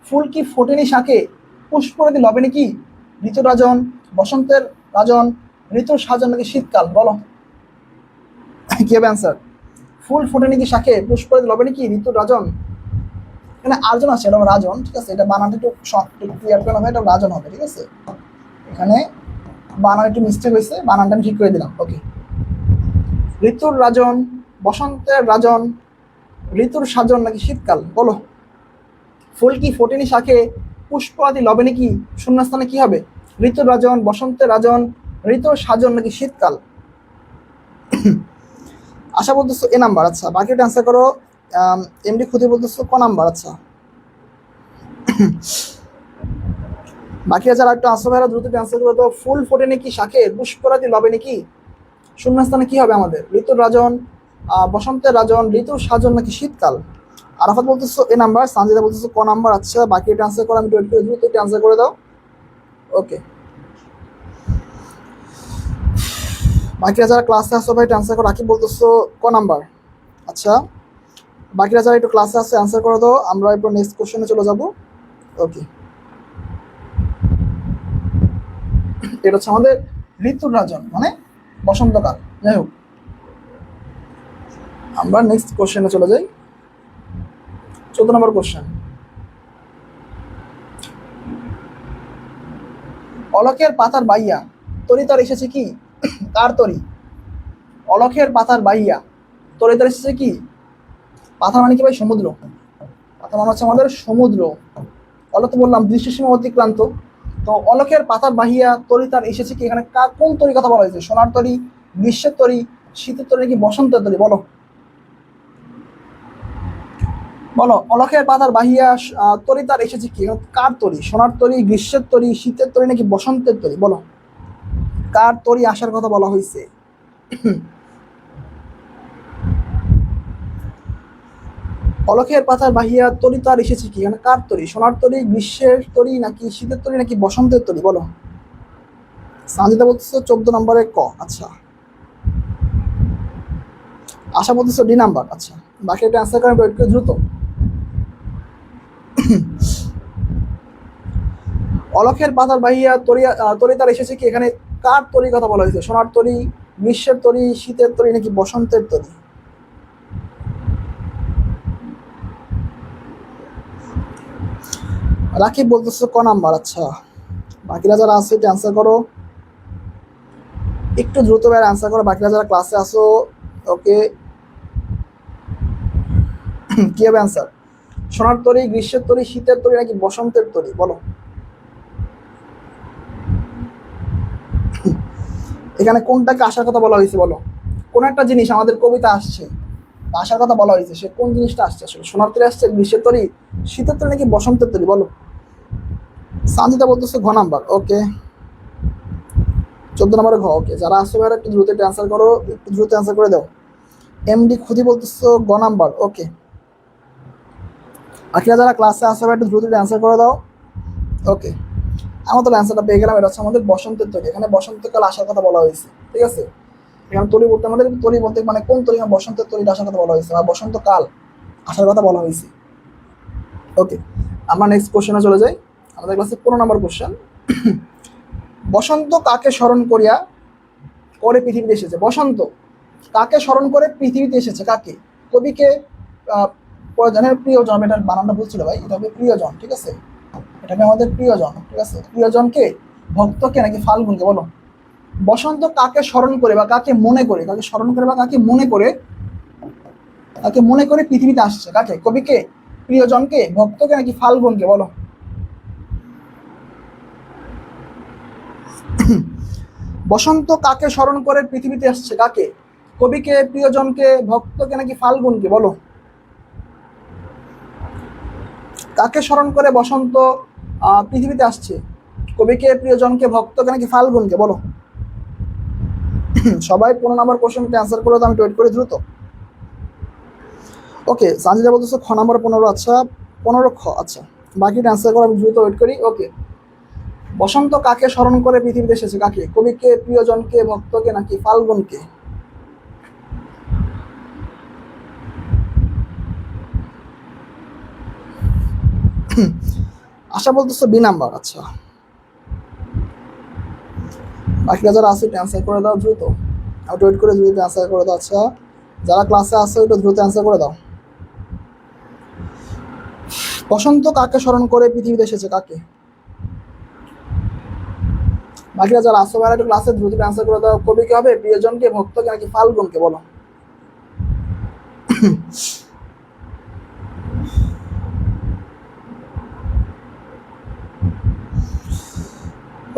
ফুল কি ফোটেনি শাখে, পুষ্পরাজি লবেনি কি? ঋতু রাজন, বসন্তের রাজন, ঋতুর সাজন নাকি শীতকাল? বলো কি হবে অ্যান্সার? ফুল ফোটেনি কি শাখে, পুষ্পরাজি লবেনি কি? ঋতুর রাজন, এখানে আর্জন আছে, এটা রাজন। ঠিক আছে, এটা বানানটা একটু ক্লিয়ার করে হবে, এটা রাজন হবে। ঠিক আছে, এখানে বানান একটু মিস্টেক হয়েছে, বানানটা আমি ঠিক করে দিলাম। ওকে, ঋতুর রাজন, বসন্তের রাজন, ঋতুর সাজন নাকি শীতকাল? বলো, ফুল কি ফোটেনি শাখে, পুষ্প আদি লবেনি কি? শূন্যস্থানে কি হবে? ঋতুর রাজন, বসন্তের রাজন, ঋতুর সাজন নাকি শীতকাল? আশা বলতেছো এ নাম্বার। আচ্ছা, বাকিটা অ্যান্সার করো। এমডি খুদি বলতেছো ক নাম্বার। আচ্ছা, বাকি যারা একটু আসো ভাইরা দ্রুত অ্যান্সার করে দাও। ফুল ফোটেনি কি শাখে, পুষ্পরাজি লবেনি কি? শূন্যস্থানে কি হবে আমাদের? ঋতুর রাজন, বসন্তের রাজন, ঋতুর সাজন নাকি শীতকাল? আরাফাত বলতেছো এ নাম্বার, সানজিদা বলতেছো ক নাম্বার। আচ্ছা, বাকি এটা আনসার করো, আমি ওয়েট করে দ্রুত এটা আনসার করে দাও। ওকে, বাকিরা যারা ক্লাসে আসো ভাই আনসার করো। রাকিব বলতেছো ক নাম্বার। আচ্ছা, বাকিরা যারা একটু ক্লাসে আসছে আনসার করে দাও, আমরা এরপর নেক্সট কোশ্চেনে চলে যাব। ওকে, এটা হচ্ছে আমাদের ঋতুর রাজন, মানে বসন্তকাল। যাই হোক, আমরা নেক্সট কোশ্চেনে চলে যাই। 14 নম্বর কোশ্চেন। অলকের পাতার বাইয়া তরি তার এসেছে কি? কার তরি? অলকের পাতার বাইয়া তরি তার এসেছে কি? পাতা মানে কি ভাই? সমুদ্র। পাতা মানে হচ্ছে আমাদের সমুদ্র। অলক তো বললাম দৃশ্যসীমা অতিক্রান্ত। তো অলকের পাতার বাহিয়া তরি তার এসেছে কি, এখানে কোন তরি কথা বলা হয়েছে? সোনার তরি, গ্রীষ্মের তরি, শীতের তরি নাকি বসন্তের তরি? বলো বলো, অলকের পাতার বাহিয়া তরি তার এসেছে কি, কার তরি? সোনার তরি, গ্রীষ্মের তরি, শীতের তরি নাকি বসন্তের তরি? বলো কার তরি আসার কথা বলা হয়েছে? অলকের পাতার বাহিয়া তরি তার এসেছে কি, এখানে কার তরি? সোনার তরি, গ্রীষ্মের তরি নাকি শীতের তরি নাকি বসন্তের তরি? বলো। সানজিদা বলতেছো 14 নম্বরে ক। আচ্ছা, আশা বলতেছো ডি নাম্বার। আচ্ছা, বাকি একটা অ্যান্সার করেন ওয়েট করে দ্রুত। অলকের পাতার বাহিয়া তরি তার এসেছে কি, এখানে কার তরি কথা বলা হয়েছে? সোনার তরি, গ্রীষ্মের তরি, শীতের তরি নাকি বসন্তের তরি? রাকিব বলতেছো ক নাম্বার? আচ্ছা, বাকিরা যারা আছে একটু অ্যান্সার করো, একটু দ্রুত ভাবে অ্যান্সার করো বাকিরা যারা ক্লাসে আসো। ওকে, কি হবে অ্যান্সার? সোনার তরী, গ্রীষ্মের তরী, শীতের তরী নাকি বসন্তের তরী? বলো। এখানে কোনটাকে আসার কথা বলা হয়েছে বলো? কোন একটা জিনিস আমাদের কবিতা আসছে, আসার কথা বলা হয়েছে, সে কোন জিনিসটা আসছে আসলে? সোনার তরী আসছে, গ্রীষ্মের তরী, শীতের তরী নাকি বসন্তের তরী? বলো। সানজিদা বলতেছে ঘ নাম্বার। ওকে, 14 নম্বরে ঘ। ওকে, যারা আসছে ভাইরা একটু দ্রুত অ্যান্সার করো, একটু দ্রুত অ্যান্সার করে দাও। এমডি খুদি বলতেছো গ নাম্বার। ওকে, বাকিরা যারা ক্লাসে আসছে ভাই একটু দ্রুত অ্যান্সার করে দাও। ওকে, আমরা তো অ্যান্সারটা পেয়ে গেলাম। এটা হচ্ছে আমাদের বসন্তের তরী। এখানে বসন্তকাল আসার কথা বলা হয়েছে, ঠিক আছে? এখানে তরী বলতে আমাদের তরী বলতে মানে কোন তরী? বসন্তের তরীটা আসার কথা বলা হয়েছে, বা বসন্তকাল আসার কথা বলা হয়েছে। ওকে, আমরা নেক্সট কোশ্চেনে চলে যাই। আমাদের ক্লাসে 15 নম্বর কোশ্চেন। বসন্ত কাকে স্মরণ করিয়া করে পৃথিবীতে এসেছে? বসন্ত কাকে স্মরণ করে পৃথিবীতে এসেছে? কাকে? কবিকে, প্রয়োজনের প্রিয়জন। এটার বানানটা বলছিল ভাই, এটা হবে প্রিয়জন, ঠিক আছে? এটা হবে আমাদের প্রিয়জন, ঠিক আছে? প্রিয়জনকে, ভক্তকে নাকি ফাল্গুনকে? বলো। বসন্ত কাকে স্মরণ করে বা কাকে মনে করে, কাকে স্মরণ করে বা কাকে মনে করে, কাকে মনে করে পৃথিবীতে আসছে? কাকে? কবিকে, প্রিয়জনকে, ভক্তকে নাকি ফাল্গুনকে? বলো। বসন্ত কাকে স্মরণ করে পৃথিবীতে আসছে? কাকে? কবিকে, প্রিয়জনকে, ভক্তকে নাকি ফাল্গুনকে? বলো। কাকে স্মরণ করে বসন্ত পৃথিবীতে আসছে? কবিকে, প্রিয়জনকে, ভক্তকে নাকি ফাল্গুনকে? বলো। সবাই 15 নম্বর কোশ্চেনকে অ্যান্সার করে তো আমি ওয়েট করি দ্রুত। ওকে, সানজিদা বলতেছে খ নম্বর 15। আচ্ছা, 15 খ। আচ্ছা, বাকিটা অ্যান্সার করে আমি দ্রুত ওয়েট করি। ওকে, বসন্ত কাকে স্মরণ করে পৃথিবীতে এসেছে? কাকে? কবিকে, প্রিয়জনকে, ভক্তকে নাকি ফাল্গুনকে? আশা বলতেছে বি নাম্বার। আচ্ছা, বাকিরা যারা আছে অ্যান্সার করে দাও দ্রুত। আমি ওয়েট করে দ্রুত অ্যান্সার করে দাও। আচ্ছা, যারা ক্লাসে আছে একটু দ্রুত অ্যান্সার করে দাও। বসন্ত কাকে স্মরণ করে পৃথিবীতে এসেছে? কাকে? বাকিরা যারা আসো ভাইরা একটু ক্লাসে দ্রুত অ্যান্সার করে দাও। কবিকে হবে, প্রিয়জনকে, ভক্তকে নাকি ফাল্গুনকে? বলো।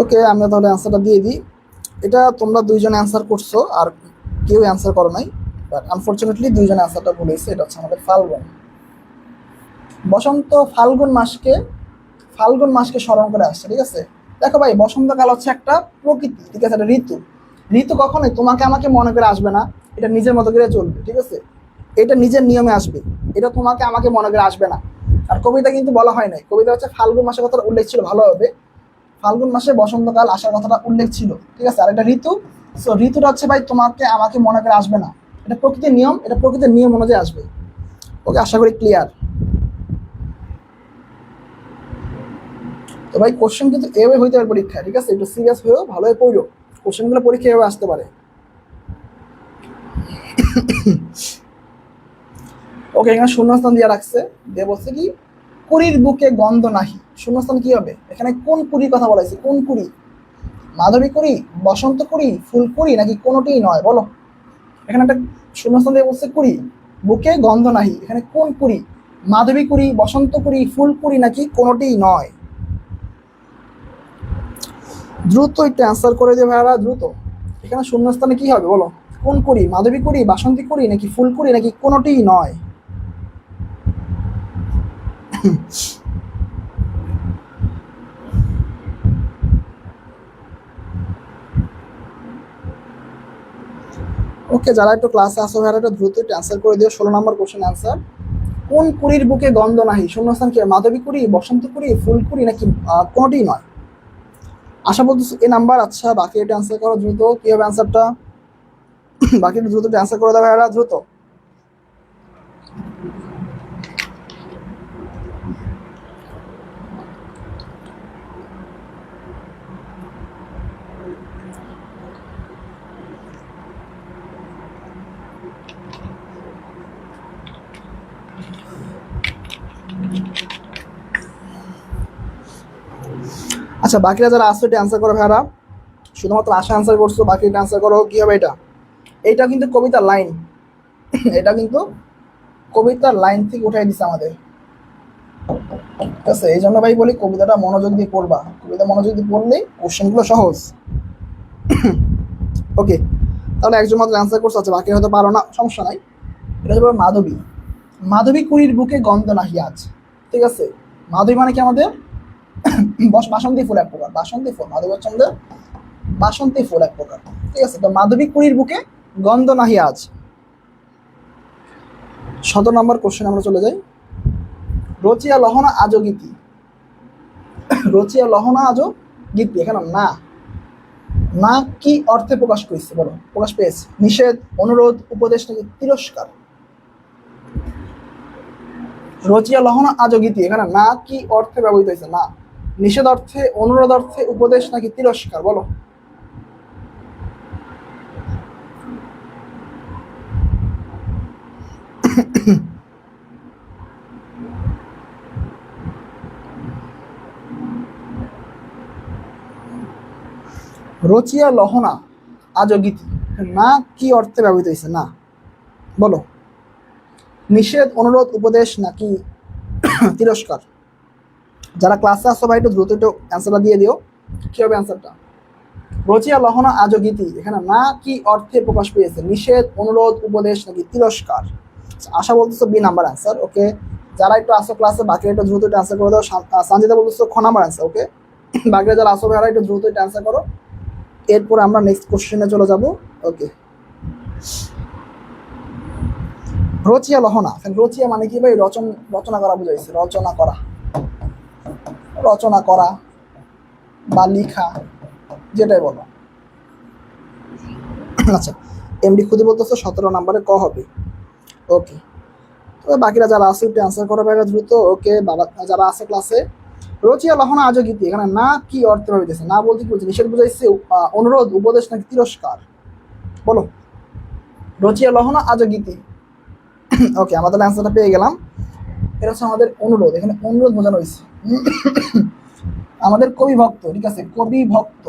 ওকে, আমি তাহলে অ্যান্সারটা দিয়ে দিই। এটা তোমরা দুইজন অ্যান্সার করছো, আর কেউ অ্যান্সার করো নাই, বাট আনফর্চুনেটলি দুইজন অ্যান্সারটা ভুল হয়েছে। এটা হচ্ছে আমাদের ফাল্গুন। বসন্ত ফাল্গুন মাসকে স্মরণ করে আসছে, ঠিক আছে? দেখো ভাই, বসন্তকাল হচ্ছে একটা প্রকৃতি, ঠিক আছে? একটা ঋতু। ঋতু কখনোই তোমাকে আমাকে মনে করে আসবে না, এটা নিজের মতো করে চলবে, ঠিক আছে? এটা নিজের নিয়মে আসবে, এটা তোমাকে আমাকে মনে করে আসবে না। আর কবিতা কিন্তু বলা হয় নাই, কবিতা হচ্ছে ফাল্গুন মাসের কথাটা উল্লেখ ছিল ভালোভাবে। ফাল্গুন মাসে বসন্তকাল আসার কথাটা উল্লেখ ছিল, ঠিক আছে? আর এটা ঋতু। সো ঋতুটা হচ্ছে ভাই তোমাকে আমাকে মনে করে আসবে না, এটা প্রকৃতির নিয়ম, এটা প্রকৃতির নিয়ম অনুযায়ী আসবে। ওকে, আশা করি ক্লিয়ার। তো ভাই কোশ্চেন কিন্তু এভাবে হইতে পারে পরীক্ষায়, ঠিক আছে? একটু সিরিয়াস হয়েও ভালোভাবে পড়ো, কোশ্চেনগুলো পরীক্ষা এভাবে আসতে পারে। ওকে, এখানে শূন্যস্থান দিয়ে রাখছে, দিয়ে বলছে কি কুড়ির বুকে গন্ধ নাহি। শূন্যস্থান কি হবে? এখানে কোন কুড়ির কথা বলা হয়েছে? কোন কুড়ি? মাধবী কুড়ি, বসন্ত কুড়ি, ফুল কুড়ি নাকি কোনোটিই নয়? বলো। এখানে একটা শূন্যস্থান দিয়ে বলছে কুড়ি, বুকে গন্ধ নাহি। এখানে কোন কুড়ি? মাধবী কুড়ি, বসন্ত কুড়ি, ফুল কুড়ি নাকি কোনোটিই নয়? দ্রুত একটু অ্যান্সার করে দিয়ে ভাইয়ারা, দ্রুত। এখানে শূন্যস্থানে কি হবে বলো? কোন কুড়ি? মাধবী কুড়ি, বাসন্তী কুড়ি নাকি ফুল কুড়ি নাকি কোনোটিই নয়? ওকে, যারা একটু ক্লাসে আসো ভাইয়ারা একটু দ্রুত একটু অ্যান্সার করে দিও। 16 নম্বর কোশ্চেন অ্যান্সার, কোন কুড়ির বুকে গন্ধ নাহি? শূন্যস্থান কি? মাধবী কুড়ি, বসন্ত কুড়ি, ফুল কুড়ি নাকি কোনোটিই নয়? আশা বলতেছি এ নাম্বার। আচ্ছা, বাকি এটা অ্যান্সার করো দ্রুত, কি হবে অ্যান্সারটা? বাকি দ্রুত অ্যান্সার করে দেবে ভাইয়ারা, দ্রুত। আচ্ছা বাকিরা যারা আসছে এটা অ্যান্সার করো ভাইরা, শুধুমাত্র আশা অ্যান্সার করছো, বাকি অ্যান্সার করো। কি হবে এটা? এইটা কিন্তু কবিতার লাইন এটা কিন্তু কবিতার লাইন থেকে উঠাই দিচ্ছে আমাদের, ঠিক আছে? এই জন্য ভাই বলি কবিতাটা মনোযোগ দিয়ে পড়বা, কবিতা মনোযোগ দিয়ে পড়লেই কোশ্চেনগুলো সহজ। ওকে, তাহলে একজন মাত্র অ্যান্সার করছে, আছে বাকি হয়তো পারো না, সমস্যা নাই। এটা হচ্ছে মাধবী। মাধবী কুড়ির বুকে গন্ধ নাহি আজ, ঠিক আছে? মাধবী মানে কি আমাদের বাসন্তী ফুল এক প্রকার, বাসন্তী ফুল, মাধবী হচ্ছে আমাদের বাসন্তী ফুল এক প্রকার, ঠিক আছে? তো মাধবী কুড়ির বুকে গন্ধ নাহি আজ। 17 নম্বর কোশ্চেন আমরা চলে যাই। রচিয়া লহনা আজো গীতি, রচিয়া লহনা আজো গীতি, এখানে না, না কি অর্থে প্রকাশ করেছে বলো, প্রকাশ পেয়েছে? নিষেধ, অনুরোধ, উপদেশ নাকি তিরস্কার? রচিয়া লহনা আজো গীতি, এখানে না কি অর্থে ব্যবহৃত হয়েছে? না, নিষেধ অর্থে, অনুরোধ অর্থে, উপদেশ নাকি তিরস্কার? বলো। রচিয়া লহনা আজো গীতি, না কি অর্থে ব্যবহৃত হয়েছে? না, বলো। নিষেধ, অনুরোধ, উপদেশ নাকি তিরস্কার? যারা ক্লাসে আসছো ভাই একটু দ্রুত একটু অ্যান্সারটা দিয়ে দিও। কি হবে অ্যান্সারটা? রচিয়া লহনা আজো গীতি, এখানে না কি অর্থে প্রকাশ পেয়েছে? নিষেধ, অনুরোধ, উপদেশ নাকি তিরস্কার? আশা বলতেছো বি নাম্বার অ্যান্সার। ওকে, যারা একটু আসো ক্লাসে বাকি একটু দ্রুত একটু অ্যান্সার করে দাও। সঞ্জিতা বলতেছো খ নাম্বার অ্যান্সার। ওকে, বাকিরা যারা আসো ভাইরা একটু দ্রুত একটু অ্যান্সার করো, এরপরে আমরা নেক্সট কোশ্চেনে চলে যাব। ওকে, রচিয়া লহনা, রচিয়া মানে কি ভাই? রচনা করা বুঝাইছে, রচনা করা, রচনা করা বা লিখা, যেটাই বলো। আচ্ছা, এমডি খুদি বলতেছো 17 নম্বরে ক হবে। ওকে, তবে বাকিরা যারা আছে একটু অ্যান্সার করো ভাইরা দ্রুত। ওকে, বাবা যারা আছে ক্লাসে, রচিয়া লহনা আজো গীতি, এখানে না কি অর্থে ভাবিতেছে? না বলতে কি বলছে? নিষেধ বুঝাইছে, অনুরোধ, উপদেশ নাকি তিরস্কার? বলো। রচিয়া লহনা আজো গীতি। ওকে, আমাদের অ্যান্সারটা পেয়ে গেলাম। এটা হচ্ছে আমাদের অনুরোধ, এখানে অনুরোধ বোঝানো হয়েছে। আমাদের কবি ভক্ত, ঠিক আছে? কবি ভক্ত,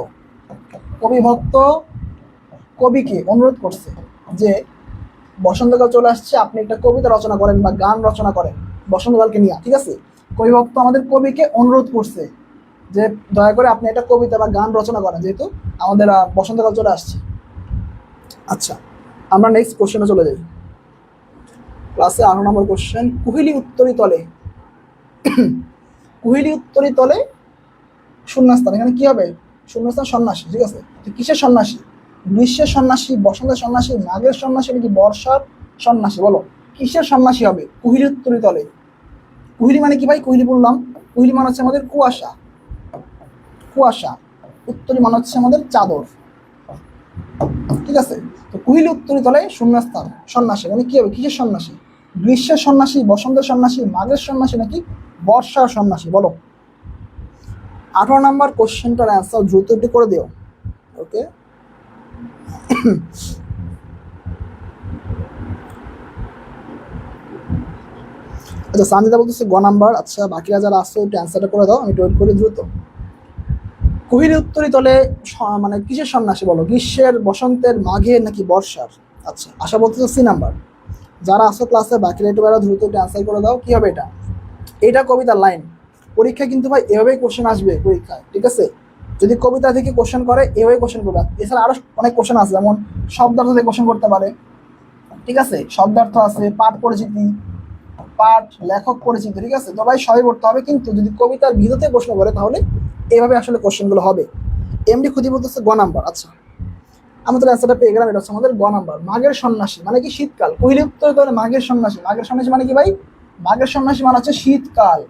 কবি ভক্ত কবিকে অনুরোধ করছে যে বসন্তকাল চলে আসছে, আপনি একটা কবিতা রচনা করেন বা গান রচনা করেন বসন্তকালকে নিয়ে, ঠিক আছে? কবি ভক্ত আমাদের কবিকে অনুরোধ করছে যে দয়া করে আপনি একটা কবিতা বা গান রচনা করেন, যেহেতু আমাদের বসন্তকাল চলে আসছে। আচ্ছা, আমরা নেক্সট কোশ্চেনে চলে যাই। ক্লাসে 8 নম্বর কোশ্চেন। কুহিলি উত্তরি তলে, কুহিলি উত্তরি তলে শূন্যস্থান, এখানে কি হবে? শূন্যস্থান সন্ন্যাসী, ঠিক আছে? কিসের সন্ন্যাসী? গ্রীষ্মের সন্ন্যাসী, বসন্তের সন্ন্যাসী, মাঘের সন্ন্যাসী নাকি বর্ষার সন্ন্যাসী? বলো, কিসের সন্ন্যাসী হবে? কুহিলি উত্তরি তলে। কুহিলি মানে কি ভাই? কুহিলি বললাম, কুহিলি মানে হচ্ছে আমাদের কুয়াশা, কুয়াশা। উত্তরি মানে হচ্ছে আমাদের চাদর, ঠিক আছে? তো কুহিলি উত্তরি তলে শূন্যস্থান সন্ন্যাসী মানে কি হবে? কিসের সন্ন্যাসী? গ্রীষ্মের সন্ন্যাসী, বসন্তের সন্ন্যাসী, মাঘের সন্ন্যাসী নাকি বর্ষার সন্ন্যাসী? বলো। 18 নম্বর কোশ্চেনটার অ্যান্সার দ্রুত একটু করে দিও। ওকে, আচ্ছা সানজিদা বলতেছে গ নাম্বার। আচ্ছা বাকিরা যারা আসছে একটু অ্যান্সারটা করে দাও, আমি একটু ওয়েট করি দ্রুত। কুহিলি উত্তরি তলে মানে কিসের সন্ন্যাসী? বলো, গ্রীষ্মের, বসন্তের, মাঘের নাকি বর্ষার? আচ্ছা, আশা বলতেছে সি নাম্বার। যারা আসো ক্লাসে বাকিরা একটু বেলা দ্রুত একটু অ্যান্সার করে দাও। কি হবে এটা? এটা কবিতার লাইন। পরীক্ষা কিন্তু ভাই এভাবেই কোশ্চেন আসবে পরীক্ষায়, ঠিক আছে? যদি কবিতা থেকে কোশ্চেন করে এভাবেই কোশ্চেন করবে। এছাড়া আরো অনেক কোশ্চেন আছে, যেমন শব্দার্থ থেকে কোশ্চেন করতে পারে, ঠিক আছে? শব্দার্থ আছে, পাঠ পরিচিতি, পাঠ, লেখক পরিচিতি, ঠিক আছে? তো ভাই সবই পড়তে হবে, কিন্তু যদি কবিতার ভিতরে প্রশ্ন করে তাহলে এইভাবে আসলে কোশ্চেনগুলো হবে। এমডি খুঁজি বলতেছে গ নাম্বার। আচ্ছা, আমাদের অ্যান্সারটা পেয়ে গেলাম, এটা হচ্ছে আমাদের গ নাম্বার। মাঘের সন্ন্যাসী মানে কি? শীতকাল। কুহিলি উত্তর করে মাঘের সন্ন্যাসী, মাঘের সন্ন্যাসী মানে কি ভাই? মাঘের সন্ন্যাসী মানে হচ্ছে শীতকাল।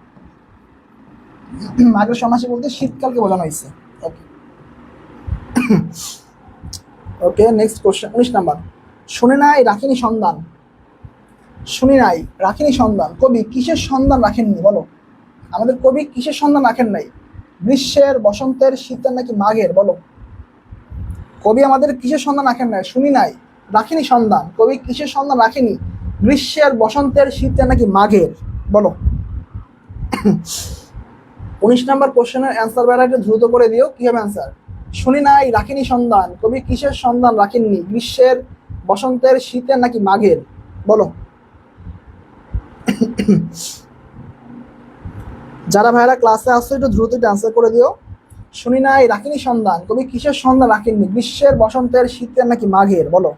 মাঘের সন্ন্যাসী বলতে শীতকালকে বোঝানো হয়েছে। ওকে, ওকে, নেক্সট কোশ্চেন 19 নাম্বার। শুনে নাই রাখিনি সন্ধান, শুনি নাই রাখিনি সন্ধান, কবি কিসের সন্ধান রাখেননি? বলো, আমাদের কবি কিসের সন্ধান রাখেন নাই? গ্রীষ্মের, বসন্তের, শীতের নাকি মাঘের? বলো। কবি আমাদের কিসের সন্ধান রাখেন নাই? শুনি নাই রাখিনি সন্ধান, কবি কিসের সন্ধান রাখেনি? গ্রীষ্মের, বসন্তের, শীতের নাকি মাঘের? বলো। 19 নম্বর কোশ্চেনের অ্যান্সার বেড়াটা দ্রুত করে দিও। কি হবে অ্যান্সার? শুনি নাই রাখিনি সন্ধান, কবি কিসের সন্ধান রাখেননি? গ্রীষ্মের, বসন্তের, শীতের নাকি মাঘের? বলো। যারা ভাইরা ক্লাসে আসছো একটু দ্রুত অ্যান্সার করে দিও। শুনি নাই রাখিনি সন্ধান, কবি কিসের সন্ধান রাখেননি? গ্রীষ্মের, বসন্তের, শীতের নাকি মাঘের? বলো।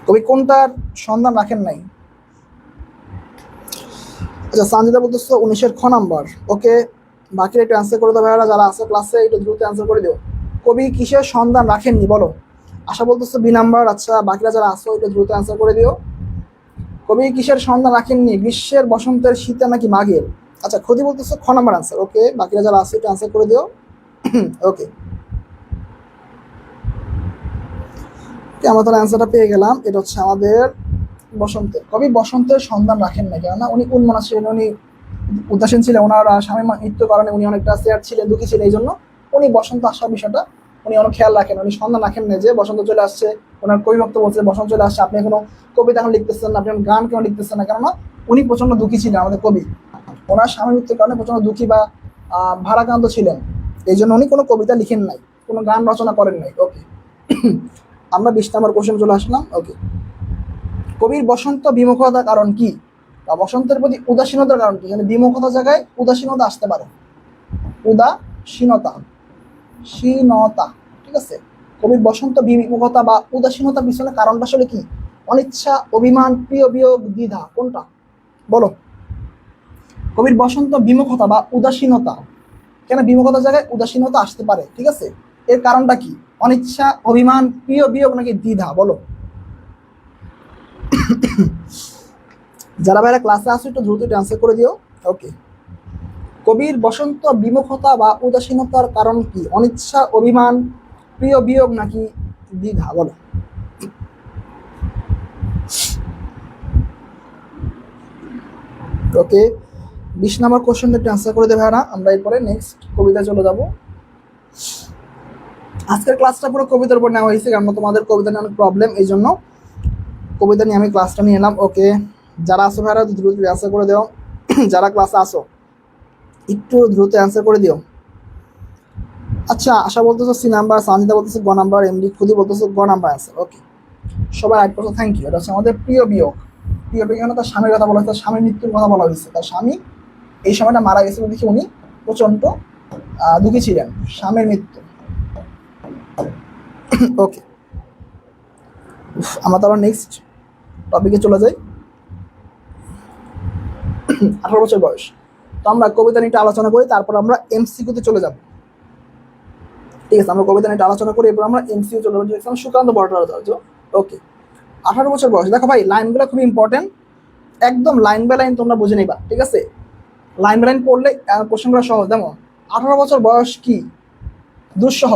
কবি কোনটার সন্ধান রাখেন নাই? আচ্ছা, সানজিদা বলতেছো 19-এর খ নাম্বার। ওকে, বাকিরা একটু অ্যান্সার করে দাও ভাইরা, যারা আছে ক্লাসে একটু দ্রুত অ্যান্সার করে দিও। কবি কিসের সন্ধান রাখেননি? বলো। আশা বলতেছো বি নাম্বার। আচ্ছা, বাকিরা যারা আসো একটু দ্রুত অ্যান্সার করে দিও। কবি কিসের সন্ধান রাখেননি? গ্রীষ্মের, বসন্তের, শীতের নাকি মাঘের? আচ্ছা, খুদি বলতেছো খ নাম্বার অ্যান্সার। ওকে, বাকিরা যারা আসো একটু অ্যান্সার করে দিও। ওকে, আমরা তাহলে অ্যান্সারটা পেয়ে গেলাম। এটা হচ্ছে আমাদের বসন্তের। কবি বসন্তের সন্ধান রাখেন না, কেননা উনি উন্মনা ছিলেন, উনি উদাসীন ছিলেন, ওনার স্বামী মৃত্যুর কারণে উনি অনেকটা স্যাড ছিলেন, দুঃখী ছিলেন। এই জন্য উনি বসন্ত আসার বিষয়টা উনি অনেক খেয়াল রাখেন, উনি সন্ধান রাখেন না যে বসন্ত চলে আসছে। ওনার কবি ভক্ত বলছে বসন্ত চলে আসছে, আপনি এখনো কবিতা এখন লিখতেছেন না, আপনি এখন গান কেন লিখতেছেন না? কেননা উনি প্রচন্ড দুঃখী ছিলেন, আমাদের কবি ওনার স্বামী মৃত্যুর কারণে প্রচন্ড দুঃখী বা ভারাক্রান্ত ছিলেন। এই জন্য উনি কোনো কবিতা লিখেন নাই, কোনো গান রচনা করেন নাই। ওকে, আমরা 20 নম্বর কোশ্চেন চলে আসলাম। ওকে, কবির বসন্ত বিমুখতার কারণ কি? বা বসন্তের প্রতি উদাসীনতার কারণ কি? এখানে বিমুখতার জায়গায় উদাসীনতা আসতে পারে। উদাসীনতা, সীনতা, ঠিক আছে। কবির বসন্ত বিমুখতা বা উদাসীনতার পিছনে কারণটা আসলে কি? অনিচ্ছা, অভিমান, প্রিয় বিয়োগ, দ্বিধা, কোনটা? বলো। কবির বসন্ত বিমুখতা বা উদাসীনতা, কেন বিমুখতার জায়গায় উদাসীনতা আসতে পারে? ঠিক আছে, এর কারণটা কি? অনিচ্ছা, অভিমান, প্রিয় বিয়োগ নাকি দ্বিধা? বলো। যারা ভাইরা ক্লাসে আসো একটু দ্রুত অ্যান্সার করে দিও। ওকে, কবির বসন্ত বিমুখতা বা উদাসীনতার কারণ কি? অনিচ্ছা, অভিমান, প্রিয় বিয়োগ নাকি দ্বিধা? বলো। ওকে, 20 নম্বর কোশ্চেনটা একটু অ্যান্সার করে দেবে ভাইরা, আমরা এরপরে নেক্সট কবিতা চলে যাব। আজকের ক্লাসটা পুরো কবিতার উপর নেওয়া হয়েছে, কারণ তোমাদের কবিতা নিয়ে অনেক প্রবলেম, এই জন্য কবিতা নিয়ে আমি ক্লাসটা নিয়ে এলাম। ওকে, যারা আসো ভাইরা দ্রুত অ্যান্সার করে দিও। যারা ক্লাসে আসো একটু দ্রুত অ্যান্সার করে দিও। আচ্ছা, আশা বলতেছো সি নাম্বার, সানজিদা বলতেছো গ নাম্বার, এমডি খুদি বলতেছো গ নাম্বার অ্যান্সার। ওকে, সবাই রাইট করছো, থ্যাংক ইউ। এটা হচ্ছে আমাদের প্রিয় বিয়োগ। প্রিয় বিয়োগ মানে তার স্বামীর কথা বলা হয়েছে, তার স্বামীর মৃত্যুর কথা বলা হয়েছে। তার স্বামী এই সময়টা মারা গেছিল দেখে উনি প্রচন্ড দুঃখী ছিলেন, স্বামীর মৃত্যু। ওকে, আমরা তারপর নেক্সট টপিকে চলে যাই। 18 বছর বয়স। তো আমরা কবিতা নিয়ে আলোচনা করি, তারপর আমরা এমসিকিউতে চলে যাব। ঠিক আছে, আমরা কবিতা নিয়ে আলোচনা করি, এরপর আমরা এমসিকিউ চলে যাবো। সুকান্ত ভট্টাচার্য। ওকে, 18 বছর বয়স। দেখো ভাই, লাইনগুলো খুব ইম্পর্টেন্ট, একদম লাইন বাই লাইন তোমরা বুঝে নিবা। ঠিক আছে, লাইন বাই লাইন পড়লে কোশ্চেনগুলো সহজ। যেমন 18 বছর বয়স কি? দুঃসহ।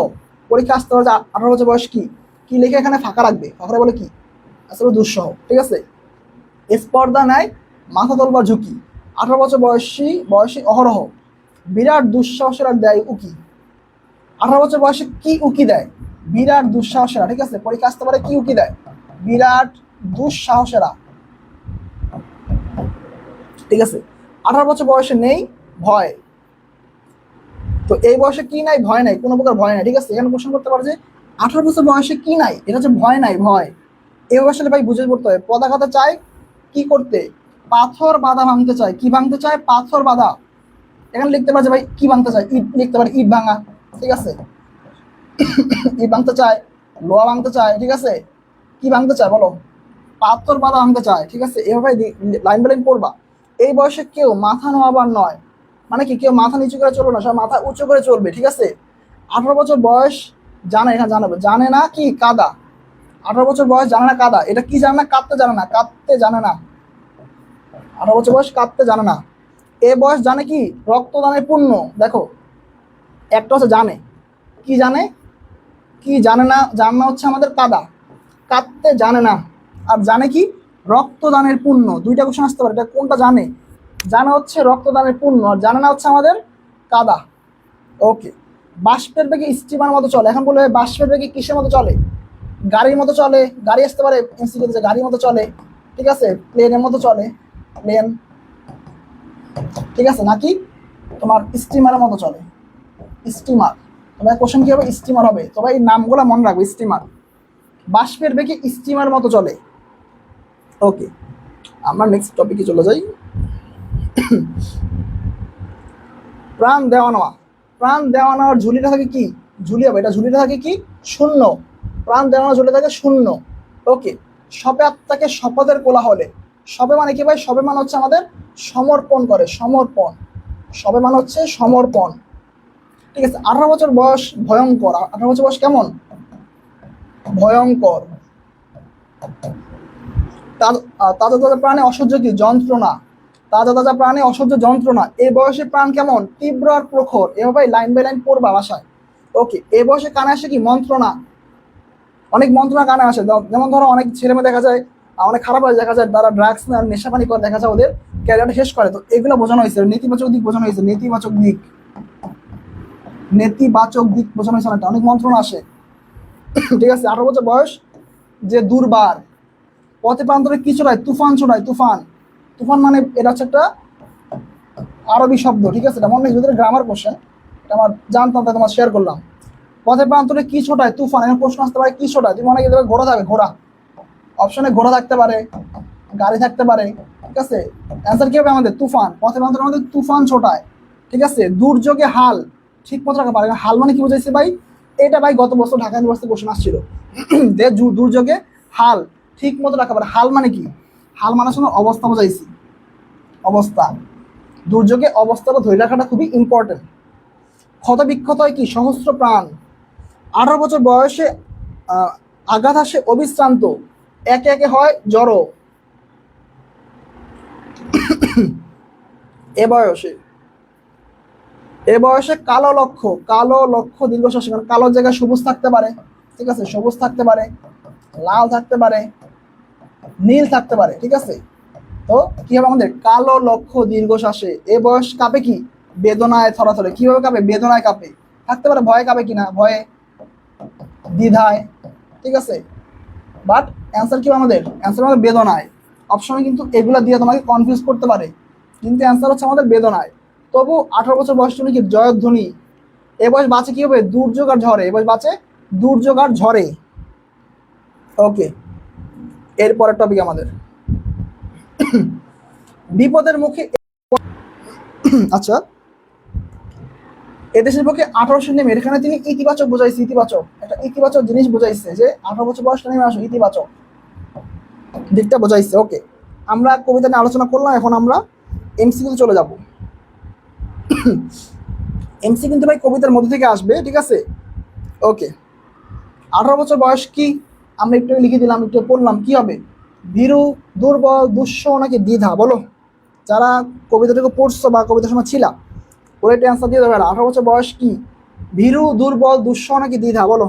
পরীক্ষা আসতে পারে যে 18 বছর বয়স কি, কি লিখে এখানে ফাঁকা রাখবে, ফাঁকা বলে কি? আসলে দুঃসহ। ঠিক আছে, স্পর্ধা নেয়, মাথা তোলবার ঝুঁকি। 18 বছর বয়সী অহরহ বিরাট দুঃসাহসেরা দেয় উকি। 18 বছর বয়সে কি উকি দেয়? বিরাট দুঃসাহসেরা। ঠিক আছে, পরীক্ষা আসতে পারে কি উকি দেয়? বিরাট দুঃসাহসেরা। ঠিক আছে, 18 বছর বয়সে নেই ভয়। তো এই বয়সে কি নাই? ভয় নাই, কোনো প্রকার ভয় নাই। ঠিক আছে, এখানে কোশ্চেন করতে পারে যে 18 বছর বয়সে কি নাই, এটা হচ্ছে ভয় নাই, ভয়। এভাবে আসলে ভাই বুঝে পড়তে হয়। পদাঘাতে চায় কি করতে? পাথর বাধা ভাঙতে চায়। কি ভাঙতে চায়? পাথর বাধা। এখানে লিখতে পারে যে ভাই কি ভাঙতে চায়, ইট লিখতে পারে, ইট ভাঙা। ঠিক আছে, ইট ভাঙতে চায়, লোহা ভাঙতে চায়। ঠিক আছে, কি ভাঙতে চায় বলো? পাথর বাধা ভাঙতে চায়। ঠিক আছে, এভাবে লাইন বাই লাইন পড়বা। এই বয়সে কেউ মাথা নোয়াবার নয়, মানে কি কেউ মাথা নিচু করে চলবে না, সব মাথা উঁচু করে চলবে। ঠিক আছে, 18 বছর বয়স জানে, এখানে জানাবে জানে না কি কাদা। 18 বছর বয়স জানে না কাদা, এটা কি জানে না? কাঁদতে জানে না, কাঁদতে জানে না। 18 বছর বয়স কাঁদতে জানে না। এ বয়স জানে কি? রক্তদানের পুণ্য। দেখো, একটা হচ্ছে জানে, কি জানে? কি জানে না? জানে না হচ্ছে আমাদের কাদা, কাঁদতে জানে না। আর জানে কি? রক্তদানের পুণ্য। দুইটা কোশ্চেন আসতে পারে, এটা কোনটা জানে? জানা হচ্ছে রক্তদানের পুণ্য, আর জানে না হচ্ছে আমাদের কাদা। ওকে, বাষ্পের বেগে স্টিমার মতো চলে। এখন বলে বাষ্পের বেগে কিসের মতো চলে? গাড়ির মতো চলে। গাড়ি আসতে পারে এমসিকিউতে, গাড়ির মতো চলে। ঠিক আছে, প্লেনের মতো চলে, প্লেন। ঠিক আছে, নাকি তোমার স্টিমারের মতো চলে? স্টিমার। তোমার কোশ্চেন কি হবে? স্টিমার হবে। তবে এই নামগুলো মনে রাখবে, স্টিমার, বাষ্পের বেগে স্টিমার মতো চলে। ওকে, আমরা নেক্সট টপিকে চলে যাই। প্রাণ দেওয়া নেওয়া। প্রাণ দেওয়া নেওয়ার ঝুলিটা থাকে কি? ঝুলি হবে, এটা ঝুলিটা থাকে কি? শূন্য। প্রাণ দেওয়া নেওয়ার ঝুলি থাকে শূন্য। ওকে, সবে আত্মাকে শপথের কোলাহলে। সবে মানে কি ভাই? সবে মানে হচ্ছে আমাদের সমর্পণ করে, সমর্পণ। সবে মানে হচ্ছে সমর্পণ। ঠিক আছে, 18 বছর বয়স ভয়ঙ্কর। 18 বছর বয়স কেমন? ভয়ঙ্কর। তাজা তাজা প্রাণে অসহ্য কি? যন্ত্রণা। তাজা তাজা প্রাণে অসহ্য যন্ত্রণা। এই বয়সে প্রাণ কেমন? তীব্র আর প্রখর। এভাবে লাইন বাই লাইন পড়বা বাসায়। ওকে, এই বয়সে কানে আসে কি? মন্ত্রণা। অনেক মন্ত্রণা কানে আসে। যেমন ধরো অনেক ছেলে মেয়ে দেখা যায়, অনেক খারাপ হয়, দেখা যায় তারা ড্রাগস নেয়, নেশা পানি করে, দেখা যায় ওদের ক্যারিয়ারটা শেষ করে। তো এগুলো বোঝানো হয়েছে, নেতিবাচক দিক বোঝানো হয়েছে, নেতিবাচক দিক, নেতিবাচক দিক বোঝানো হয়েছে। অনেক মন্ত্রণা আসে। ঠিক আছে, 18 বছর বয়স যে দুর্বার, পথে প্রান্তরে কি ছড়ায়? তুফান ছড়ায়, তুফান। তুফান মানে এটা হচ্ছে একটা আরবি শব্দ। ঠিক আছে, এটা মনে হয় যদি গ্রামার কোশ্চেন, এটা আমার জানতাম, তাই তোমার শেয়ার করলাম। পথে প্রান্তরে কি ছোটায়? তুফান। এখন প্রশ্ন আসতে পারে কি ছোটায়? তুমি অনেকে দেবে ঘোড়া থাকবে, ঘোড়া। অপশনে ঘোড়া থাকতে পারে, গাড়ি থাকতে পারে। ঠিক আছে, অ্যান্সার কি হবে আমাদের? তুফান। পথে প্রান্তরে আমাদের তুফান ছোটায়। ঠিক আছে, দুর্যোগে হাল ঠিক মতো রাখা পারে। হাল মানে কি বুঝাইছে ভাই? এটা ভাই গত বছর ঢাকা ইউনিভার্সিটি কোশ্চেন আসছিল যে দুর্যোগে হাল ঠিক মতো রাখা পারে। হাল মানে কি? হাল মানে শোনো অবস্থা বোঝাইছি, অবস্থা। দুর্যোগে অবস্থাটা ধরে রাখাটা খুবই ইম্পর্টেন্ট। ক্ষত বিক্ষত হয় কি? সহস্র প্রাণ। 18 বছর বয়সে আঘাত আসে অবিশ্রান্ত, একে একে হয় জড়ো। এ বয়সে, এ বয়সে কালো লক্ষ্য, কালো লক্ষ্য দীর্ঘশ্বাস। মানে কালোর জায়গায় সবুজ থাকতে পারে। ঠিক আছে, সবুজ থাকতে পারে, লাল থাকতে পারে, নীল থাকতে পারে। ঠিক আছে, তো কি হবে আমাদের? কালো লক্ষ্য দীর্ঘশ্বাসে। এ বয়স কাঁপে কি? বেদনায় থরাথরে। কিভাবে কাঁপে? বেদনায় কাঁপে। থাকতে পারে ভয়ে কাঁপে কিনা? ভয়ে, দ্বিধায়। ঠিক আছে, বাট অ্যান্সার কি আমাদের? অ্যান্সার আমাদের বেদনায়। অপশনে কিন্তু এগুলো দিয়ে তোমাকে কনফিউজ করতে পারে, কিন্তু অ্যান্সার হচ্ছে আমাদের বেদনায়। তবু 18 বছর বয়স জন্য কি? জয়ধ্বনি। এ বয়স বাঁচে কি হবে? দুর্যোগ আর ঝড়ে। এ বয়স বাঁচে দুর্যোগ আর ঝড়ে। ওকে, এরপরের টপিক আমাদের বিপদের মুখে। আচ্ছা, এদেশের পক্ষে 1800 নেমে, এখানে তিনি ইতিবাচক বোঝাইছে, ইতিবাচক একটা ইতিবাচক জিনিস বোঝাইছে যে 18 বছর বয়সটা নেমে আসো, ইতিবাচক দিকটা বোঝাইছে। ওকে, আমরা কবিতা নিয়ে আলোচনা করলাম, এখন আমরা এমসিকিউ চলে যাব। এমসি কিন্তু ভাই কবিতার মধ্যে থেকে আসবে। ঠিক আছে, ওকে। 18 বছর বয়স কি? আমরা একটু লিখে দিলাম, একটু পড়লাম, কি হবে? ভীরু, দুর্বল, দুঃস্ব নাকি দ্বিধা? বলো, যারা কবিতাটুকু পড়ছো বা কবিতার সময় ছিলা, ওরা একটা অ্যান্সার দিয়ে দেবে। 18 বছর বয়স কি? ভীরু, দুর্বল, দুঃস্ব নাকি দ্বিধা? বলো।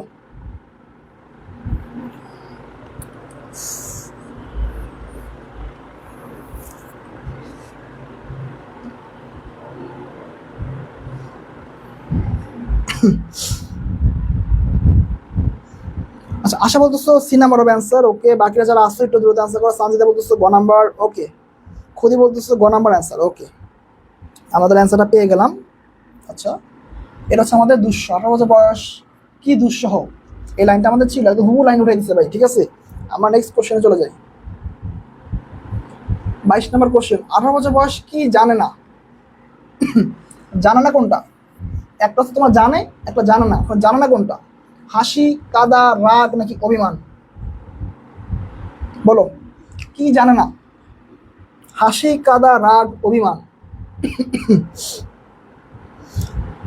আচ্ছা, আশা বলতেছো সি নাম্বার হবে অ্যান্সার। ওকে, বাকিরা যারা আসছো একটু দ্রুত অ্যান্সার করো। সানজিদা বলতেছো গ নাম্বার। ওকে, খুদি বলতেছো গ নাম্বার অ্যান্সার। ওকে, আমাদের অ্যান্সারটা পেয়ে গেলাম। আচ্ছা, এটা হচ্ছে আমাদের দুঃস্ব। 18 বছর বয়স কি দুঃসহ, এই লাইনটা আমাদের ছিল, একদম হুবহু লাইন উঠে দিচ্ছে ভাই। ঠিক আছে, আমরা নেক্সট কোশ্চেনে চলে যাই। 22 নম্বর কোশ্চেন, 18 বছর বয়স কি জানে না? জানে না কোনটা? একটা হচ্ছে তোমার জানে, একটা জানে না। জানে না কোনটা? হাসি, কাদা, রাগ নাকি অভিমান? বলো, কি জানে না? হাসি, কাদা, রাগ, অভিমান।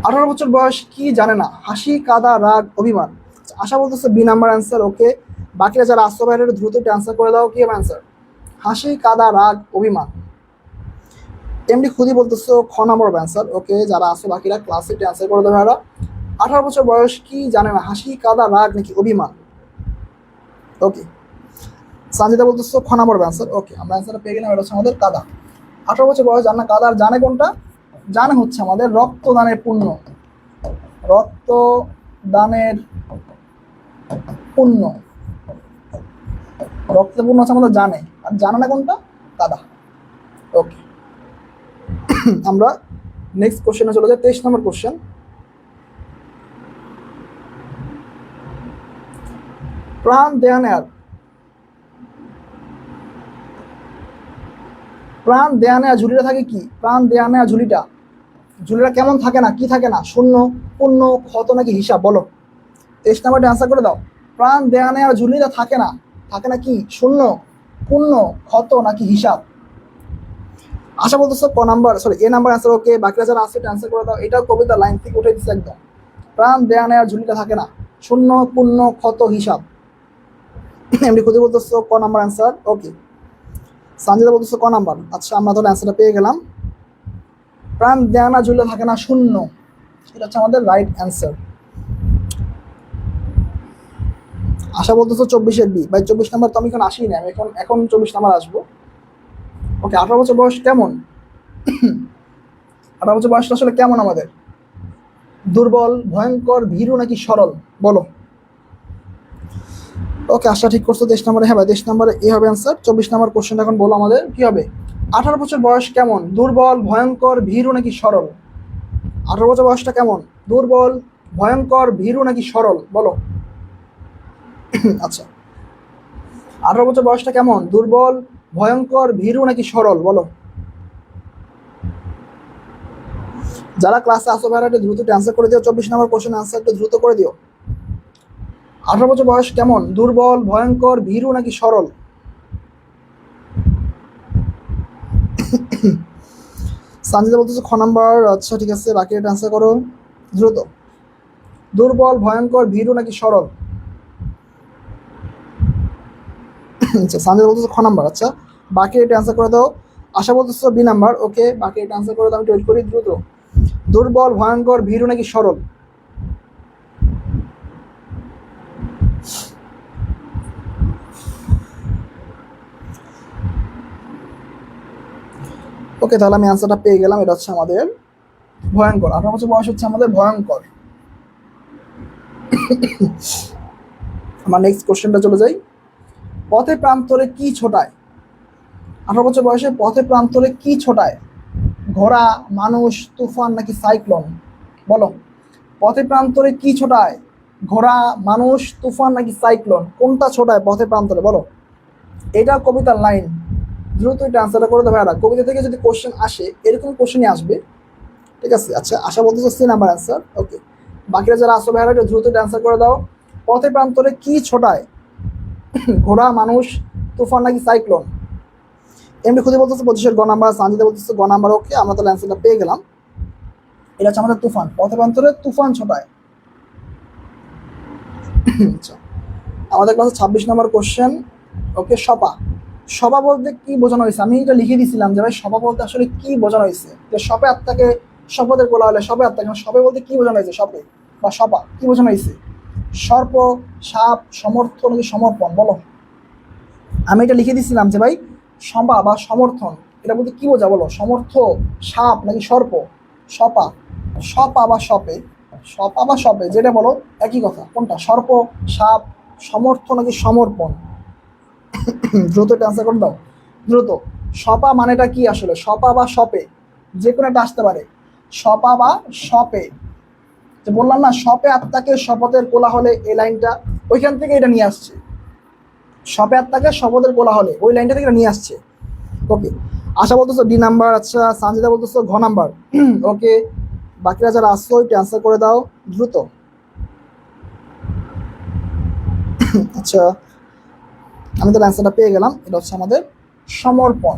18 বছর বয়স কি জানে না? হাসি, কাদা, রাগ, অভিমান। আশা বলতেছে বি নাম্বার অ্যান্সার। ওকে, বাকিরা যারা আসতে পারে দ্রুত অ্যান্সার করে দাও। কি হবে অ্যান্সার? হাসি, কাদা, রাগ, অভিমান। এমনি খুদি বলতেছো খ নাম্বার অ্যান্সার। ওকে, যারা আসো বাকিরা ক্লাসে অ্যান্সার করে দেবে। 18 বছর বয়স কি জানে না? হাসি, কাদা, রাগ নাকি অভিমান? ওকে, সানজিদা বলতেছো খ নাম্বার অ্যান্সার। ওকে, আমরা অ্যান্সারটা পেয়ে গেলাম। এটা হচ্ছে আমাদের কাদা। 18 বছর বয়স জানে না কাদা। আর জানে কোনটা? জানে হচ্ছে আমাদের রক্তদানের পুণ্য, রক্তদানের পুণ্য। রক্তের পুণ্য হচ্ছে আমাদের জানে, আর জানে না কোনটা? কাদা। ওকে, আমরা নেক্সট কোশ্চেনে চলে যাই। 23 নম্বর কোশ্চেন, প্রাণ দেয়ানের ঝুলিটা থাকে কি? প্রাণ দেয়ানের ঝুলিটা কেমন থাকে না, কি থাকে না? শূন্য, পূর্ণ, ক্ষত নাকি হিসাব? বলো। 23 নাম্বারটা অ্যান্সার করে দাও। প্রাণ দেয়ানের ঝুলিটা থাকে না কি? শূন্য, পূর্ণ, ক্ষত নাকি হিসাব? আশা বলতেছো ক নাম্বার, সরি এ নাম্বার অ্যান্সার। ওকে, বাকিরা যারা আছে অ্যান্সার করে দাও। এটাও কবিতা লাইন থেকে উঠে দিচ্ছে একদম। প্রাণ দেয়ানের ঝুলিটা থাকে না, শূন্য, পূর্ণ, ক্ষত, হিসাব। এমনি খুঁজে বলতেছো ক নাম্বার অ্যান্সার। ওকে, সঞ্জিতা বলতেছো ক নাম্বার। আচ্ছা, আমরা তাহলে অ্যান্সারটা পেয়ে গেলাম। প্রাণ দেয়ানা ঝুলে থাকে না, শূন্য, এটা হচ্ছে আমাদের রাইট অ্যান্সার। আশা বলতেছো 24-এর বি। ভাই 24 নাম্বার তো আমি এখন আসি না, আমি এখন 24 নাম্বার আসবো। ওকে, 18 বছর বয়স কেমন? 18 বছর বয়সটা আসলে কেমন আমাদের? দুর্বল, ভয়ঙ্কর, ভীরু নাকি সরল? বলো। ওকে, আশা ঠিক করছো 23 নম্বরে। হ্যাঁ ভাই, 23 নম্বরে এ হবে অ্যান্সার। 24 নম্বর কোশ্চেনটা এখন বলো আমাদের কি হবে। 18 বছর বয়স কেমন? দুর্বল, ভয়ঙ্কর, ভীরু নাকি সরল? 18 বছর বয়সটা কেমন? দুর্বল, ভয়ঙ্কর, ভীরু নাকি সরল? বলো। আচ্ছা, 18 বছর বয়সটা কেমন? দুর্বল, ভয়ঙ্কর, ভীরু নাকি সরল? বলো। যারা ক্লাসে আসো ভাইরা একটু দ্রুত অ্যান্সার করে দিও। 24 নম্বর কোশ্চেন অ্যান্সার একটু দ্রুত করে দিও। 18 বছর বয়স কেমন? দুর্বল, ভয়ঙ্কর, ভীরু নাকি সরল? সানজিদা বলতেছে খ নাম্বার। আচ্ছা ঠিক আছে, বাকি এটা অ্যান্সার করো দ্রুত। দুর্বল, ভয়ঙ্কর, ভীরু নাকি সরল? আচ্ছা, সানজিদা বলতেছে খ নাম্বার। আচ্ছা, বাকি এটা অ্যান্সার করে দাও। আশা বলতেছে বি নাম্বার। ওকে, বাকি এটা অ্যান্সার করে দাও, আমি ওয়েট করি দ্রুত। দুর্বল, ভয়ঙ্কর, ভীরু নাকি সরল? ওকে, তাহলে আমি অ্যান্সারটা পেয়ে গেলাম। এটা হচ্ছে আমাদের ভয়ঙ্কর। 18 বছর বয়স হচ্ছে আমাদের ভয়ঙ্কর। আমার নেক্সট কোশ্চেনটা চলে যাই। পথে প্রান্তরে কি ছোটায়? 18 বছর বয়সে পথে প্রান্তরে কি ছোটায়? ঘোড়া, মানুষ, তুফান নাকি সাইক্লোন? বলো। পথে প্রান্তরে কি ছোটায়? ঘোড়া, মানুষ, তুফান নাকি সাইক্লোন? কোনটা ছোটায় পথে প্রান্তরে? বলো। এটা কবিতার লাইন, দ্রুত এটা আনসারটা করে দেবে। কবিতা থেকে যদি কোশ্চেন আসে এরকম কোশ্চেনই আসবে, ঠিক আছে? আচ্ছা, আশা বলতেছো সি নাম্বার অ্যান্সার। ওকে, বাকিরা যারা আসো ভাইরা দ্রুত অ্যান্সার করে দাও। পথে প্রান্তরে কি ছোটায়? ঘোড়া, মানুষ, তুফান নাকি সাইক্লোন? এমনি খুঁজে বলতেছে 25-এর গ নাম্বার। সানজিদা বলতেছে গ নাম্বার। ওকে, আমরা তাহলে অ্যান্সারটা পেয়ে গেলাম। এটা হচ্ছে আমাদের তুফান। পথে প্রান্তরে তুফান ছোটায়। আচ্ছা, আমাদের ক্লাসে 26 নম্বর কোশ্চেন। ওকে, সপা। সপা বলতে কি বোঝানো হয়েছে? আমি এটা লিখে দিয়েছিলাম যে ভাই সপা বলতে আসলে কি বোঝানো হয়েছে। যে সপে আত্মাকে শপথের বলা হলে সপে আত্মাকে, সপে বলতে কি বোঝানো হয়েছে? সপে বা সপা কি বোঝানো হয়েছে? সর্প, সাপ, সমর্থ নাকি সমর্পণ? বলো। আমি এটা লিখে দিয়েছিলাম যে ভাই সপা বা সমর্থন, এটা বলতে কি বোঝা? বলো। সমর্থ, সাপ নাকি সর্প? সপা, সপা বা সপে, সপা বা সপে, যেটা বলো একই কথা। কোনটা? সর্প, সাপ, সমর্থ নাকি সমর্পণ? দ্রুত এটা আনসার করে দাও, দ্রুত। সপা মানেটা কি আসলে? সপা বা সপে, যে কোনো একটা আসতে পারে। সপা বা সপে, যে বললাম না সপে আত্মাকে শপথের কোলাহলে, এই লাইনটা ওইখান থেকে এটা নিয়ে আসছে। সপে আত্মাকে শপথের কোলাহলে, ওই লাইনটা থেকে এটা নিয়ে আসছে। ওকে, আশা বলতেছো ডি নাম্বার। আচ্ছা, সানজিদা বলতেছো ঘ নাম্বার। ওকে, বাকিরা যারা আসছো এটা অ্যান্সার করে দাও দ্রুত। আচ্ছা, আমি তো অ্যান্সারটা পেয়ে গেলাম। এটা হচ্ছে আমাদের সমর্পণ,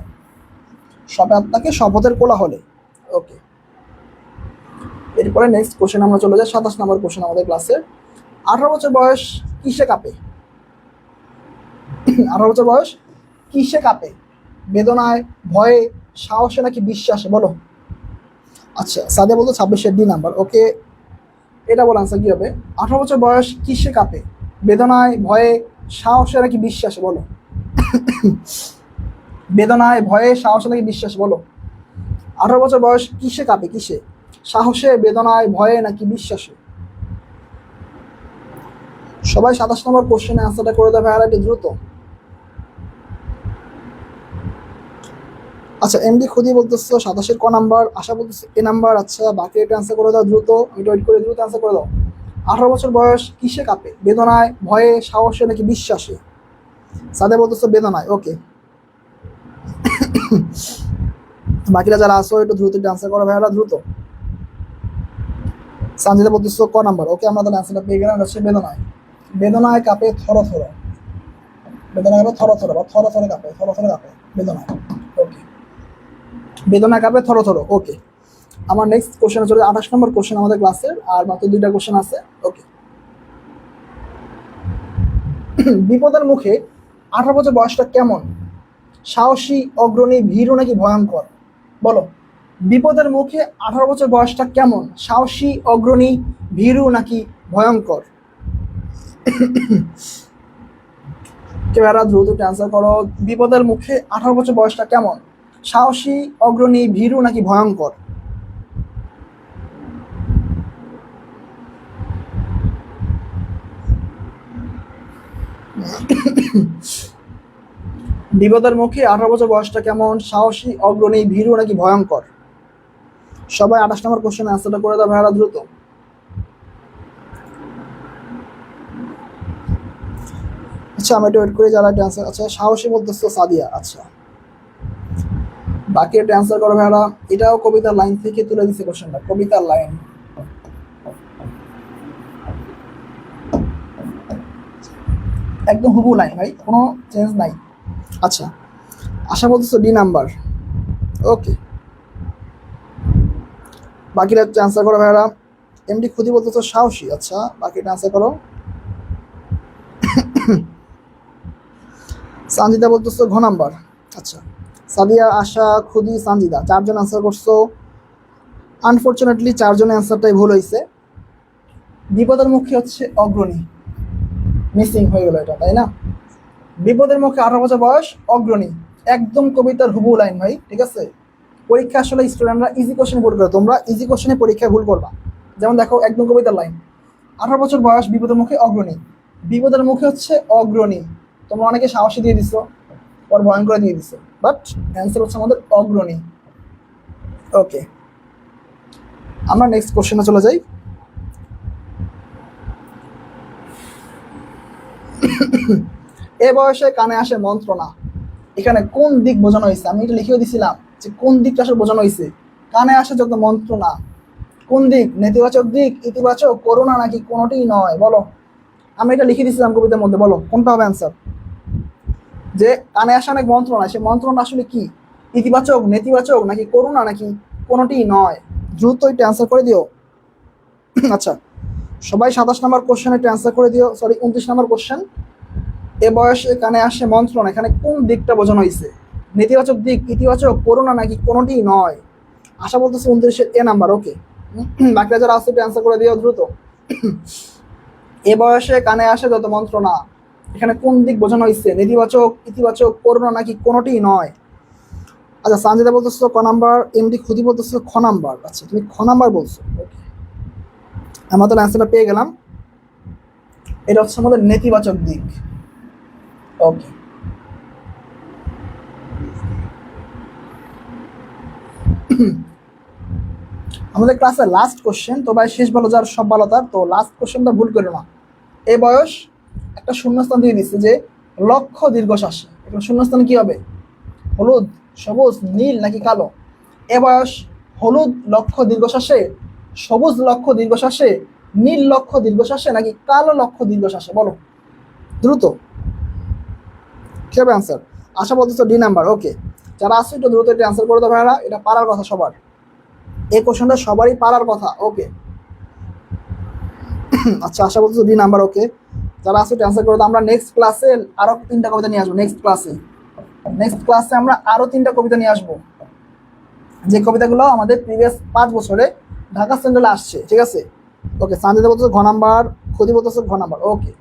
সবে আত্মাকে শপথের কোলাহলে। ওকে, এরপরে নেক্সট কোশ্চেন আমরা চলে যাই। 27 নম্বর কোশ্চেন আমাদের ক্লাসের। 18 বছর বয়স কিসে কাঁপে? 18 বছর বয়স কিসে কাঁপে? বেদনায়, ভয়ে, সাহসে নাকি বিশ্বাসে? বলো। আচ্ছা, সাদিয়া বলতো 26-এর ডি নাম্বার। ওকে, এটা বল আনসার কি হবে। 18 বছর বয়স কিসে কাঁপে? বেদনায়, ভয়ে, সাহসে নাকি বিশ্বাসে? বলো। বেদনায়, ভয়ে, সাহসে নাকি বিশ্বাসে? বলো। 18 বছর বয়স কিসে কাঁপে? কিসে? সাহসে, বেদনায়, ভয়ে নাকি বিশ্বাসে? সবাই 27 নম্বর কোশ্চেনে আনসারটা করে দেবে আর একটু দ্রুত। আচ্ছা এমডি খুদি বলতেছো 27 ক নাম্বার, আশা বলতেছে এ নাম্বার। আচ্ছা বাকি এটা অ্যান্সার করে দাও দ্রুত, আমি ওয়েট করে দ্রুত অ্যান্সার করে দাও। 18 বছর বয়স কিসে কাঁপে? বেদনায়, ভয়ে, সাহসে নাকি বিশ্বাসে? সাদে বলতেছো বেদনায়, ওকে। বাকিরা যারা আসো একটু দ্রুত অ্যান্সার করো ভাইয়ারা, দ্রুত। সানজিদা বলতেছো ক নাম্বার, ওকে আমরা তাহলে অ্যান্সারটা পেয়ে গেলাম, হচ্ছে বেদনায়। বেদনায় কাঁপে থর থর, বেদনায় থর থর বা থর থরে কাঁপে, থর থরে কাঁপে বেদনায়, ওকে। বেদনায় কাঁপে থর থর, ওকে। আমার নেক্সট কোশ্চেনে চলে 28 নম্বর কোশ্চেন আমাদের ক্লাসের, আর মাত্র 2টা কোশ্চেন আছে, ওকে। বিপদের মুখে 18 বছর বয়সটা কেমন? সাহসী, অগ্রণী, ভীরু নাকি ভয়ঙ্কর? বলো। বিপদের মুখে 18 বছর বয়সটা কেমন? সাহসী, অগ্রণী, ভীরু নাকি ভয়ঙ্কর? কেউ দ্রুত অ্যান্সার করো। বিপদের মুখে 18 বছর বয়সটা কেমন? সাহসী, অগ্রণী, ভীরু নাকি ভয়ঙ্কর? বিপদের মুখে 18 বছর বয়সটা কেমন? সাহসী, অগ্রণী, ভীরু নাকি ভয়ঙ্কর? সবাই 28 নম্বর কোশ্চেন অ্যান্সারটা করে দাও ভাইয়ারা, দ্রুত। আচ্ছা আমি একটু ওয়েট করে যারা একটা অ্যান্সার, আচ্ছা সাহসী বলতেছো সাদিয়া, আচ্ছা। বাকি একটা অ্যান্সার করো ভাইয়ারা। এটাও কবিতার লাইন থেকে তুলে দিচ্ছে কোশ্চেনটা, কবিতার লাইন। একদম হুবহু লাইন ভাই, কোনো চেঞ্জ নাই। আচ্ছা আশা বলতেছো ডি নাম্বার, ওকে। বাকিরা অ্যান্সার করো ভাইয়ারা। এমডি খুদি বলতেছো সাহসী, আচ্ছা বাকিটা অ্যান্সার করো। সানজিদা বলতেছো ঘ নাম্বার, আচ্ছা। সাদিয়া, আশা, খুদি, সানজিদা 4জন অ্যান্সার করছো। আনফরচুনেটলি 4জনের অ্যান্সারটাই ভুল হয়েছে। বিপদের মুখে হচ্ছে অগ্রণী, মিসিং হয়ে গেল এটা, তাই না? বিপদের মুখে 18 বছর বয়স, অগ্রণী, একদম কবিতার হুবহু লাইন ভাই, ঠিক আছে। পরীক্ষা আসলে স্টুডেন্টরা ইজি কোশ্চেন ভুল করে, তোমরা ইজি কোশ্চেনে পরীক্ষায় ভুল করবা। যেমন দেখো একদম কবিতার লাইন, 18 বছর বয়স, বিপদের মুখে অগ্রণী। বিপদের মুখে হচ্ছে অগ্রণী, তোমরা অনেকে সাহসী দিয়ে দিছো, পর ভয়ঙ্কর দিয়ে দিছো, বাট অ্যান্সার হচ্ছে আমাদের অগ্রণী, ওকে। আমরা নেক্সট কোশ্চেনে চলে যাই। এ বয়সে কানে আসে মন্ত্রণা, এখানে কোন দিক বোঝানো হয়েছে? আমি এটা লিখেও দিছিলাম যে কোন দিকটা আসলে বোঝানো হয়েছে। কানে আসে যত মন্ত্রণা, কোন দিক? নেতিবাচক দিক, ইতিবাচক, করোনা নাকি কোনোটিই নয়? বলো। আমি এটা লিখে দিছিলাম কবিতার মধ্যে, বলো কোনটা হবে অ্যান্সার। যে কানে আসে অনেক মন্ত্রণা, সে মন্ত্রণা আসলে কি? ইতিবাচক, নেতিবাচক নাকি করোনা নাকি কোনোটিই নয়? দ্রুত এটা অ্যান্সার করে দিও। আচ্ছা সবাই 27 নম্বর কোশ্চেন এটা অ্যান্সার করে দিও, সরি 29 নম্বর কোশ্চেন। এ বয়সে কানে আসে মন্ত্রণা, এখানে কোন দিকটা বোঝানো হয়েছে? নেতিবাচক দিক, ইতিবাচক, করোনা নাকি কোনোটিই নয়? আশা বলতেছে 29-এর এ নাম্বার, ওকে। বাকিরা যারা আছে অ্যান্সার করে দিও দ্রুত। এ বয়সে কানে আসে যত মন্ত্রণা, এখানে কোন দিক বোঝানো হয়েছে? নেতিবাচক, ইতিবাচক, করোনা নাকি কোনোটিই নয়? আচ্ছা সানজিদা বলতেছো ক নাম্বার, এমডি খুদি বলতেছো খ নাম্বার, আচ্ছা তুমি খ নাম্বার বলছো, ওকে। আমরা তো অ্যান্সারটা পেয়ে গেলাম, এটা হচ্ছে আমাদের নেতিবাচক দিক, ওকে। আমাদের ক্লাসের লাস্ট কোশ্চেন, তো ভাই শেষ ভালো যার সব ভালো তার, তো লাস্ট কোশ্চেনটা ভুল করো না। এ বয়স একটা শূন্যস্থান দিয়ে দিচ্ছে যে লক্ষ্য দীর্ঘশ্বাসে, এখন শূন্যস্থান কি হবে? হলুদ, সবুজ, নীল নাকি কালো? এ বয়স হলুদ লক্ষ্য দীর্ঘশ্বাসে, সবুজ লক্ষ্য দীর্ঘশ্বাসে, নীল লক্ষ্য দীর্ঘশ্বাসে নাকি কালো লক্ষ্য দীর্ঘশ্বাসে? বলো দ্রুত, কি হবে অ্যান্সার? আশা বলতেছো ডি নাম্বার, ওকে। যারা আসছে একটু দ্রুত এটা অ্যান্সার করে দেবে ভাইরা, এটা পারার কথা সবার, এই কোশ্চেনটা সবারই পারার কথা, ওকে। আচ্ছা আশা বলতেছো ডি নাম্বার, ওকে। যারা আসছে অ্যান্সার করে দাও। আমরা নেক্সট ক্লাসে আরো 3টা কবিতা নিয়ে আসবো, নেক্সট ক্লাসে আমরা আরো 3টা কবিতা নিয়ে আসবো, যে কবিতাগুলো আমাদের প্রিভিয়াস 5 বছরে ঢাকা সেন্ট্রালে আসছে, ঠিক আছে। ওকে সানজিদা বলতেছো ঘ নাম্বার, খুদি বলতেছো ঘ নাম্বার, ওকে।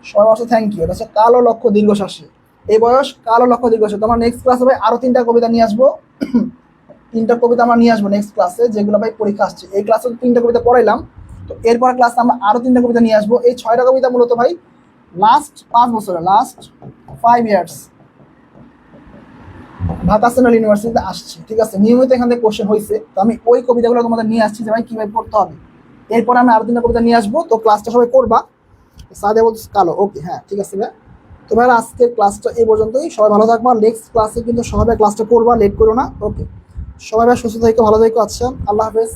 সবাই বলছো থ্যাংক ইউ। এটা হচ্ছে কালো লক্ষ্য দীর্ঘশ্বাসে, এই বয়স কালো লক্ষ্য দীর্ঘশ্বাসে। তো আমরা নেক্সট ক্লাসে ভাই আরো 3টা কবিতা নিয়ে আসবো, 3টা কবিতা আমরা নিয়ে আসবো নেক্সট ক্লাসে, যেগুলো ভাই পরীক্ষা আসছে। এই ক্লাসে 3টা কবিতা পড়াইলাম, তো এরপর ক্লাসে আমরা আরো 3টা কবিতা নিয়ে আসবো। এই 6টা কবিতা মূলত ভাই লাস্ট 5 বছরে, লাস্ট 5 ইয়ার্স, ঢাকা সেন্ট্রাল ইউনিভার্সিটিতে আসছে, ঠিক আছে, নিয়মিত এখান থেকে কোশ্চেন হয়েছে। তো আমি ওই কবিতাগুলো তোমাদের নিয়ে আসছি যে ভাই কীভাবে পড়তে হবে। এরপরে আমি আরো 3টা কবিতা নিয়ে আসবো, তো ক্লাসটা সবাই করবা। সাদে বলতে কালো, ওকে, হ্যাঁ ঠিক আছে ভাই। তো ভাই আজকের ক্লাসটা এই পর্যন্তই, সবাই ভালো থাকবা। নেক্সট ক্লাসে কিন্তু সবাই ক্লাসটা করবা, লেট করো না, ওকে। সবাই ভাই সুস্থ থাকো, ভালো থাকো, আচ্ছা, আল্লাহ হাফেজ।